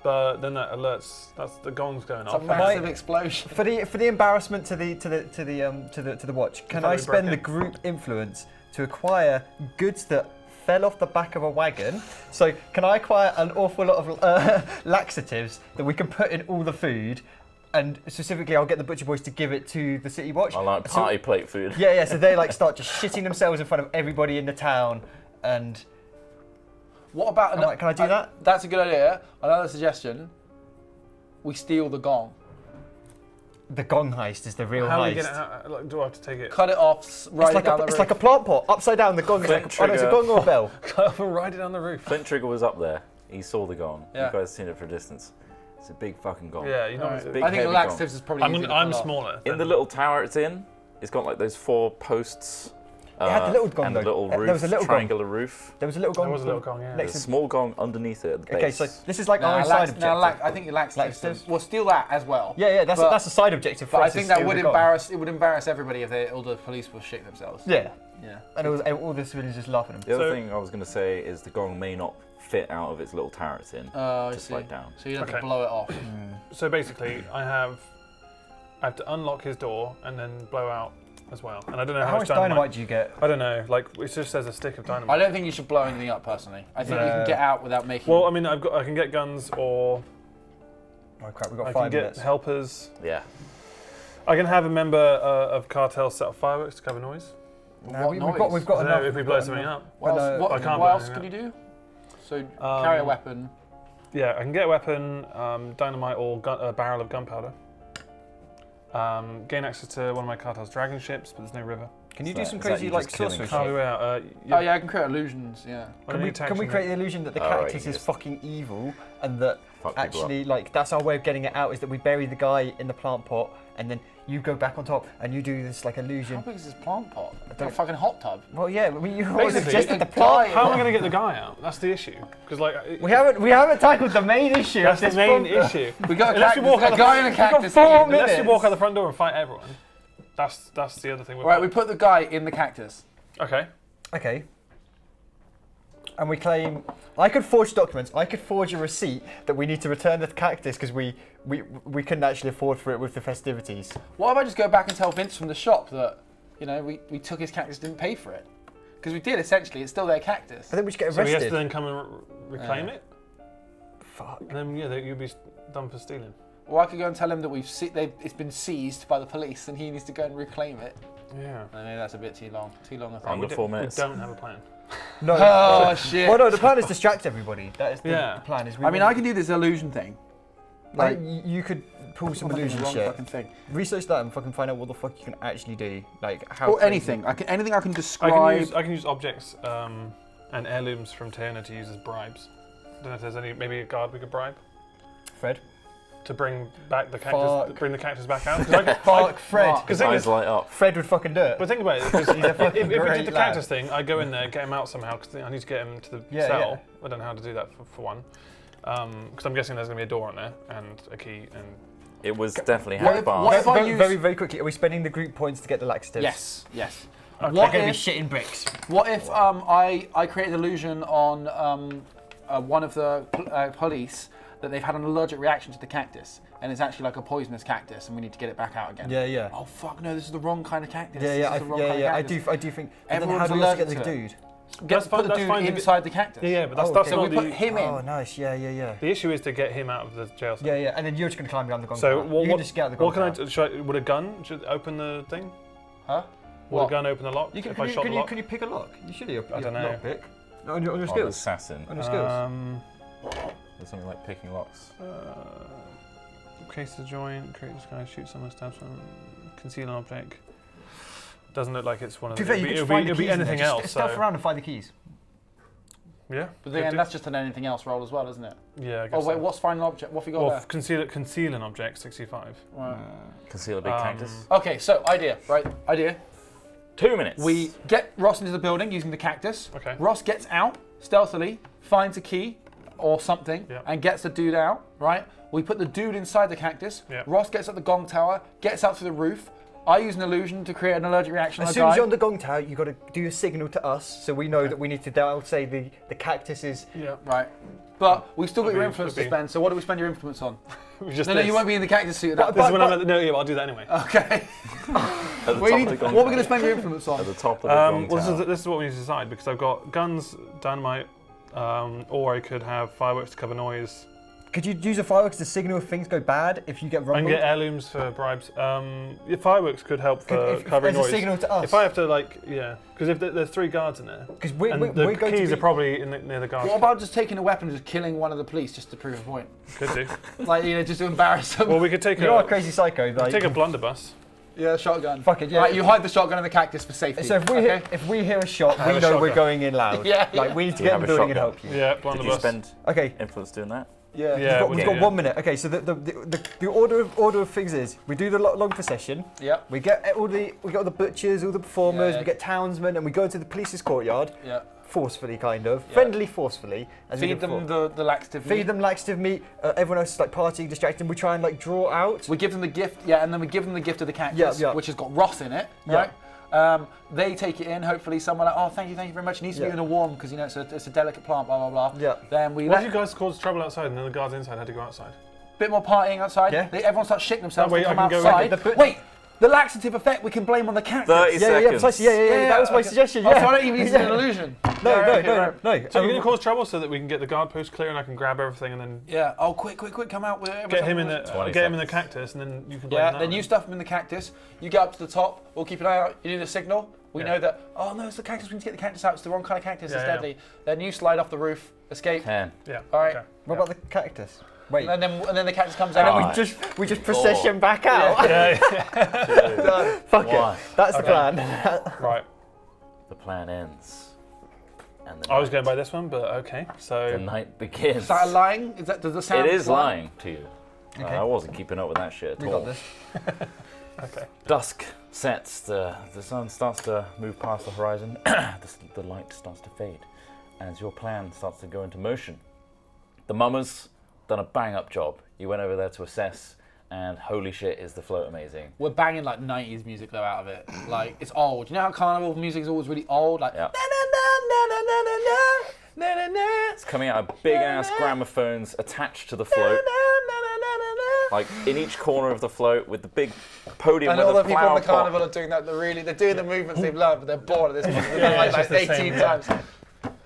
but then that alerts. That's the gong's going It's a off. massive explosion. For the embarrassment to the watch, can thought I we spend the broke group influence to acquire goods that fell off the back of a wagon? So can I acquire an awful lot of laxatives that we can put in all the food? And specifically, I'll get the butcher boys to give it to the City Watch. I like So- party plate food. Yeah. So they like start just shitting themselves in front of everybody in the town. And What about can I do that? That's a good idea. Another suggestion. We steal the gong. the gong heist is the real How are we heist. gonna? Like, do I have to take it? Cut it off, ride it down the It's roof. like a plant pot, upside down. The gong is like Flint it's a trigger. gong or a bell. Cut off and ride it down the roof. Flint Trigger was up there. He saw the gong. Yeah. You guys seen it from a distance. It's a big fucking gong. Yeah, you know. Alright. big I think heavy the laxatives is probably easier to I'm pull off. smaller. In the little tower it's in, it's got like those 4 posts. It had the little gong and though. the little There roof, was a little gong. triangular roof. There was a little gong. There was a little gong, yeah. There's Next a to, small gong underneath it at the base. okay, so this is like Nah, our side objective. I think laxatives. Laxatives? We'll steal that as well. Yeah, But- that's a side objective for But I us. think is that steal would the gong. embarrass everybody if all the police were shitting themselves. Yeah, Yeah. and all the civilians just laughing at The them. other So- thing I was going to say is the gong may not fit out of its little turrets in I to see. slide down. So you have Okay. to blow it off. So basically, I have to unlock his door and then blow out as well. And I don't know How much dynamite do you get? I don't know. Like it just says a stick of I dynamite. don't think you should blow anything up personally. I think you can get out without making. Well, I mean, I can get guns, or Oh crap, we've got I can 5 get minutes. helpers. Yeah. I can have a member of cartel set off fireworks to cover noise. No, What we've noise? got I don't enough. know if we blow something up. What But, else, what, I can't what blow else anything could you do? So Um, carry a weapon. Yeah, I can get a weapon, dynamite, or a barrel of gunpowder. Gain access to one of my cartel's dragon ships, but there's no river. Can you Is do that- some is that crazy you like just killing sorcery shit? Can't shit? be way out. Oh yeah, I can create illusions. Yeah. Can we create the illusion that the Oh, right, cactus you is just- fucking evil and that Fuck people actually like that's our way of getting it out is that we bury the guy in the plant pot and then you go back on top and you do this like How illusion. big is this plant pot? It's a don't- fucking hot tub. Well, yeah, you always Basically, suggested the a plant. guy- How am I going to get the guy out? That's the issue. Because like We haven't tackled the main issue. that's of the this main problem. issue. We got a, Unless cactus, you walk out a the guy front- in a cactus. 4 eating- minutes. Unless you walk out the front door and fight everyone. That's the other thing. Right, we put the guy in the cactus. Okay. Okay. And we claim I could forge documents. I could forge a receipt that we need to return the cactus because we couldn't actually afford for it with the festivities. Why if I just go back and tell Vince from the shop that, you know, we took his cactus, didn't pay for it? Because we did essentially. It's still their cactus. I think we should get So he has to arrested. then come and reclaim it, Fuck. and then you'll be done for stealing. Or I could go and tell him that it's been seized by the police and he needs to go and reclaim it. Yeah. I know that's a bit too long. Too long a thing. Under 4 minutes. We don't have a plan. No. Oh shit! Well, no. The plan is distract everybody. That is the Yeah. plan. Is we I mean, want- I can do this illusion thing. Like you could pull some I'm fucking illusion the wrong shit. fucking thing. Research that and fucking find out what the fuck you can actually do. Like how. Or crazy- anything. Anything I can I describe. can use objects and heirlooms from Tiana to use as bribes. I don't know if there's maybe a guard we could bribe Fred. to bring back the cactus. Fuck. Bring the cactus back out. 'Cause Fuck Fred. Fuck. Because thing Eyes is, light up. Fred would fucking do it. but think about it. Because if we did great the lad. cactus thing, I'd go in there, get him out somehow. Because I need to get him to the Yeah, cell. yeah. I don't know how to do that for one. Because I'm guessing there's going to be a door on there and a key and. It was definitely What hacked if- bar. what if I very, use- very, very quickly. Are we spending the group points to get the laxatives? Yes. Yes. They're What going to be if? shit in bricks. What if I create an illusion on one of the police that they've had an allergic reaction to the cactus and it's actually like a poisonous cactus and we need to get it back out again? Yeah, yeah. Oh fuck no! This is the wrong kind of cactus. Yeah, This yeah, is the wrong kind of I cactus. do think. And then how Everyone's do we also get the allergic to it. dude? Put That's the fine dude to get- inside the cactus. Yeah, but that's Oh, that's okay. So not we the. put him Oh, in. nice. Yeah, yeah, yeah. The issue is to get him out of the jail cell. Yeah, yeah. And then you're just going to climb down the gong So tower. what? You can just get out the gong What can I tower. do? Should would a gun should open the thing? Huh? Would What? a gun open the lock? You can, if I shot the lock? can you pick a lock? You should have I don't know. lock pick. No, on your On the skills. assassin. On your skills. There's something like picking locks. Case to join, create this guy, shoot someone, stab someone, conceal an object. Doesn't look like it's one of To the. be fair, you could just find the It'll be keys in there. anything Just else. stealth So. around and find the keys. Yeah. But could then do. that's just an anything else roll as well, isn't it? Yeah, I guess. Oh wait, so. what's final object? What have we got Well, there? conceal an object, 65. Right. Conceal a big cactus. Okay, so idea, right? Idea. 2 minutes. We get Ross into the building using the cactus. Okay. Ross gets out stealthily, finds a key or something, Yeah. and gets the dude out, right? We put the dude inside the cactus. Yeah. Ross gets up the gong tower, gets out through the roof. I use an illusion to create an allergic reaction on As a soon as guy. you're on the gong tower, you got to do a signal to us, so we know that we need to dial. Say the cactus is. Yeah. Right. But we've still got Could your be- influence could to be. spend, so what do we spend your influence on? Just No, this. you won't be in the cactus suit at that This is point. when I'm at, no, yeah, I'll do that anyway. Okay. At the We top need- of the gong what are we going to tower. spend your influence on? At the top of the gong Well, tower. this is what we need to decide because I've got guns, dynamite, or I could have fireworks to cover noise. Could you use a fireworks to signal if things go bad? If you get I rumbled? can get heirlooms for bribes. The fireworks could help for covering as a noise. signal to us. If I have to, because if there's 3 guards in there, Because and we're the going to keys be, are probably near the guards. What about just taking a weapon and just killing one of the police just to prove a point? Could do. Like, you know, just to embarrass them. Well, we could take you are a a crazy psycho. Like, take a blunderbuss. Yeah, shotgun. Fuck it, yeah. Right, you hide the shotgun in the cactus for safety. So if we hear a shot, have we a know we're shotgun. going in loud. Yeah, Like yeah. we need to We get in have the a building and shotgun. help you. Yeah, Did you blunderbuss. spend Okay. influence doing that? Yeah. Yeah, We've we got did, 1 minute. Okay, so the order of things is we do the long procession. Yep. We get all the butchers, all the performers. Yeah. We get townsmen, and we go into the police's courtyard Yeah. forcefully, kind of Yeah. friendly, forcefully. As we Feed did them before. the laxative Feed meat. them laxative meat. Everyone else is like partying, distracting. We try and like draw out. We give them the gift, yeah, and then we give them the gift of the cactus, Yeah, yeah. which has got Ross in it, Yeah. right? They take it in. Hopefully, someone like, oh, thank you very much. It needs to be in a warm because it's a delicate plant. Blah blah blah. Yeah. Then we What let if you guys caused trouble outside and then the guards inside had to go outside? bit more partying outside. Yeah. Everyone starts shitting themselves. That way They I come can go outside. Wait, the laxative effect we can blame on the cactus. 30 Yeah, seconds. precisely. Yeah. That was my suggestion. Oh, Yeah. so I don't even use an illusion. No. So I you're mean, going to cause trouble so that we can get the guard post clear and I can grab everything and then Yeah. Oh, quick, come out with it. get him in the 20 cactus and then you can blame Yeah. that Then on you him. stuff him in the cactus. You get up to the top. We'll keep an eye out. You do the signal. We Yeah. know that. Oh no, it's the cactus. We need to get the cactus out. It's the wrong kind of cactus. Yeah, It's yeah. deadly. Then you slide off the roof, escape. 10. Yeah. All right. Okay. What about the cactus? Wait. And then the cactus comes And out. then we just procession back out. Yeah. Fuck One. it. That's the plan. Right. The plan ends. And the I was night- going by this one, but okay. The So night begins. Is that a lying? Does the sound? It is lying to you. Okay. I wasn't keeping up with that shit at We all. got this. okay. Dusk sets, the sun starts to move past the horizon, the light starts to fade, as your plan starts to go into motion. The mummers done a bang up job. You went over there to assess, and holy shit, is the float amazing. We're banging like 90s music though out of it. Like it's old. You know how carnival music is always really old? Like Yeah. na na na na na na na na na. It's coming out of big ass gramophones attached to the float, like in each corner of the float with the big podium And with all the the people on the flower pot. carnival are doing that. They're doing the movements they've learned, but they're bored at this point. They've done Yeah, it it's like just the 18 same, times.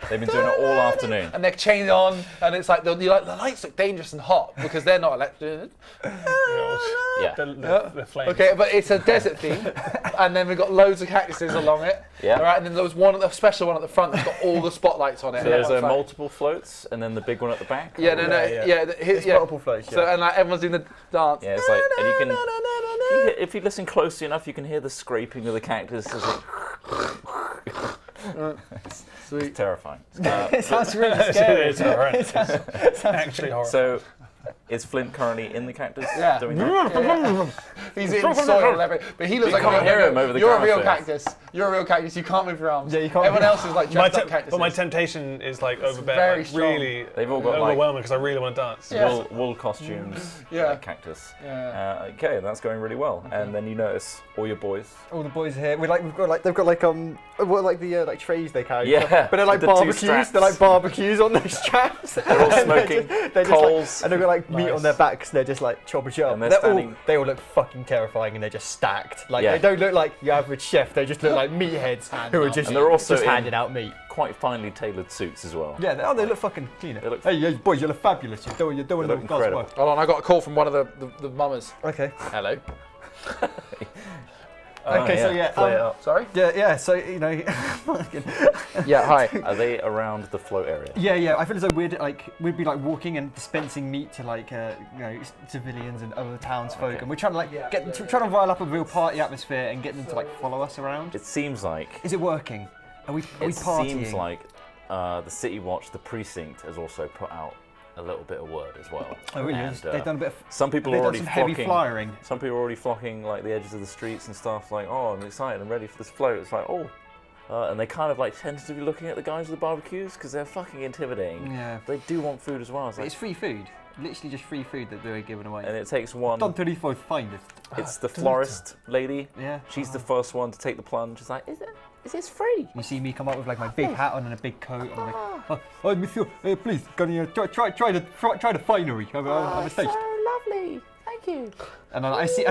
They've been doing it all afternoon. And they're chained on, and it's like the lights look dangerous and hot because they're not electric. Yeah. The flames. Okay, but it's a desert theme, and then we've got loads of cactuses along it. Yeah. All right, and then there was a special one at the front that's got all the spotlights on it. So there's It's like- multiple floats, and then the big one at the back. Yeah, no, Yeah. Here's Multiple floats, So yeah. and like everyone's doing the dance. Yeah, it's like, and you can, if you listen closely enough, you can hear the scraping of the cactus. As it's Sweet. terrifying. It sounds really scary. It's horrendous. It's actually horrible. So, is Flint currently in the cactus? Yeah. Doing that? He's in soil and everything, but he looks like can't hear him over the You're a real gramophone. cactus. You're a real cactus. You can't move your arms. Yeah, you can't Everyone move- else is like my dressed up cactuses. but my temptation is like very overbearing, like, strong. really They've all got like overwhelming because I really want to dance. Yeah. wool costumes, Yeah. like cactus. Yeah. Okay, that's going really well. And then you notice all your boys. All the boys here. They've got like trays they carry. Yeah, But they're like the two barbecues. straps. They're like barbecues on those straps. They're all smoking They're just coals. like, and they've got like meat Nice. on their backs. And they're just like chop it up. And they're standing- They all look fucking terrifying, and they're just stacked. Like Yeah. they don't look like your average chef. They just look like meatheads who are just And they're also just in- handing out meat. Quite finely tailored suits as well. Yeah, they look fucking clean. They look- Hey, boys, you look fabulous. You're doing They the look God's incredible. work. Hold on, I got a call from one of the mummers. Okay. Hello. Okay, so yeah, play it up. Sorry. yeah. So you know, Yeah. Hi. Are they around the float area? yeah. I feel as though we'd be like walking and dispensing meat to like civilians and other townsfolk, and we're trying to like trying to rile up a real party atmosphere and get them to like follow us around. It seems like Is it working? Are we partying? seems like the City Watch, the precinct, has also put out a little bit of word as well. Oh really? And, They've done a bit of. some people They've are done already some heavy flocking. flyering. Some people are already flocking like the edges of the streets and stuff. Like, oh, I'm excited, I'm ready for this float. It's like, oh, and they kind of like tentatively looking at the guys with the barbecues because they're fucking intimidating. Yeah. They do want food as well. It's But like, it's free food. Literally just free food that they're giving away. and it takes one. Don't really find it. It's the florist lady. Yeah. She's the first one to take the plunge. She's like, Is this free? You see me come up with like my big hat on and a big coat. And I'm like, oh, monsieur, please, can you try the finery? I'm a So taste. lovely. Thank you. And then I see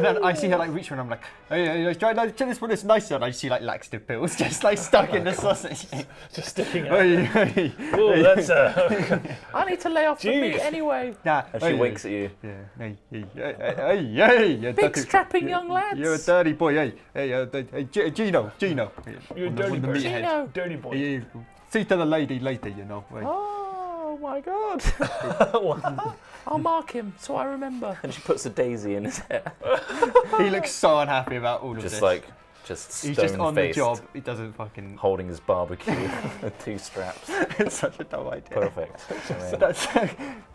her like reach for and I'm like, hey, try this one. It's nicer. And I see like laxative pills just like stuck in the sausage. Just sticking out. Hey. Ooh, that's I need to lay off the meat Jeez. anyway. Nah, and she winks at you. Yeah. Hey, you Big dirty- strapping young lads. You're a dirty boy. Hey, Gino. You're a dirty the boy. meathead. Gino. Dirty boy. Hey, see to the lady later, you know. Hey. Oh my god. I'll mark him so I remember. And she puts a daisy in his hair. He looks so unhappy about all of this. Just He's just on the stone-faced, job. He doesn't fucking. holding his barbecue with two straps. It's such a dumb idea. Perfect. So that's.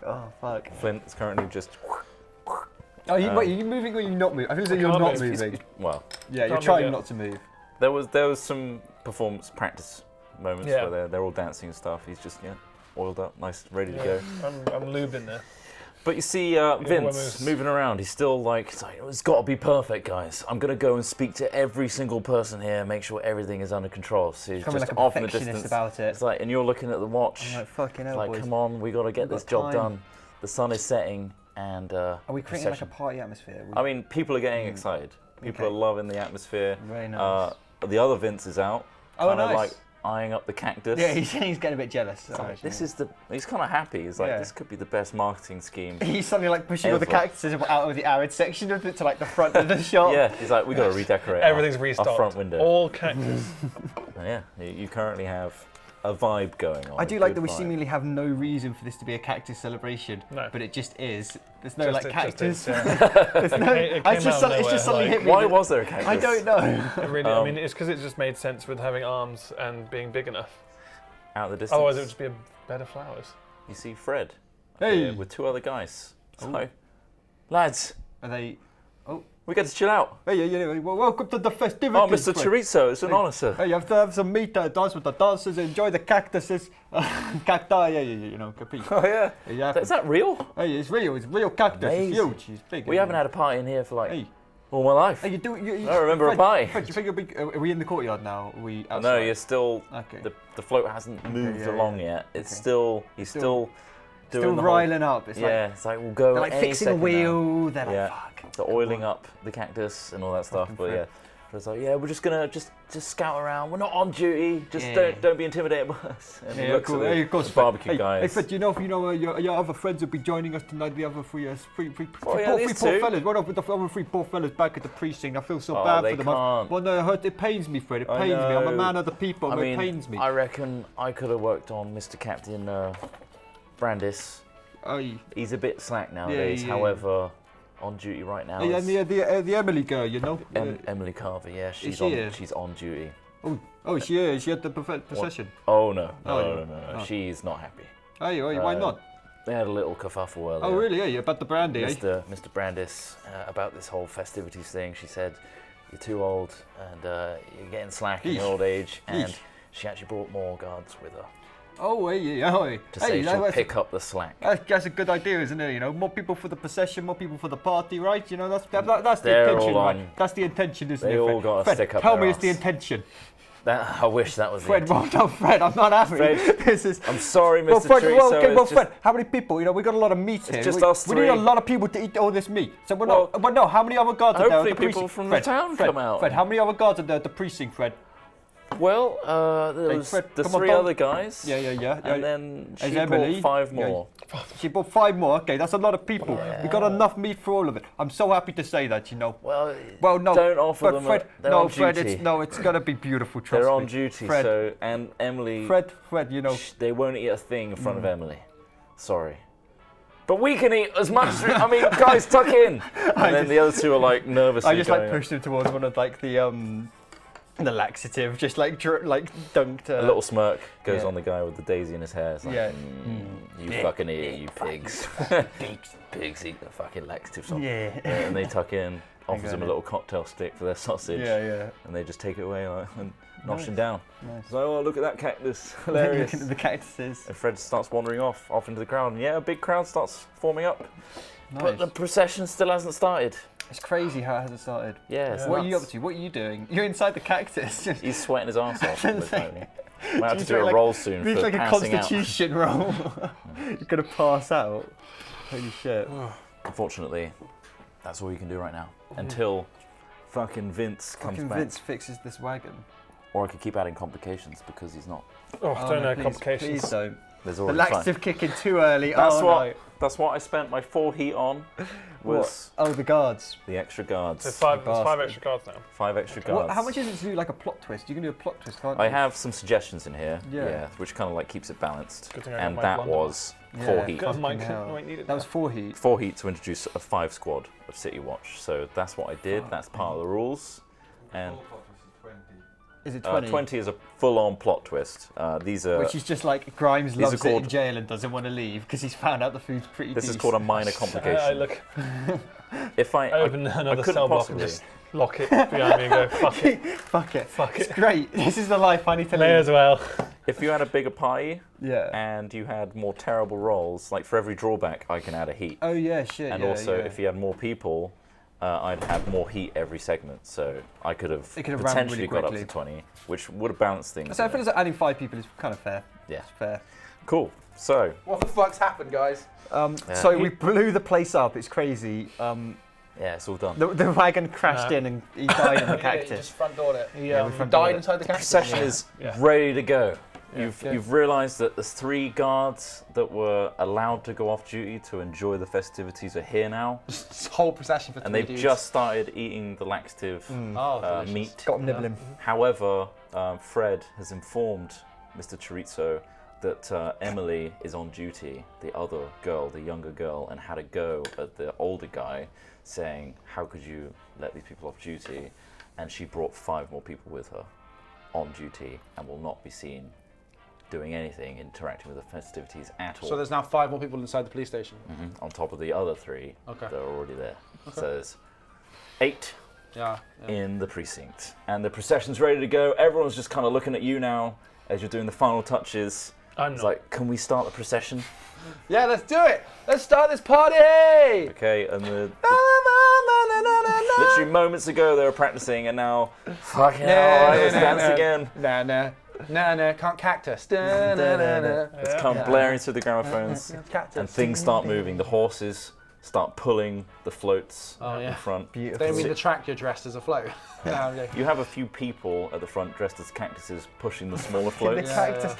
Oh fuck. Flint is currently just. Are you moving or are you not moving? I feel as though you're can't not move. moving. Well, Yeah, you're Can't trying move yet. not to move. there was some performance practice moments Yeah. where they're all dancing and stuff. He's just oiled up, nice, ready to go. I'm lubed in there. But you see Vince moving around. He's still like, it's got to be perfect, guys. I'm going to go and speak to every single person here, make sure everything is under control. So he's just like a off in the perfectionist distance. about it. It's like, and you're looking at the watch. I'm like, fucking hell, like, boys. come on, we got to get this job time. done. The sun is setting, and Are we creating like a party atmosphere? I mean, people are getting excited. People are loving the atmosphere. Very nice. The other Vince is out. Oh, kind of nice. like eyeing up the cactus. Yeah, he's getting a bit jealous. He's kind of happy. He's like, this could be the best marketing scheme. He's suddenly like pushing all the cactuses out of the arid section of it to like the front of the shop. Yeah, he's like, we got to redecorate. Everything's our restocked. front window. All cactus. Yeah, you currently have a vibe going on. I do like that we seemingly have no reason for this to be a cactus celebration, but it just is. There's no like cactus. There's no. It's just suddenly hit me. Why was there a cactus? I don't know. It really, I mean, it's because it just made sense with having arms and being big enough. Out of the distance. Otherwise, it would just be a bed of flowers. You see Fred. Hey. With two other guys. So, lads. Are they? Oh. We get to chill out. Hey, yeah. Well, welcome to the festivities. Oh, Mr. Chorizo, it's an honour, sir. Hey, you have to have some meat, dance with the dancers, enjoy the cactuses. Cacti, you know, capiche. Oh, yeah. Is that real? Hey, it's real cactus. Amazing. It's huge. It's big. We haven't had a party in here for like all my life. Hey, I remember Fred, a party. Fred, do you think you'll be, are we in the courtyard now? Are we outside? No, you're still. Okay. The float hasn't moved along yet. It's still. He's still doing still the riling up. It's it's like we'll go. they're like any fixing a second wheel. now. They're like, fuck. So oiling up the cactus and all that stuff. But yeah, it's like we're just gonna just scout around. We're not on duty. Just don't be intimidated by us. And he looks at Hey, of course, the barbecue hey, guys. Hey, Fred, do you know your other friends will be joining us tonight? The other three poor these two. fellas. One of the other three poor fellas back at the precinct. I feel so bad they for them. can't. Well, no, it pains me, Fred. It pains me. I'm a man of the people. It pains me. I reckon I could have worked on Mr. Captain Brandis. He's a bit slack nowadays. However, on duty right now. And the Emily girl, you know. Emily Carver. Yeah, she's on duty. Oh, she is. She had the possession. Oh no. She's not happy. Why not? They had a little kerfuffle earlier. Oh really? Yeah, about the brandy. Mr. Brandis about this whole festivities thing. She said, "You're too old and you're getting slack in your old age." And she actually brought more guards with her. Oh, To say she'll pick up the slack. That's a good idea, isn't it? You know, more people for the procession, more people for the party, right? You know, that's the They're intention, all right? That's the intention, isn't it? They all got to stick up Tell their me it's the arse. intention. I wish that was Fred, the well done, Fred. I'm not happy. Fred, I'm sorry, Mr. Fred, Chorizo. Fred, how many people? You know, we got a lot of meat here. just us we need a three. lot of people to eat all this meat. So we're not. But no, how many other guards are there? Hopefully At the people precinct? from Fred, the town Fred, come out. Fred, how many other guards are there at the precinct, Fred? Well, there was Fred, the come on, three Tom. other guys. Yeah. And then she Emily. brought 5 more. She bought 5 more. Okay, that's a lot of people. We got enough meat for all of it. I'm so happy to say that. You know. Well, no. don't offer But them. Fred, They're no, on Fred, duty. it's gonna be beautiful. Trust They're me. on duty. Fred, So and Emily. Fred, you know. They won't eat a thing in front of Emily. Sorry. But we can eat as much. I mean, guys, tuck in. And then the other two are like nervously. I just like pushed him towards one of like the laxative, just like dunked. A little smirk goes on the guy with the daisy in his hair. It's like, you fucking eat, you pigs. Pigs eat the fucking laxative something. And they tuck in, offers him a little cocktail stick for their sausage. And they just take it away and nosh him down. It's like, oh, look at that cactus. Hilarious. Looking at the cactuses. And Fred starts wandering off into the crowd. And a big crowd starts forming up. Nice. But the procession still hasn't started. It's crazy how it hasn't started. Yeah, What are you up to? What are you doing? You're inside the cactus. He's sweating his arse off. Might have to do doing a roll soon It's for like a passing out. constitution roll. You're gonna pass out. Holy shit. Unfortunately, that's all you can do right now. Until fucking Vince comes back. Vince fixes this wagon. Or I could keep adding complications because he's not. Don't know complications. Please don't. There's The already laxative kicking too early. That's what I spent my full heat on. Was the guards. the extra guards. There's 5 extra cards now. 5 extra guards. How much is it to do like a plot twist? You can do a plot twist, can't you? I have some suggestions in here. Yeah. Which kind of like keeps it balanced. Good thing I got And my that blonde was 4 heat. Because Mike hell. might need it. That was 4 heat. 4 heat to introduce a 5 squad of City Watch. So that's what I did. That's part of the rules. And Is it 20? 20 is a full-on plot twist. These are. Which is just like Grimes loves it in called- jail and doesn't want to leave because he's found out the food's pretty This is decent. called a minor complication. Look, If I open another couldn't cell block and possibly- just lock it behind me and go, fuck it. Fuck it. Fuck It's it. great. This is the life I need to May live. as well. if you had a bigger party Yeah. and you had more terrible rolls, like for every drawback, I can add a heat. Oh yeah, shit. And yeah, also, yeah. if you had more people, I'd have more heat every segment. So I could have It could have ran potentially really got up to quickly. 20, which would have balanced things. So I you feel know. like adding 5 people is kind of fair. Yeah. It's fair. Cool. So, What the fuck's happened, guys? So we blew the place up. It's crazy. yeah, it's all done. The wagon crashed in and he died in the Yeah, you cactus. just front doored it. Yeah, we You front died doored it. inside the The cactus. procession is Yeah. ready to go. Yeah. You've realised that the 3 guards that were allowed to go off duty to enjoy the festivities are here now, This whole procession for 3 and they've dudes. just started eating the laxative Oh, delicious. meat. Got him nibbling. However, Fred has informed Mr. Chorizo that Emily is on duty, the other girl, the younger girl, and had a go at the older guy, saying, how could you let these people off duty? And she brought 5 more people with her on duty and will not be seen doing anything, interacting with the festivities at all. So there's now 5 more people inside the police station. On top of the other 3 Okay. that are already there. So there's 8 Yeah. in the precinct. And the procession's ready to go. Everyone's just kind of looking at you now as you're doing the final touches. I'm It's not. like, can we start the procession? Yeah, let's do it. Let's start this party. Okay, and literally moments ago they were practicing, and now, fucking hell, all right, let's dance again. Nah, can't cactus. Da-na-na-na. It's come blaring through the gramophones, Cactus. and things start moving. The horses start pulling the floats Oh, in yeah. front. Beautiful. Don't mean the tractor dressed as a float. No, okay. You have a few people at the front dressed as cactuses pushing the smaller The floats. cactus.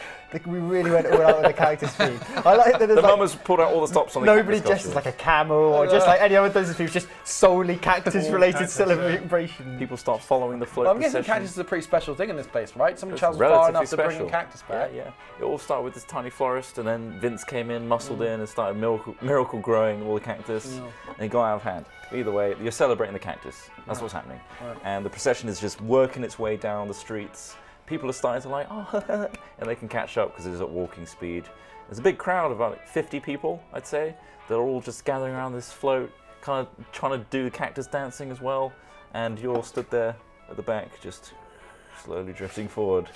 We really went all out with the cactus theme. I like that there's The like, mum has pulled out all the stops on the nobody cactus dressed as costumes. like a camel or just like any other of those people, just solely cactus-related cactus, yeah. celebration. People start following the float I'm guessing procession. cactus is a pretty special thing in this place, right? Someone It's travels far relatively enough to bring special. a cactus back. Yeah. It all started with this tiny florist, and then Vince came in, muscled in, and started miracle growing all the cactus, and it got out of hand. Either way, you're celebrating the cactus. That's what's happening. Right. And the procession is just working its way down the streets. People are starting to like, oh, and they can catch up because it's at walking speed. There's a big crowd of about like 50 people, I'd say. They're all just gathering around this float, kind of trying to do the cactus dancing as well. And you're all stood there at the back, just slowly drifting forward.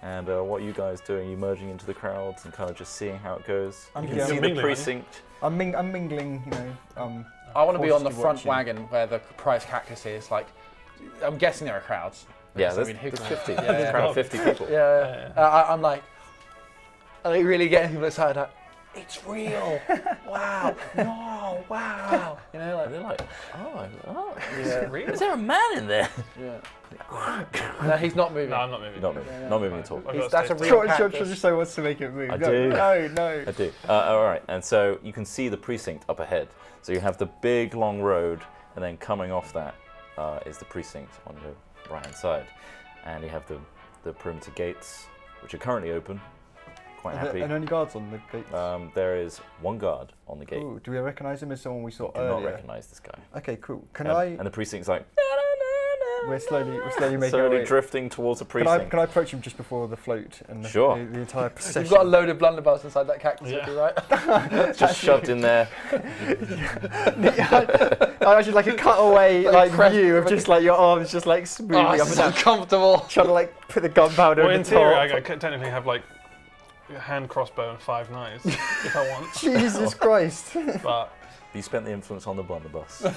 And what are you guys doing? You merging into the crowds and kind of just seeing how it goes. You can yeah, see I'm the mingling, precinct. I'm mingling, you know. I want to be on the Cautiously front watching. wagon where the prize cactus is. Like, I'm guessing there are crowds. Yeah, I there's, mean, who there's can- 50. Yeah, There's a yeah. crowd of 50 people. Yeah. I'm like really getting people excited. Like, it's real. Wow. No. Wow. You know, And they're like. like, oh, Yeah. is there a man in there? Yeah. No, he's not moving. No, I'm not moving. Not moving, not moving at all. I've He's- got that's a to stay real still. cactus. just so wants to make it move. I no, do. No. I do. All right, and so you can see the precinct up ahead. So you have the big long road, and then coming off that is the precinct on your right-hand side. And you have the perimeter gates, which are currently open. Quite happy. And only guards on the gates. There is 1 guard on the gate. Ooh, do we recognise him as someone we saw Do not earlier? recognise this guy. Okay, cool. Can And the precinct's like We're slowly making our slowly way. drifting towards the Can precinct. I approach him just before the float and Sure. the entire procession? You've got a load of blunderbuss inside that cactus, Yeah. right? Just shoved in there. I actually like a cutaway like press- view of just like your arms just like smoothing Oh, up it's and so down, comfortable. trying to like put the gunpowder Well, in in the theory, top. I could technically have like a hand crossbow and 5 knives if I want. Jesus Christ! But You spent the influence on the blunderbuss. yeah.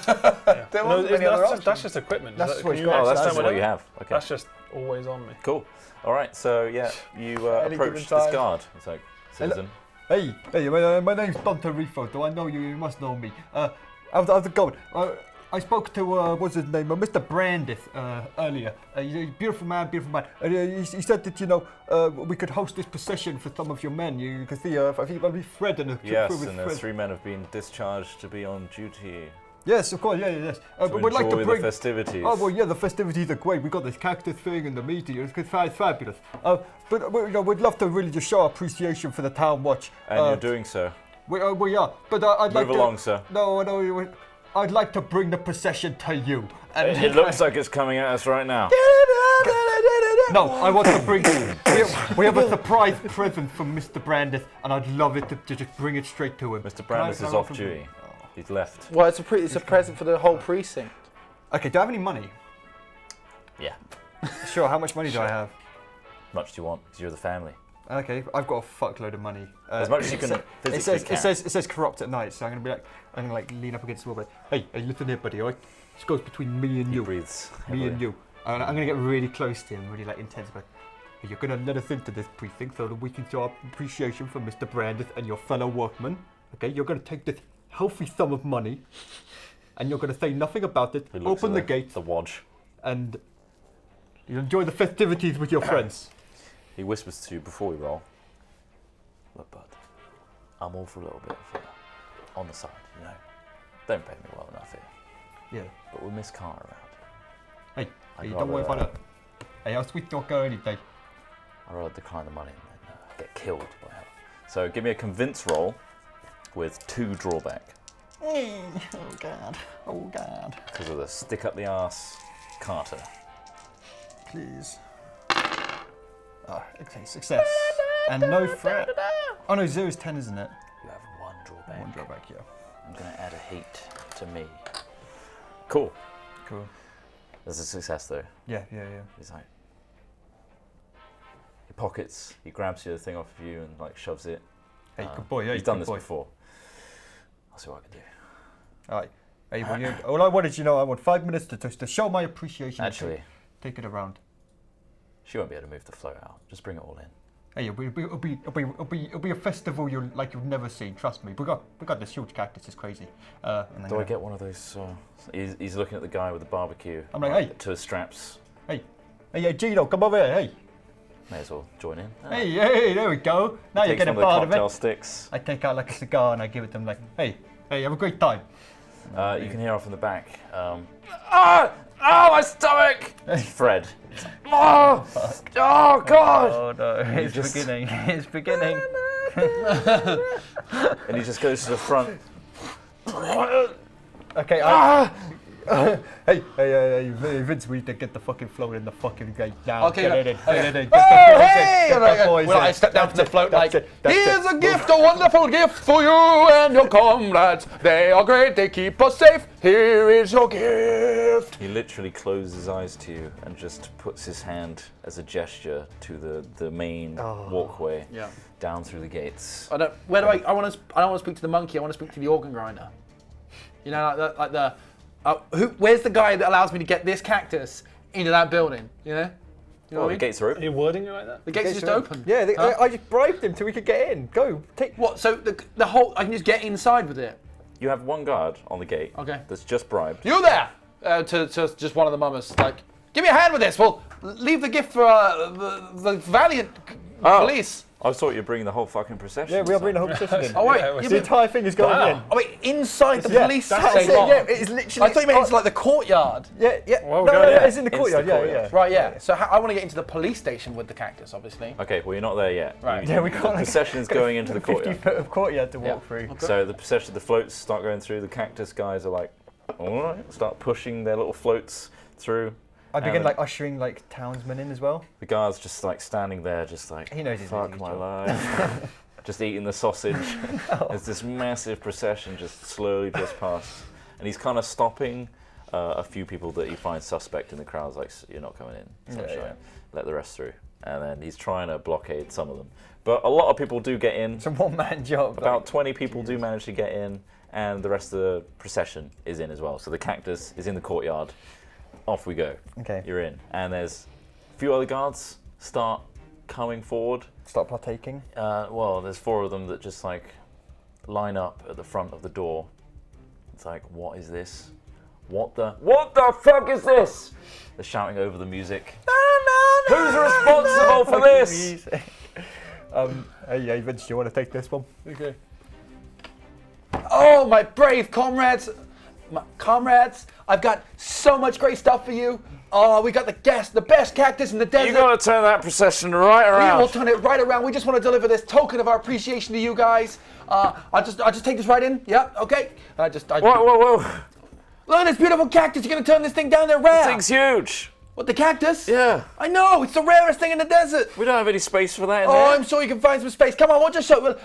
There No, wasn't many other that's options. just equipment. That's Can what he's you got. Oh, that's access just that what you whenever? have. Okay. That's just always on me. Cool. All right. So yeah, you Any approach given this time. guard. It's like, citizen. Hey, my name's Don Tarifo, though I know you must know me. How's it going? I spoke to, what's his name, Mr. Brandith earlier. He's a beautiful man, he said that, you know, we could host this procession for some of your men. You can see, I think it'll be Fred and a Yes, with and the Fred. 3 men have been discharged to be on duty Yes, of course, yes. to But we'd like to enjoy bring... the festivities. Oh, well, yeah, the festivities are great. We got this cactus thing and the meeting. It's fabulous. But you know, we'd love to really just show our appreciation for the town watch. And you're doing so. We are. But I'd like Move to... along, sir. No, I'd like to bring the procession to you. And It looks like it's coming at us right now. No, I want to bring... we have a surprise present from Mr. Brandis, and I'd love it to just bring it straight to him. Mr. Brandis Can I is off welcome duty. him? He's left. Well, it's a present for the whole precinct. Okay, do I have any money? Yeah. Sure. How much money do I have? Much do you want? Because you're the family. Okay, I've got a fuckload of money. As much as you can physically it says corrupt at night, so I'm gonna like lean up against the wall. Hey, listen here, buddy. Alright, this goes between me and you. Breathes. Me and you. And I'm gonna get really close to him, really like intense. But you're gonna let us into this precinct so that we can show our appreciation for Mr. Brandis and your fellow workmen. Okay, you're gonna take this healthy sum of money, and you're gonna say nothing about it. Open the gate. The Wodge. And you enjoy the festivities with your friends. He whispers to you before we roll. Look, bud, I'm all for a little bit of on the side, you know. Don't pay me well enough here. Yeah. But with Miss Carter around. Hey, don't worry about it. Hey, I'll sweet talk her any day. I'd rather decline the money than get killed by her. So give me a convince roll with 2 drawback. Oh God. Oh God. Because of the stick up the arse Carter. Please. Oh, okay, success. And no threat. Oh no, 0 is 10, isn't it? You have 1 drawback. 1 drawback, yeah. I'm going to add a hate to me. Cool. Cool. There's a success though. Yeah. He's like, he pockets, he grabs the thing off of you and like shoves it. Hey, good boy. Yeah, he's done this boy. before. I'll see what I can do. All right. Hey, all I wanted, I want 5 minutes to show my appreciation. Actually, take it around. She won't be able to move the float out. Just bring it all in. Hey, it'll be a festival you've never seen. Trust me. We got this huge cactus. It's crazy. Do I get one of those? He's looking at the guy with the barbecue. I'm like, hey. To his straps. Hey, Gino, come over here. Hey. May as well join in. Hey, there we go. Now you're getting part of it. Cocktail sticks. I take out like a cigar and I give it to them like, hey, have a great time. You can hear off in the back. My stomach! Fred. Oh God! Oh no, it's beginning. It's beginning. And he just goes to the front. Okay, hey, Vince, we need to get the fucking float in the fucking gate now. Okay, get it in. hey! Well, I step down from the float like, that's here's a gift, a wonderful gift for you and your comrades. They are great, they keep us safe. Here is your gift. He literally closes his eyes to you and just puts his hand as a gesture to the main walkway down through the gates. I don't want to speak to the monkey. I want to speak to the organ grinder. You know, like the. Where's the guy that allows me to get this cactus into that building? You know? You know what I mean? The gates are Are open. you wording it like that? The gates are just open. Yeah, I just bribed him till we could get in. Go, take. What? So the whole I can just get inside with it. You have one guard on the gate. Okay. That's just bribed. You there? To just one of the mummers. Like, give me a hand with this. Well, leave the gift for the valiant police. I thought you were bringing the whole fucking procession. Yeah, we are bringing the whole procession in. Oh wait, The entire thing is going in. Oh wait, inside the police That's station. it, yeah, it's literally. I thought you meant it's like the courtyard. Yeah. Well, No, yeah. it's in the courtyard. Yeah. Right, yeah. So I want to get into the police station with the cactus, obviously. Okay, well you're not there yet. Right. Yeah, we got The like procession is going into the 50 courtyard. foot of courtyard to walk through. Okay. So the procession, the floats start going through. The cactus guys are like, all right, start pushing their little floats through. I begin And like ushering like townsmen in as well. The guard's just like standing there, just like, He knows he's fuck doing his my job." life. Just eating the sausage as this massive procession just slowly just past. And he's kind of stopping a few people that he finds suspect in the crowd. He's like, you're not coming in, sunshine. Let the rest through. And then he's trying to blockade some of them. But a lot of people do get in. It's a one-man job. About 20 people do manage to get in, and the rest of the procession is in as well. So the cactus is in the courtyard. Off we go. Okay. You're in. And there's a few other guards start coming forward. Start partaking. Well, there's 4 of them that just like line up at the front of the door. It's like, what is this? What the fuck is this? They're shouting over the music. Who's responsible for this? Hey, Vince, do you want to take this one? Okay. Oh, my brave comrades. I've got so much great stuff for you. Oh, we got the best cactus in the desert. You gotta turn that procession right around. We will turn it right around. We just want to deliver this token of our appreciation to you guys. I'll just take this right in. Yep, okay. Whoa. Look at this beautiful cactus. You're gonna turn this thing down there rare. This thing's huge. What, the cactus? Yeah. I know, it's the rarest thing in the desert. We don't have any space for that in Oh, there. I'm sure you can find some space. Come on, we'll just show us.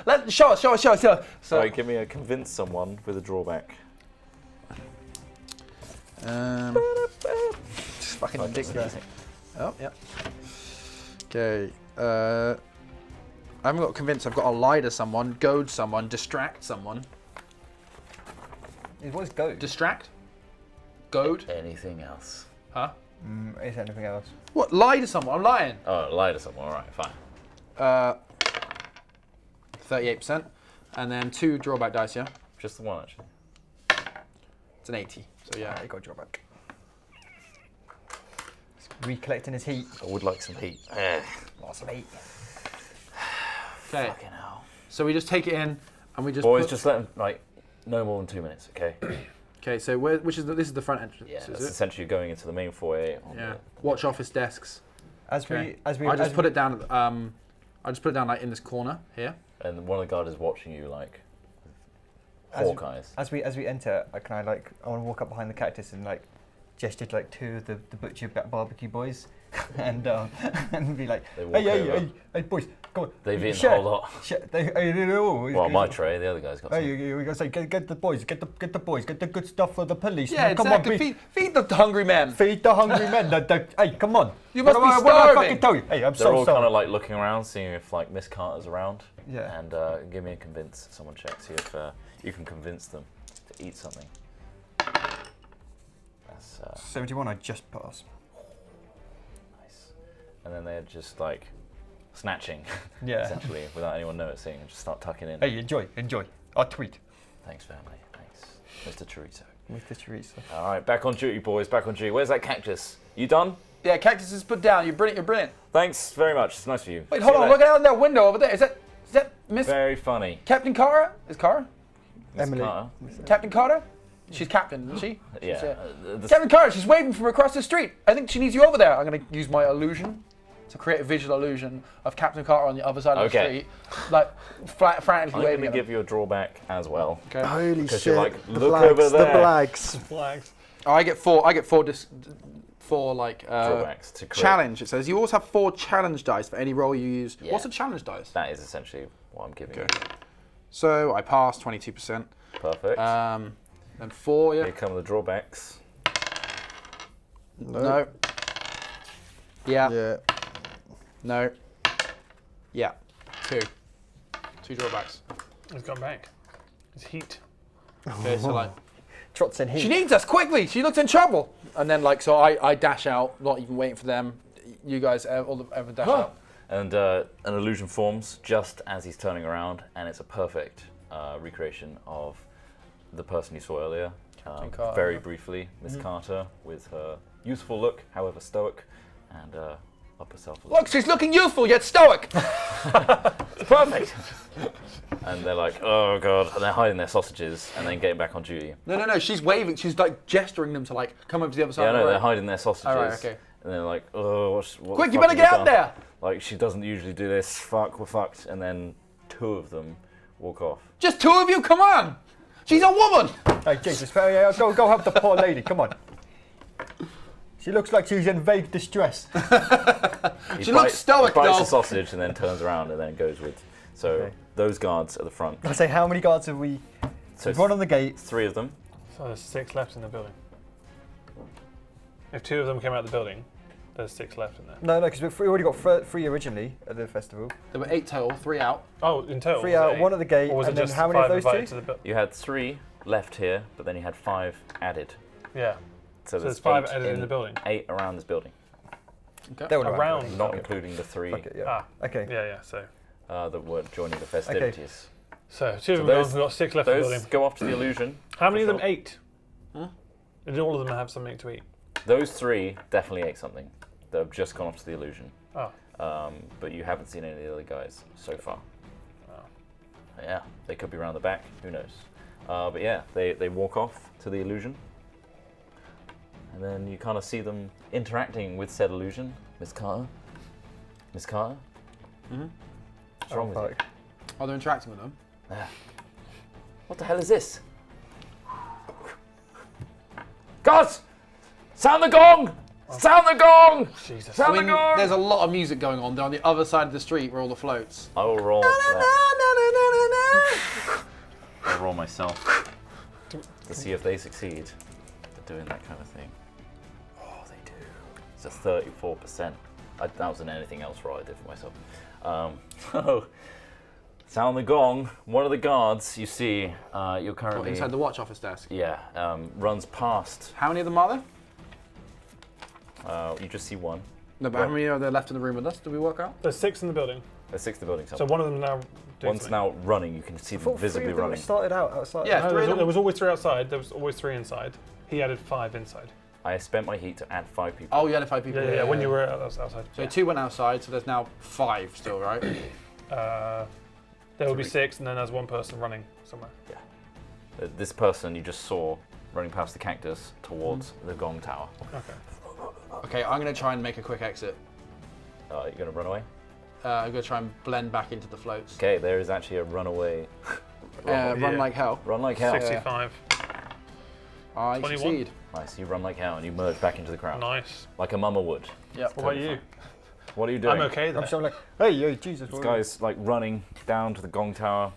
So, Right, give me a convince someone with a drawback. just fucking ridiculous. Oh, yeah. Okay. I haven't got convinced. I've got to lie to someone, goad someone, distract someone. What's goad? Distract? Goad? Anything else? Huh? Is anything else? What? Lie to someone? I'm lying. Oh, lie to someone. All right, fine. 38%. And then 2 drawback dice, yeah? Just the one, actually. It's an 80. So yeah. You got drawback. Recollecting his heat. I would like some heat. Lots of heat. Okay. Fucking hell. So we just take it in and we just Boys, put... just let them, like, no more than 2 minutes, okay? Okay, so this is the front entrance, Yeah, is that's it? essentially going into the main foyer. Yeah. Watch office desks. As Okay. we I just put it down. I just put it down like in this corner here. And one of the guards is watching you, like, hawk eyes. As we enter, I want to walk up behind the cactus and like gesture to like 2 of the butcher barbecue boys, and be like, hey boys, go on. They've eaten share, a whole lot. Well, my tray, the other guy's got some. We gotta say, get the boys, get the boys, get the good stuff for the police. Yeah, come exactly. on, Feed the hungry men. feed the hungry men. Hey, come on. You must be What do I starving. fucking tell you? Hey, I'm They're so all sorry. kind of like looking around, seeing if like Miss Carter's around. Yeah. And give me a convince. Someone check, see if you can convince them to eat something. That's 71. I just passed. nice. And then they're just like snatching, Yeah. essentially, without anyone noticing, and just start tucking in. Hey, enjoy. I'll tweet. Thanks, family. Thanks, Mr. Chorizo. Mr. Teresa. All right, back on duty, boys. Back on duty. Where's that cactus? You done? Yeah, cactus is put down. You're brilliant. You're brilliant. Thanks very much. It's nice of you. Wait, See hold you on. later. Look out that window over there. Is that Miss Very funny. Captain Carter? Is Carter? Miss Emily. Carter? Captain Carter? She's captain, isn't she? Yeah. She's, Captain Carter. She's waving from across the street. I think she needs you over there. I'm going to use my illusion to create a visual illusion of Captain Carter on the other side of the street, like frantically I'm waving. going to give you a drawback as well. Okay. Holy Because shit! you're like, the look blags, over there. The blags. Flags. Oh, I get four. I get four like Drawbacks to create. challenge. It says you also have 4 challenge dice for any role you use. Yeah. What's a challenge dice? That is essentially what I'm giving you. So I passed 22%. Perfect. And 4, yeah. Here come the drawbacks. No. Yeah. Yeah. No. Yeah. 2. 2 drawbacks. He's gone back. It's heat. Okay, so like Trots in heat. she needs us quickly. She looks in trouble. And then like so I dash out, not even waiting for them. You guys all ever dash out. And an illusion forms just as he's turning around, and it's a perfect recreation of the person you saw earlier. Carter. Very briefly, Miss Carter with her youthful look, however stoic, and up herself. Look, she's looking youthful yet stoic. Perfect. And they're like, oh god, and they're hiding their sausages and then getting back on duty. No. She's waving. She's like gesturing them to like come over to the other side. Yeah, of the no, room. they're hiding their sausages. All right, okay. And they're like, oh, what Quick, the you fuck better have get out done? there. Like, she doesn't usually do this. Fuck, we're fucked. And then 2 of them walk off. Just 2 of you. Come on. She's a woman. Hey, Jesus, go help the poor lady. Come on. She looks like she's in vague distress. She looks stoic, He bites though. the sausage and then turns around and then goes with. So Okay. those guards at the front. I say, how many guards have we? So We've one on the gate. 3 of them. So there's 6 left in the building. If 2 of them came out of the building, there's 6 left in there. No, because we already got 3 originally at the festival. There were 8 total. 3 out. Oh, in total. 3 was it out, 8? 1 at the gate, Or was and it then just how many of 5 those invited 2? to the You had 3 left here, but then you had 5 added. Yeah. So there's 5 8 added in the building. 8 around this building, Okay. They were Around. not including the 3 Fuck it, yeah. Ah. Okay. Yeah. So that were joining the festivities. 2 of them those- we've got 6 left in the Those building. go off to the illusion. How many of them Fulfill. ate? Did all of them have something to eat? Those 3 definitely ate something. They've just gone off to the illusion. Oh. But you haven't seen any of the other guys so far. Oh. Yeah, they could be around the back. Who knows? But yeah, they walk off to the illusion. And then you kind of see them interacting with said illusion. Miss Carter? Miss Carter? What's wrong with you? Oh, they're interacting with them. What the hell is this? Guards! Sound the gong! Sound the gong! Jesus. Sound the gong! There's a lot of music going on. They're on the other side of the street where all the floats. I will roll that. I'll roll myself to see if they succeed at doing that kind of thing. Oh, they do. It's a 34%. That was an anything else roll I did for myself. So, sound the gong. One of the guards you see, you're currently inside the watch office desk. Yeah, runs past. How many of them are there? You just see one. No, but how many are there left in the room with us? Did we work out? There's 6 in the building. There's 6 in the building. So one of them now. One's now running. You can see them visibly running. Started out outside. Yeah, No, there was always 3 outside. There was always 3 inside. He added 5 inside. I spent my heat to add 5 people. Oh, you had 5 people. Yeah. When you were outside. So 2 went outside, so there's now 5 still, right? There will be 6, and then there's 1 person running somewhere. Yeah. This person you just saw running past the cactus towards the gong tower. Okay. Okay, I'm going to try and make a quick exit. You're going to run away? I'm going to try and blend back into the floats. Okay, there is actually a runaway. Run like hell. Run like hell. 65. I 21. succeed. Nice, you run like hell and you merge back into the crowd. Nice. Like a mama would. Yep. What about you? What are you doing? I'm okay then. I'm so like, hey, Jesus. This guy's like running down to the gong tower.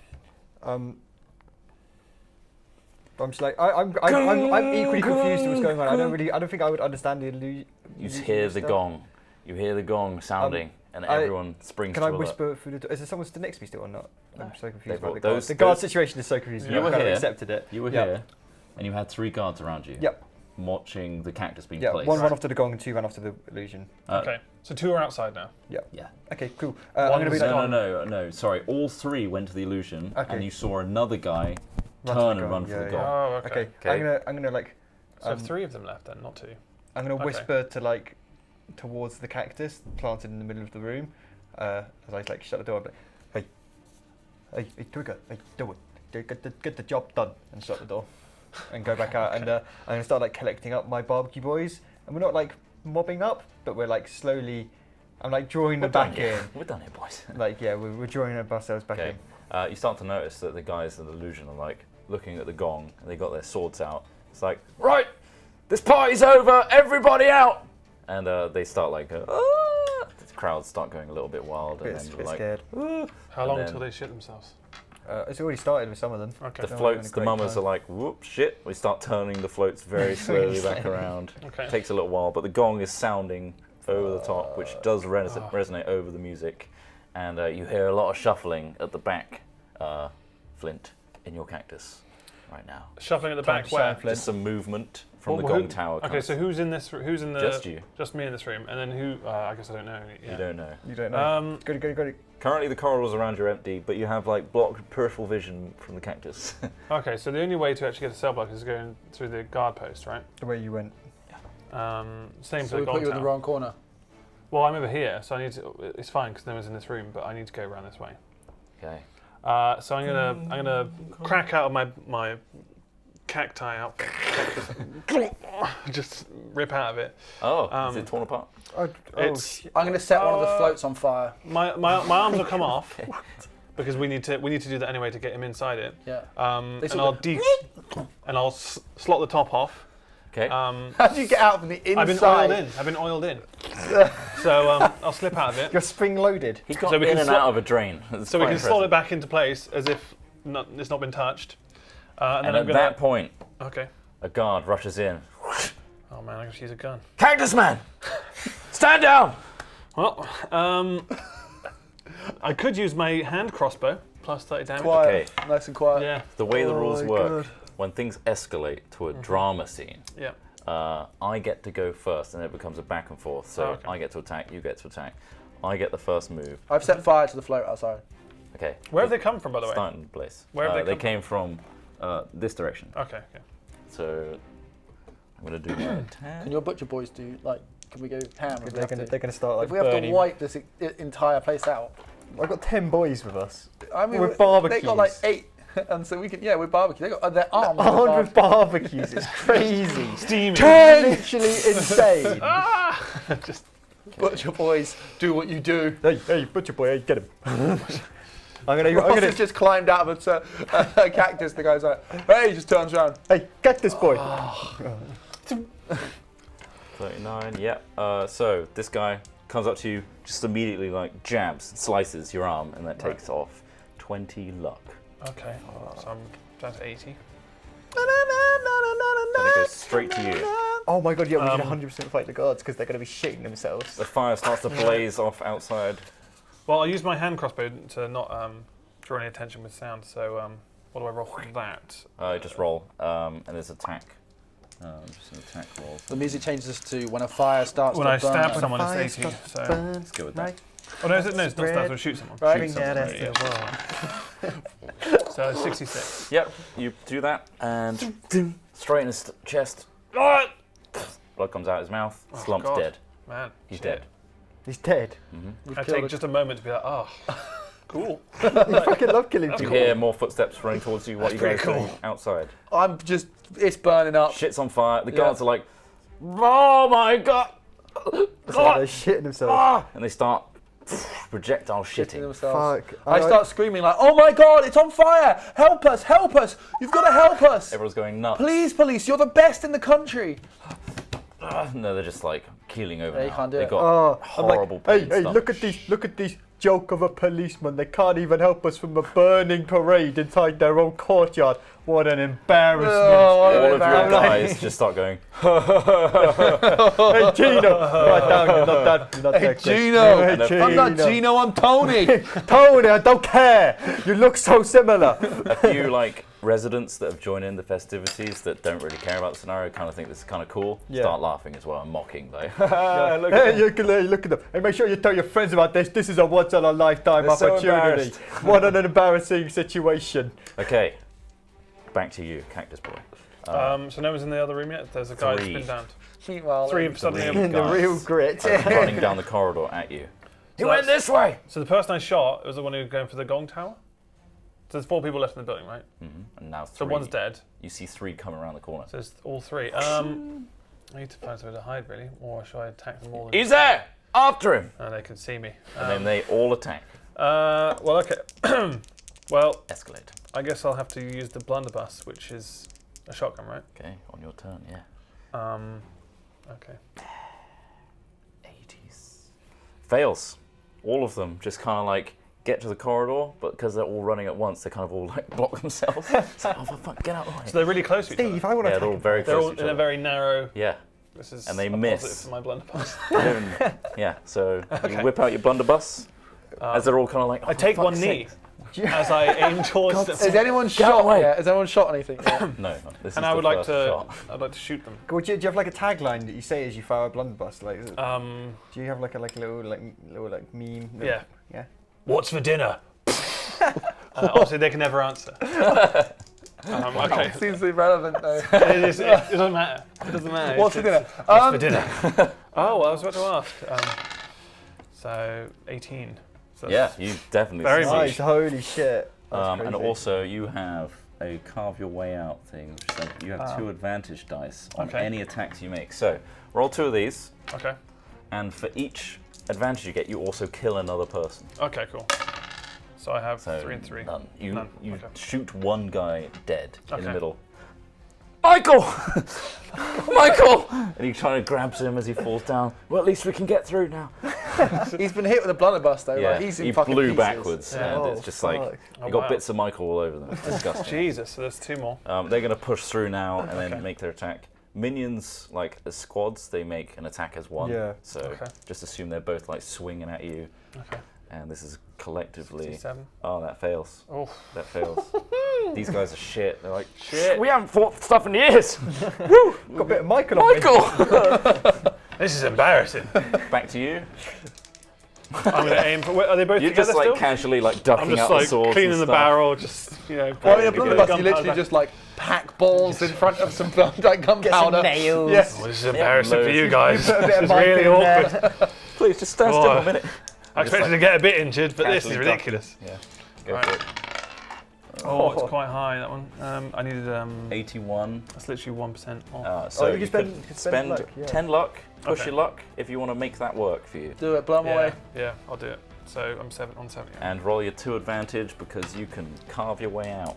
I'm just like, I'm equally confused with what's going on. I don't think I would understand the illusion. You hear the gong. You hear the gong sounding, and everyone springs to Can I alert. whisper through the door? Is there someone stood next to me still or not? I'm so confused about the Those- guard. The guard those- situation is so confusing. You I've were kind of here. accepted it. You were Yep. here, and you had 3 guards around you. Yep. Watching the cactus being Yeah, placed. 1 ran off to the gong and 2 ran off to the illusion. Okay. So 2 are outside now. Yeah. Okay, cool. I'm going to be One's like, No. Sorry, all 3 went to the illusion, Okay. and you saw another guy Run to turn the and gong, run for yeah, the yeah. gong. Oh, okay. Okay. I'm gonna like. So 3 of them left then, not 2. I'm gonna Okay. whisper to like towards the cactus planted in the middle of the room. As I like shut the door, I'm like, hey, Twigger, hey, do it, get the job done, and shut the door, and go back out. And I'm gonna start like collecting up my barbecue boys, and we're not like mobbing up, but we're like slowly. I'm like drawing them back in. We're done here, boys. Like we're drawing ourselves back Okay. in. You start to notice that the guys in the illusion are like looking at the gong, and they got their swords out. It's like, right, this party's over, everybody out! And they start like, the crowds start going a little bit wild, and then Bit you're like, scared. How long then- until they shit themselves? It's already started with some of them. Okay. the Don't floats, have the any mamas great are like, whoop, shit. We start turning the floats very slowly back around. Okay. Takes a little while, but the gong is sounding over the top, which does resonate over the music. And you hear a lot of shuffling at the back, Flint, in your cactus right now. Shuffling at the Time back to where? shine, Flint. Just some movement from the Well, gong who- tower. Okay, comes. so who's in this? Who's in the? Just you. Just me in this room, and then who? I guess I don't know. Yeah. You don't know. You don't know. Got it. Currently, the corridors around you are empty, but you have like blocked peripheral vision from the cactus. Okay, so the only way to actually get a cell block is going through the guard post, right? The way you went. Same So for we the put gong you in the tower. wrong corner. Well, I'm over here, so I need to. It's fine because no one's in this room, but I need to go around this way. Okay. So I'm gonna crack out of my cacti outfit, just rip out of it. Oh, is it torn apart? It's I'm going to set one of the floats on fire. my arms will come off because we need to do that anyway to get him inside it. Yeah. And sort I'll and I'll slot the top off. Okay. How do you get out from the inside? I've been oiled in. So I'll slip out of it. You're spring loaded. He got so we in can and slot- out of a drain. It's So we quite can slot it impressive. back into place as if it's not been touched. And then And I'm at gonna, that point, okay. a guard rushes in. Oh man, I can use a gun. Cactus man, stand down. Well, I could use my hand crossbow plus 30 damage. Quiet. Okay. Nice and quiet. Yeah, The way the Oh rules my work, God. when things escalate to a drama scene, yeah. I get to go first, and it becomes a back and forth. So Oh, okay. I get to attack, you get to attack. I get the first move. I've set fire to the float outside. Okay. Where have they come from, by the way? Starting place. Where have they they came from this direction. Okay. Okay. So I'm gonna do my attack. Can your butcher boys do, like, can we go ham? If we They're have gonna, to, they're gonna start like if we have to burning. wipe this entire place out? I've got 10 boys with us. I mean, With they got like barbecues. 8. And so we can, yeah, with barbecue. They got their arms. Armed with barbecues. It's crazy. Steaming. Literally insane. Just Butcher boys, do what you do. Hey, butcher boy, hey, get him. I'm Ross gonna. has just climbed out of a cactus. The guy's like, hey, he just turns around. Hey, cactus boy. 39. Yep. So this guy comes up to you, just immediately like jabs, slices your arm, and that takes off 20 luck. okay. So I'm down to 80. Then it goes straight to you. Oh my god, yeah, we should 100% fight the guards because they're gonna be shitting themselves. The fire starts to blaze off outside. Well, I used my hand crossbow to not draw any attention with sound. So what do I roll for that? Just roll, and there's attack. Just an attack roll. The music changes to when a fire starts When to I burn. stab someone, it's 18. So. Let's go with that. Oh no, it's not stab. So shoot someone. Right. Shoot someone. So 66. Yep, you do that, and straight in his chest. Blood comes out his mouth. Slump's God. dead. Man, He's shit. dead. He's dead. I take just a moment to be like, oh, cool. You fucking love killing You people. hear more footsteps running towards you. What That's you guys pretty doing outside? It's burning up. Shit's on fire. The guards are like, oh my god! It's like they're shitting themselves. And they start projectile shitting. Themselves. Fuck. I start screaming like, oh my god, it's on fire! Help us, help us! You've got to help us! Everyone's going nuts. Please, police, you're the best in the country! No, they're just like keeling over. Yeah, you now. can't do They've it. got I'm like, horrible hey, pain hey, stuff. look at these joke of a policeman. They can't even help us from a burning parade inside their own courtyard. What an embarrassment. All of your I'm like- guys just start going. Hey, Gino. Right down, you're not Hey, that close. Gino. Hey, Gino. I'm not Gino, I'm Tony! Tony, I don't care. You look so similar. A few like residents that have joined in the festivities that don't really care about the scenario kind of think this is kind of cool. Yeah. Start laughing as well and mocking though. Hey, look at them. Hey, make sure you tell your friends about this. This is a once in a lifetime They're so opportunity. embarrassed. What an embarrassing situation. Okay, back to you, Cactus Boy. So no one's in the other room yet? There's a guy that's Three. been downed. Meanwhile, Three suddenly. In the real grit. Running down the corridor at you. He went this way! So the person I shot was the one who was going for the gong tower? So there's 4 people left in the building, right? And now So 3. one's dead. You see 3 come around the corner. So it's all 3. I need to find somewhere to hide, really. Or should I attack them all? He's there! After him! And they can see me. And then they all attack. Well, okay. Well, Escalate. I guess I'll have to use the blunderbuss, which is a shotgun, right? Okay, on your turn, yeah. Okay. 80s. Fails. All of them just kind of like get to the corridor, but because they're all running at once, they kind of all like block themselves. It's like, oh, for fuck, get out of the way. So they're really close to each other. Steve, I want to Yeah, they're all very They're close all to each in a other. very narrow. Yeah, This is And they a miss. positive for my blunderbuss. yeah. So you whip out your blunderbuss as they're all kind of like. I take one knee as I aim towards them. Has anyone shot? Yeah, has anyone shot anything? Yeah. No, this And is I the would like first to. shot. I'd like to shoot them. Do you have like a tagline that you say as you fire a blunderbuss? Like, do you have like a little meme? Yeah. Yeah. What's for dinner? Obviously, they can never answer. Okay. Seems irrelevant though. It doesn't matter. It doesn't matter. What's for dinner? What's for dinner? Oh, well, I was about to ask. So 18. So Yeah, you definitely. Very succeed. Nice, holy shit. That's And crazy. also you have a carve your way out thing. So you have 2 advantage dice on Okay. any attacks you make. So roll 2 of these, Okay. and for each advantage you get, you also kill another person. Okay. Cool. So I have So 3 and 3. none. You None, you okay. shoot one guy dead in the Okay. middle. Michael! Michael! And he kind of grabs him as he falls down. Well, at least we can get through now. He's been hit with a blunderbuss though. Yeah, Like, he's in he fucking blew pieces. backwards, Yeah. and Oh, it's just like fuck. Oh, you got wow. bits of Michael all over them. It's disgusting. Jesus. So there's 2 more. They're going to push through now and then Okay. make their attack. Minions, like as squads, they make an attack as one. Yeah. So Okay. just assume they're both like swinging at you, Okay. and this is collectively. 67. Oh, that fails. Oh. That fails. These guys are shit. They're like Shit. We haven't fought stuff in years. Got a bit of Michael on me. Michael! This is embarrassing. back to you. I'm gonna aim for. Are they both You're together just like still? casually like I'm ducking just out the like swords cleaning and the stuff. barrel, just Well, in a Pretty blunderbuss, good. you literally just like pack balls in front of some gunpowder. nails. Yes. Well, this is embarrassing for you guys. Put a bit This of is Michael really in there. awkward. Please just stand still Oh. a minute. I expected to get a bit injured, but this is Casually ridiculous. Yeah. Go Right. for it. Oh, it's quite high, that one. I needed. 81. That's literally 1% off. So you you can could spend spend luck, yeah. 10 luck, push Okay. your luck if you want to make that work for you. Do it, blow 'em away. Yeah, I'll do it. So I'm 7 on 70. And roll your 2 advantage because you can carve your way out.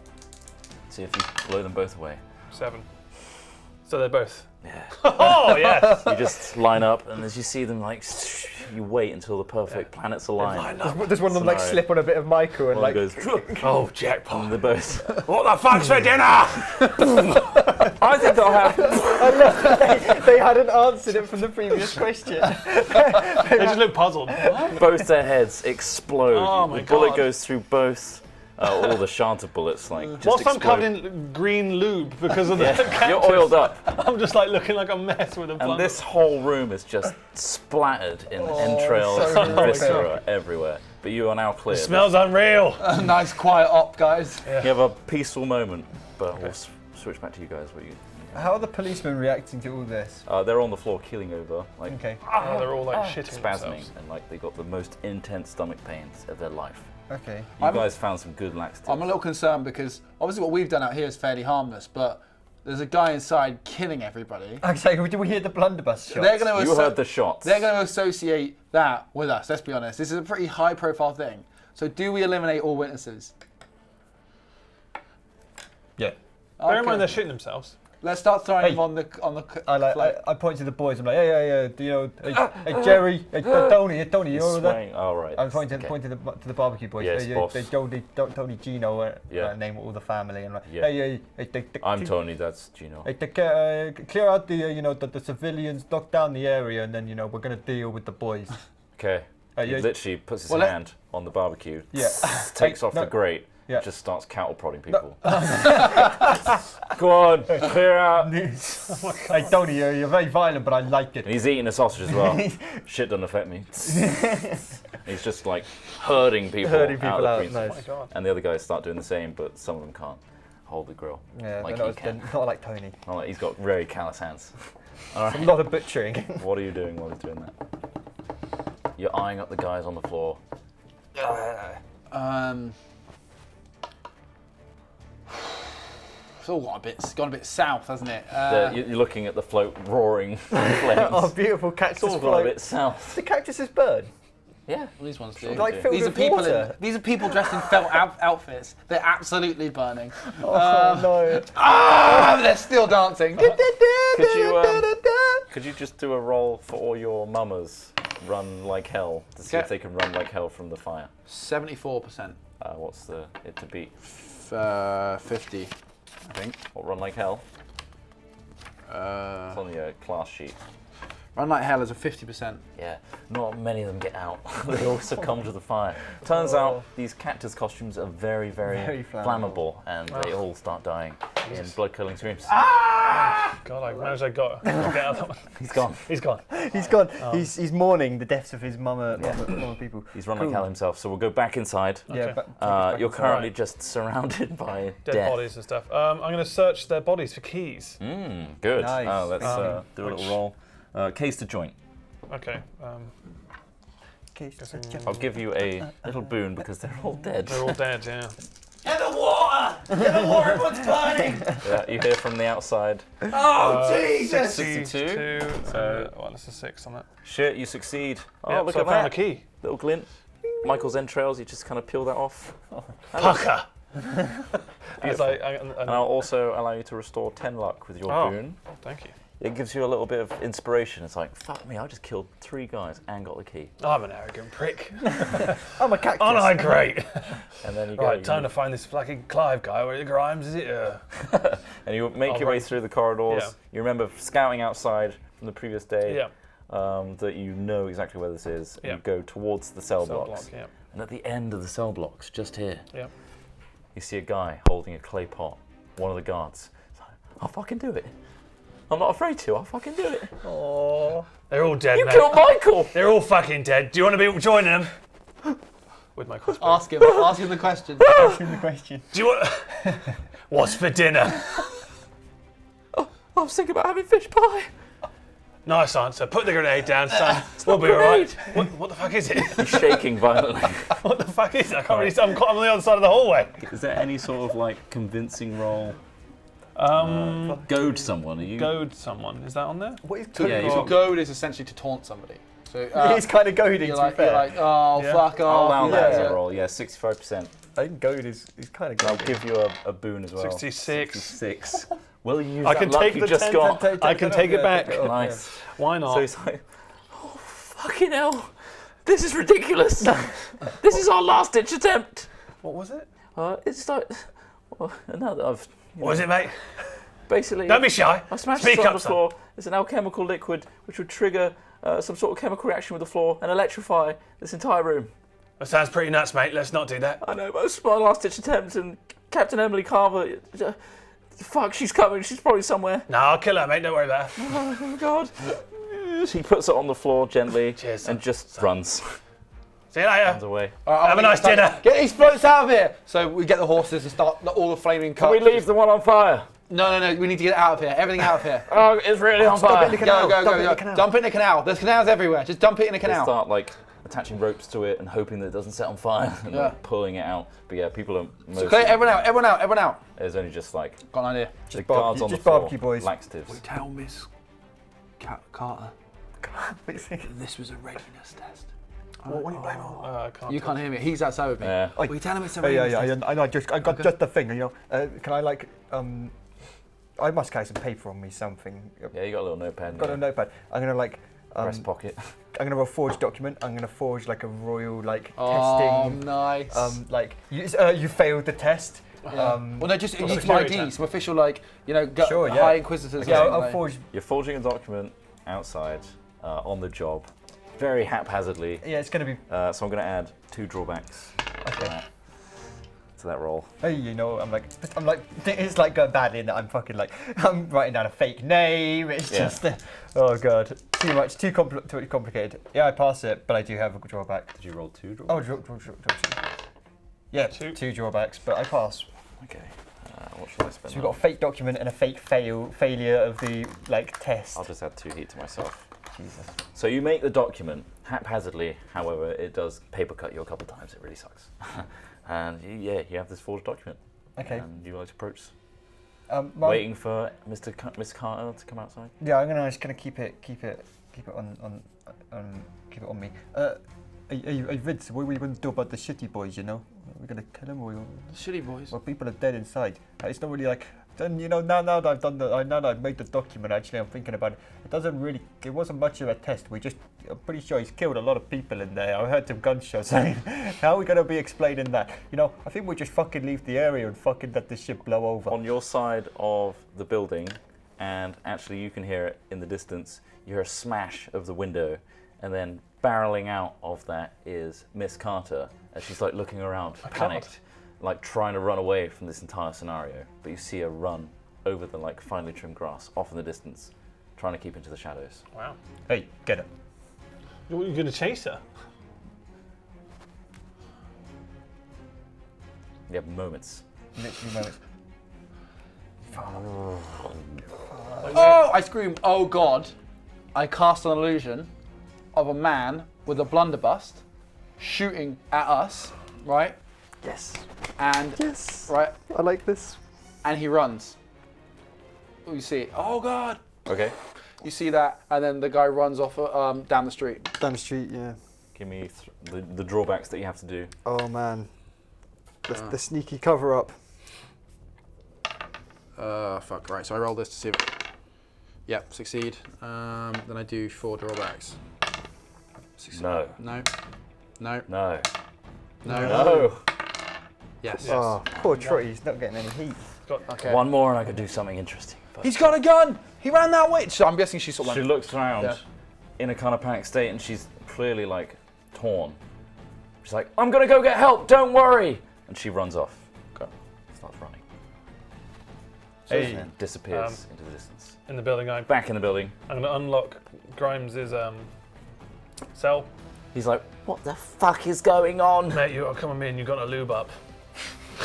See if you blow them both away. 7. So they're both. Yeah. Oh yes. You just line up, and as you see them, like, you wait until the perfect planets align. There's one of them like Scenario. slip on a bit of Michael and One like. goes, Oh jackpot. and they're both. What the fuck's for dinner? I think they'll have. They hadn't answered it from the previous question. They just look puzzled. Both their heads explode. Oh my the bullet God. goes through both. All the shanta bullets just Whilst I'm explode. covered in green lube because of the Yeah, you're oiled up. I'm just like looking like a mess with a And plunger. this whole room is just splattered in entrails so and good. viscera everywhere. But you are now clear. It smells unreal. Nice quiet op, guys. You have a peaceful moment, but we'll switch back to you guys. How are the policemen reacting to all this? They're on the floor keeling over, like Okay. Oh, they're all like shitting spasming, themselves. and like they got the most intense stomach pains of their life. Okay. You guys found some good laxatives. I'm a little concerned because obviously what we've done out here is fairly harmless, but there's a guy inside killing everybody. Actually, did we hear the blunderbuss shots? They're going You heard the shots. They're going to associate that with us. Let's be honest. This is a pretty high-profile thing. So, do we eliminate all witnesses? Yeah. Bear in mind they're shooting themselves. Let's start throwing Hey. them on the I point to the boys. I'm like, yeah. You know, hey Jerry, hey Tony, you He's all there? swaying. Oh, right. I'm pointing Okay. to the barbecue boys. Yes, hey, boss. They Tony, Gino, Yeah. name all the family. And like, Yeah. hey, I'm Tony, that's Gino. Hey, clear out the civilians, lock down the area, and then we're gonna deal with the boys. Okay. He yeah. literally puts his Well, hand on the barbecue, Yeah. takes off no. the grate, Yeah. just starts cattle prodding people. Go on, clear out. Hey Tony, you're very violent, but I like it. And he's eating a sausage as well. Shit doesn't affect me. He's just like herding people out of the out, precinct. nice. Oh my God. And the other guys start doing the same, but some of them can't hold the grill. Yeah, like they're he can. not like Tony. Not like he's got very callous hands. All A right. lot of butchering. What are you doing while he's doing that? You're eyeing up the guys on the floor. It's all gone a bit south, hasn't it? You're looking at the float roaring flames. Oh, beautiful It's cactus all gone a float. bit south. The cactuses burn. Yeah. These ones do. Like filled These are with people. water. These are people dressed in felt outfits. They're absolutely burning. Oh no. They're still dancing. Could you just do a roll for all your mummers? Run like hell to see Okay. if they can run like hell from the fire. 74%. What's it to beat? 50, I think. What, run like hell? It's on the class sheet. Run Like Hell is a 50%. Yeah, not many of them get out. They all succumb to the fire. Turns out these cactus costumes are very, very, Very flammable, and they all start dying in blood-curdling screams. God, I managed to get out of that one. He's gone. He's gone. He's gone. He's mourning the deaths of his mama people. He's run like hell himself, so we'll go back inside. Yeah, Okay. but You're currently just surrounded by Dead death. bodies and stuff. I'm going to search their bodies for keys. Good. Nice. Let's do a little roll. Case to joint. Okay. I'll give you a little boon because they're all dead. They're all dead, yeah. Get the water! Get the water, everyone's burning! Yeah, you hear from the outside. Oh, Jesus! 62. Well, that's a 6 on that. Shit, you succeed. Oh, Yeah, look so at I found that. a key. Little glint. Michael's entrails, you just kind of peel that off. Pucker! As And I'll also allow you to restore 10 luck with your boon. Oh, thank you. It gives you a little bit of inspiration. It's like, fuck me, I just killed 3 guys and got the key. I'm an arrogant prick. I'm a cactus. Aren't I great? And then you go. Right, time to find this fucking Clive guy. Where the Grimes is it? And you make your way through the corridors. You remember scouting outside from the previous day. Yeah. That you know exactly where this is. And Yeah. you go towards the cell Cell blocks. block, yeah. And at the end of the cell blocks, just here, Yeah. you see a guy holding a clay pot. One of the guards. It's like, I'll fucking do it. I'm not afraid to. I'll fucking do it. Oh, they're all dead, You mate. killed Michael! They're all fucking dead. Do you want to be joining them? With my crossbow. Ask him the question. Asking the question. Do you want? What's for dinner? I was thinking about having fish pie. Nice answer. Put the grenade down, son. We'll be all right. What the fuck is it? He's shaking violently. What the fuck is it? I can't really. I'm on the other side of the hallway. Is there any sort of like convincing role? Goad someone. Are you? Goad someone. Is that on there? What is Yeah, you've So got- goad is essentially to taunt somebody. So He's kind of goading, you're to like, be fair. you're like, oh, Yeah. fuck I'll off. allow that as yeah. a roll. Yeah, 65%. I think goad is kind of I'll goading. give you a boon as well. 66. 66. Will you use I that can luck take you the just 10. got? I can take it back. Nice. Why not? So he's like, Fucking hell. This is ridiculous. This is our last ditch attempt. What was it? It's like, well, now that I've What was it, mate? Basically, Don't be shy. I smashed Speak this on up, the floor. There's an alchemical liquid which would trigger some sort of chemical reaction with the floor and electrify this entire room. That sounds pretty nuts, mate. Let's not do that. I know, but it was my last-ditch attempt, and Captain Emily Carver... fuck, she's coming. She's probably somewhere. No, I'll kill her, mate. Don't worry about her. Oh, my God. He puts it on the floor gently Cheers, and just runs. See you later. Runs away. Have a nice dinner. Get these floats out of here. So we get the horses and start all the flaming Can cuts. we leave the one on fire? No. We need to get it out of here. Everything out of here. Oh, it's really on fire. Go. Dump it in the canal. There's canals everywhere. Just dump it in the They canal. start like attaching ropes to it and hoping that it doesn't set on fire and like, pulling it out. But yeah, people are mostly... Clear everyone out. There's only just like Got an idea. the guards on the just floor, barbecue, boys. laxatives. Tell Miss Carter this was a readiness test. What are you blaming on? I can't. You can't hear me. He's outside with me. Yeah. We tell him it's a Yeah, readiness test. I know. I got just the thing. Can I like I must carry some paper on me. Something. Yeah, you got a little notepad. Got a notepad. I'm gonna like. breast pocket. I'm gonna forge document. I'm gonna forge like a royal like Oh, testing. nice. Like you failed the test. well, no, just use my security ID, test. some official like Sure, yeah. high inquisitors. Yeah, or something I'll like- forge. You're forging a document outside on the job, very haphazardly. Yeah, it's gonna be. So I'm going to add 2 drawbacks to that roll. Hey, I'm like, it's like going badly in that I'm fucking like, I'm writing down a fake name. It's just, oh god, too complicated. Yeah, I pass it, but I do have a drawback. Did you roll 2 drawbacks? Oh, yeah, two drawbacks, but I pass. Okay. What should I spend? So we've got a fake document and a fake failure of the like test. I'll just add 2 heat to myself. Jesus. So you make the document haphazardly. However, it does paper cut you a couple times. It really sucks. And you have this forged document. Okay. And you like to approach, Waiting. waiting for Mr. Carter to come outside. Yeah, I'm just gonna keep it on me. Are you Vince? What are we gonna do about the shitty boys? We're gonna kill them, or Shitty boys. well, people are dead inside. It's not really like. Then now that I've done now that I've made the document, actually I'm thinking about it. It wasn't much of a test. I'm pretty sure he's killed a lot of people in there. I heard some gunshots. How are we gonna be explaining that? I think we just fucking leave the area and fucking let this shit blow over. On your side of the building, and actually you can hear it in the distance, you hear a smash of the window, and then barreling out of that is Miss Carter, as she's like looking around, panicked, like trying to run away from this entire scenario. But you see her run over the like finely trimmed grass, off in the distance, trying to keep into the shadows. Wow. Hey, get it. You're going to chase her? You have moments. Literally moments. Oh! I scream, oh god. I cast an illusion of a man with a blunderbuss shooting at us, right? Yes. And Yes. right, I like this. and he runs. You see it. Oh god. Okay. You see that, and then the guy runs off down the street. Down the street, yeah. Give me the drawbacks that you have to do. Oh man. The sneaky cover up. Fuck, right, so I roll this to see if... Yep, succeed. Then I do 4 drawbacks. Succeed. No. No. No. No. No. No. Yes. Oh, poor Trotty, he's not getting any heat. Okay. One more and I could do something interesting. But He's got a gun! He ran that way! So I'm guessing she's sort of she like... looks around Yeah. in a kind of panicked state and she's clearly like torn. She's like, I'm gonna go get help, don't worry! And she runs off. Okay. Starts running. Hey. And disappears into the distance. In the building, I'm Back in the building. going to unlock Grimes' cell. He's like, what the fuck is going on? Mate, you come on me and you've got to lube up.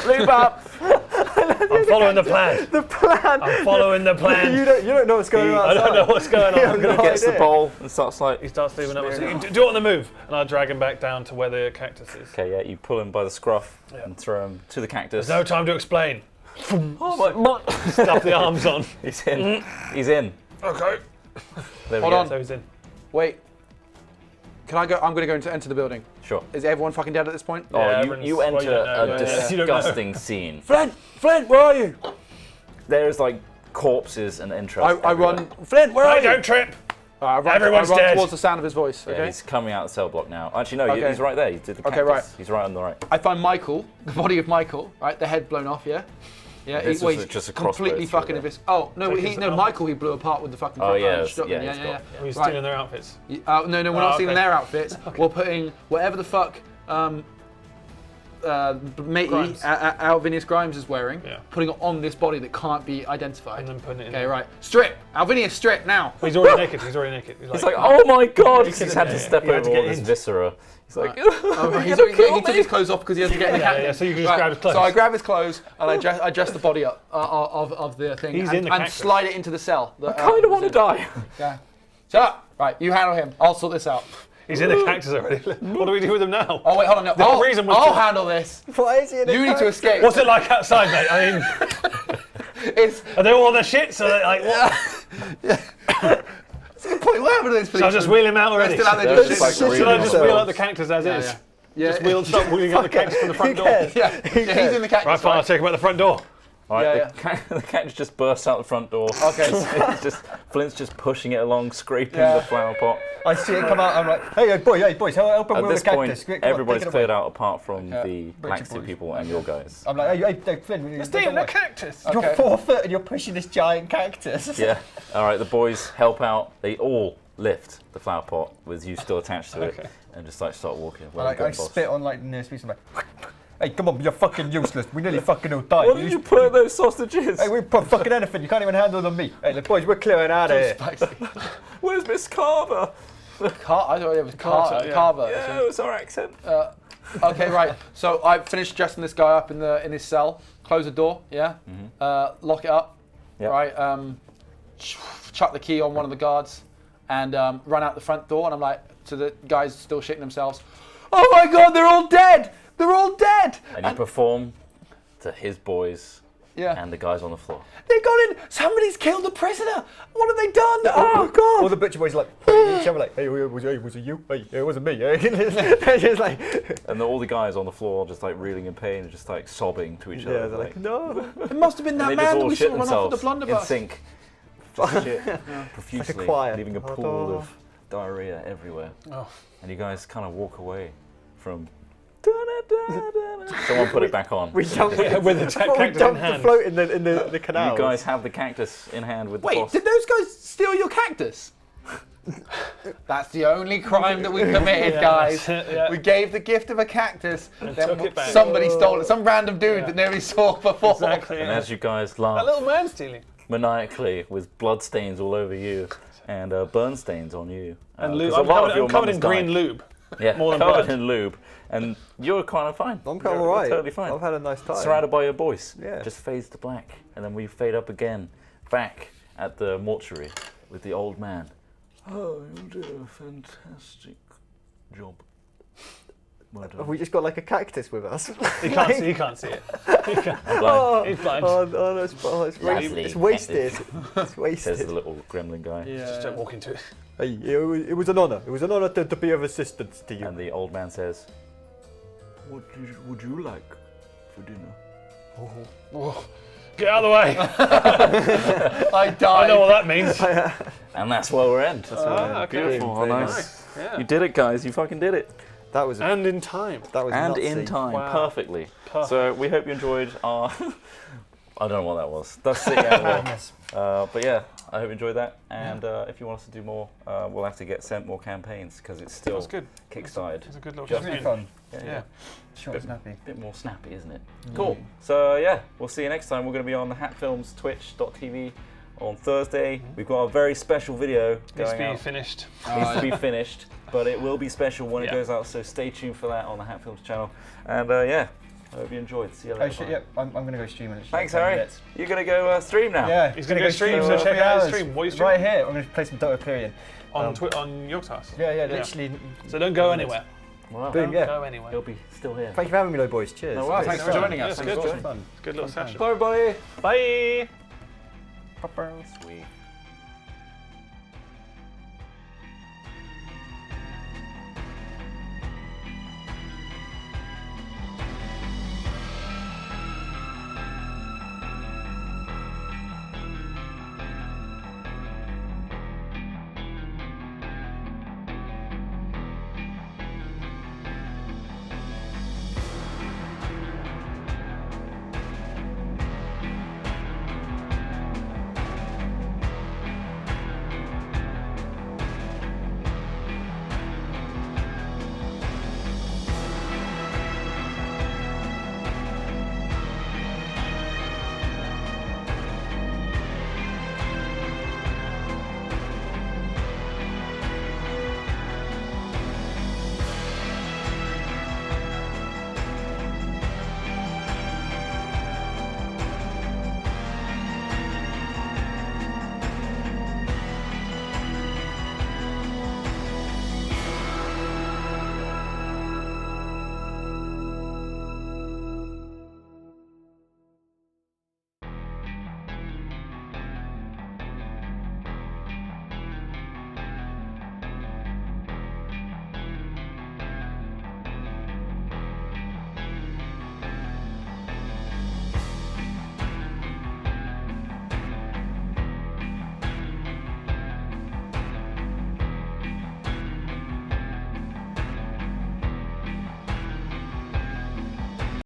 Lube up! I'm following the plan. The plan! I'm following the plan. you don't know what's going on I don't know what's going on. Yeah, He gets the bowl and starts like... He starts lubing up. So do it on the move. And I'll drag him back down to where the cactus is. Okay, yeah, you pull him by the scruff and throw him to the cactus. There's no time to explain. Oh my... Stuff the arms on. He's in. He's in. Okay. There we Hold go. on. So he's in. Wait. Can I go? I'm going to go into enter the building. Sure. Is everyone fucking dead at this point? Oh, Yeah, you everyone's- enter well, you don't know. a Yeah. You don't know. disgusting scene. Flint! Flint, where are you? There's like corpses and entrails. I everywhere. run. Flint, where are Hey, you? don't trip. I run, Everyone's I run dead. towards the sound of his voice. Yeah, Okay. he's coming out of the cell block now. Actually, no, Okay. he's right there. He did the cactus. Okay, right. He's right on the right. I find Michael, the body of Michael, right, the head blown off. Yeah. Yeah, This he's was just a crossbow completely through fucking there. invisible. Oh no, Take his Michael he blew apart with the fucking. Oh, yeah, shotgun. yeah, he's got- He's Right. stealing their outfits. No, we're not stealing okay. their outfits. We're putting whatever the fuck matey Grimes. Alvinius Grimes is wearing, Yeah. putting it on this body that can't be identified. And then putting it in. Okay, right. Strip! Alvinius, strip now! He's already naked. He's already naked. He's like, oh my god! He's He's had to yeah, step he had over to all get this in. viscera. He's like, Oh, right, he took his clothes off because he has to get in the cactus. yeah, so you can just grab his clothes. So I grab his clothes and I adjust the body up of the thing He's and, in the and cactus. slide it into the cell. I kind of want to die. Yeah. Shut up! Right, you handle him. I'll sort this out. He's in the cactus already. What do we do with him now? Oh wait, hold on. No. The whole reason was I'll to- handle this. Why is he in You need to escape. What's it like outside, mate? I mean, It's are they all on their shit? So they're like, what? What's the point? What happened to this So I'll just wheel him out already. Still out there They're doing just shit. like Should reading I just themselves. wheel out the cactus as is? Yeah. Just stop wheeling out the cactus from the front door. Yeah, he's in the cactus. Right, fine, I'll take him out the front door. All right, Yeah, the cactus just bursts out the front door. Okay. It's just Flint's just pushing it along, scraping Yeah. the flower pot. I see it come out. I'm like, hey boys, help him At with this the point, cactus. Quick, come on, everybody's take it cleared away. out apart from the Butcher Black Sea boys. people and your guys. I'm like, hey Flynn, It's stealing the cactus. You're Okay. 4 foot and you're pushing this giant cactus. Yeah. All right, the boys help out. They all lift the flower pot with you still attached to it, and just like start walking. Well Like, done, I boss. spit on like the nearest piece. I'm like, hey, come on, you're fucking useless. We nearly fucking all died. What did you put in those sausages? Hey, we put fucking anything. You can't even handle the meat. Hey, the boys, we're clearing out of here. Where's Miss Carver? I thought it was Carter, yeah. Carver. Yeah, it was our accent. Okay, right. So I finished dressing this guy up in his cell. Close the door. Yeah. Lock it up. Yep. Right. Chuck the key on one of the guards, and run out the front door. And I'm like, to the guys still shitting themselves. Oh my God! They're all dead. They're all dead. And you perform to his boys Yeah. and the guys on the floor. They got in. Somebody's killed a prisoner. What have they done? Oh God. All the butcher boys are like, each other like, hey, was it you? Hey, it wasn't me. They're just like, And all the guys on the floor just like reeling in pain and just like sobbing to each yeah, other. they're like, no. It must have been that and they just man that all we shit saw run off with themselves the in blunderbuss. sync. Just shit profusely, choir. leaving a pool of diarrhea everywhere. Oh. And you guys kind of walk away from. Someone put it back on. We jumped, With the we cactus in dumped the hand. float in the canal. You guys have the cactus in hand with the Wait, boss. did those guys steal your cactus? That's the only crime that we committed, Yeah, guys. that's it, yeah. We gave the gift of a cactus, then took it back. somebody stole it. Some random dude that nobody saw before. Exactly. And Yeah. as you guys That laugh little man stealing. maniacally with blood stains all over you and burn stains on you. And 'cause lube. a lot of your I'm covered mums in green died. lube. Yeah, more than covered blood. in lube. And you're kind of fine. I'm kind You're of alright. Totally fine. I've had a nice time. Surrounded by your boys. Yeah. Just fades to black. And then we fade up again, back at the mortuary with the old man. Oh, you did a fantastic job. Well done. Have we just got like a cactus with us? He can't see. He can't see it. He can't. I'm blind, He's blind. Oh, no, it's Lovely wasted. It's says wasted. the little gremlin guy. Just don't walk into it. Hey, it was an honour. It was an honour to be of assistance to you. And the old man says, "What would you like for dinner?" Oh, get out of the way. I died. I know what that means. And that's where we're end. Okay. Beautiful. Very nice. Nice. Yeah. You did it, guys. You fucking did it. That was And in time. that was And nutsy. in time, Wow. perfectly. Perfect. So we hope you enjoyed our. I don't know what that was. Dusk City Outlaws. But yeah, I hope you enjoyed that. And if you want us to do more, we'll have to get sent more campaigns because it's still That's good. kickstarted. It's a good little Just Really campaign. fun. Yeah. Short and snappy. Bit more snappy, isn't it? Cool. So yeah, we'll see you next time. We're going to be on the HatFilms Twitch.tv on Thursday. We've got a very special video Needs to going be out. finished. Needs to be finished, but it will be special when it Yeah. goes out. So stay tuned for that on the HatFilms channel. And yeah, I hope you enjoyed. See you later. Oh shit! Bye. Yep, I'm gonna go stream in it. Thanks, Harry. You're going to go stream now. Yeah, He's gonna go stream, so for check 3 out his hours. stream. What are you streaming? Right here, I'm gonna play some Dota Period. On Yogscast. Yeah, literally. So don't go anywhere. Well, Boom, Don't yeah. go anywhere. he'll be still here. Thank you for having me, though, boys. Cheers. No worries. Thanks for joining us. Yeah, It was good. awesome fun. Good little session. Bye, everybody. Bye. Sweet.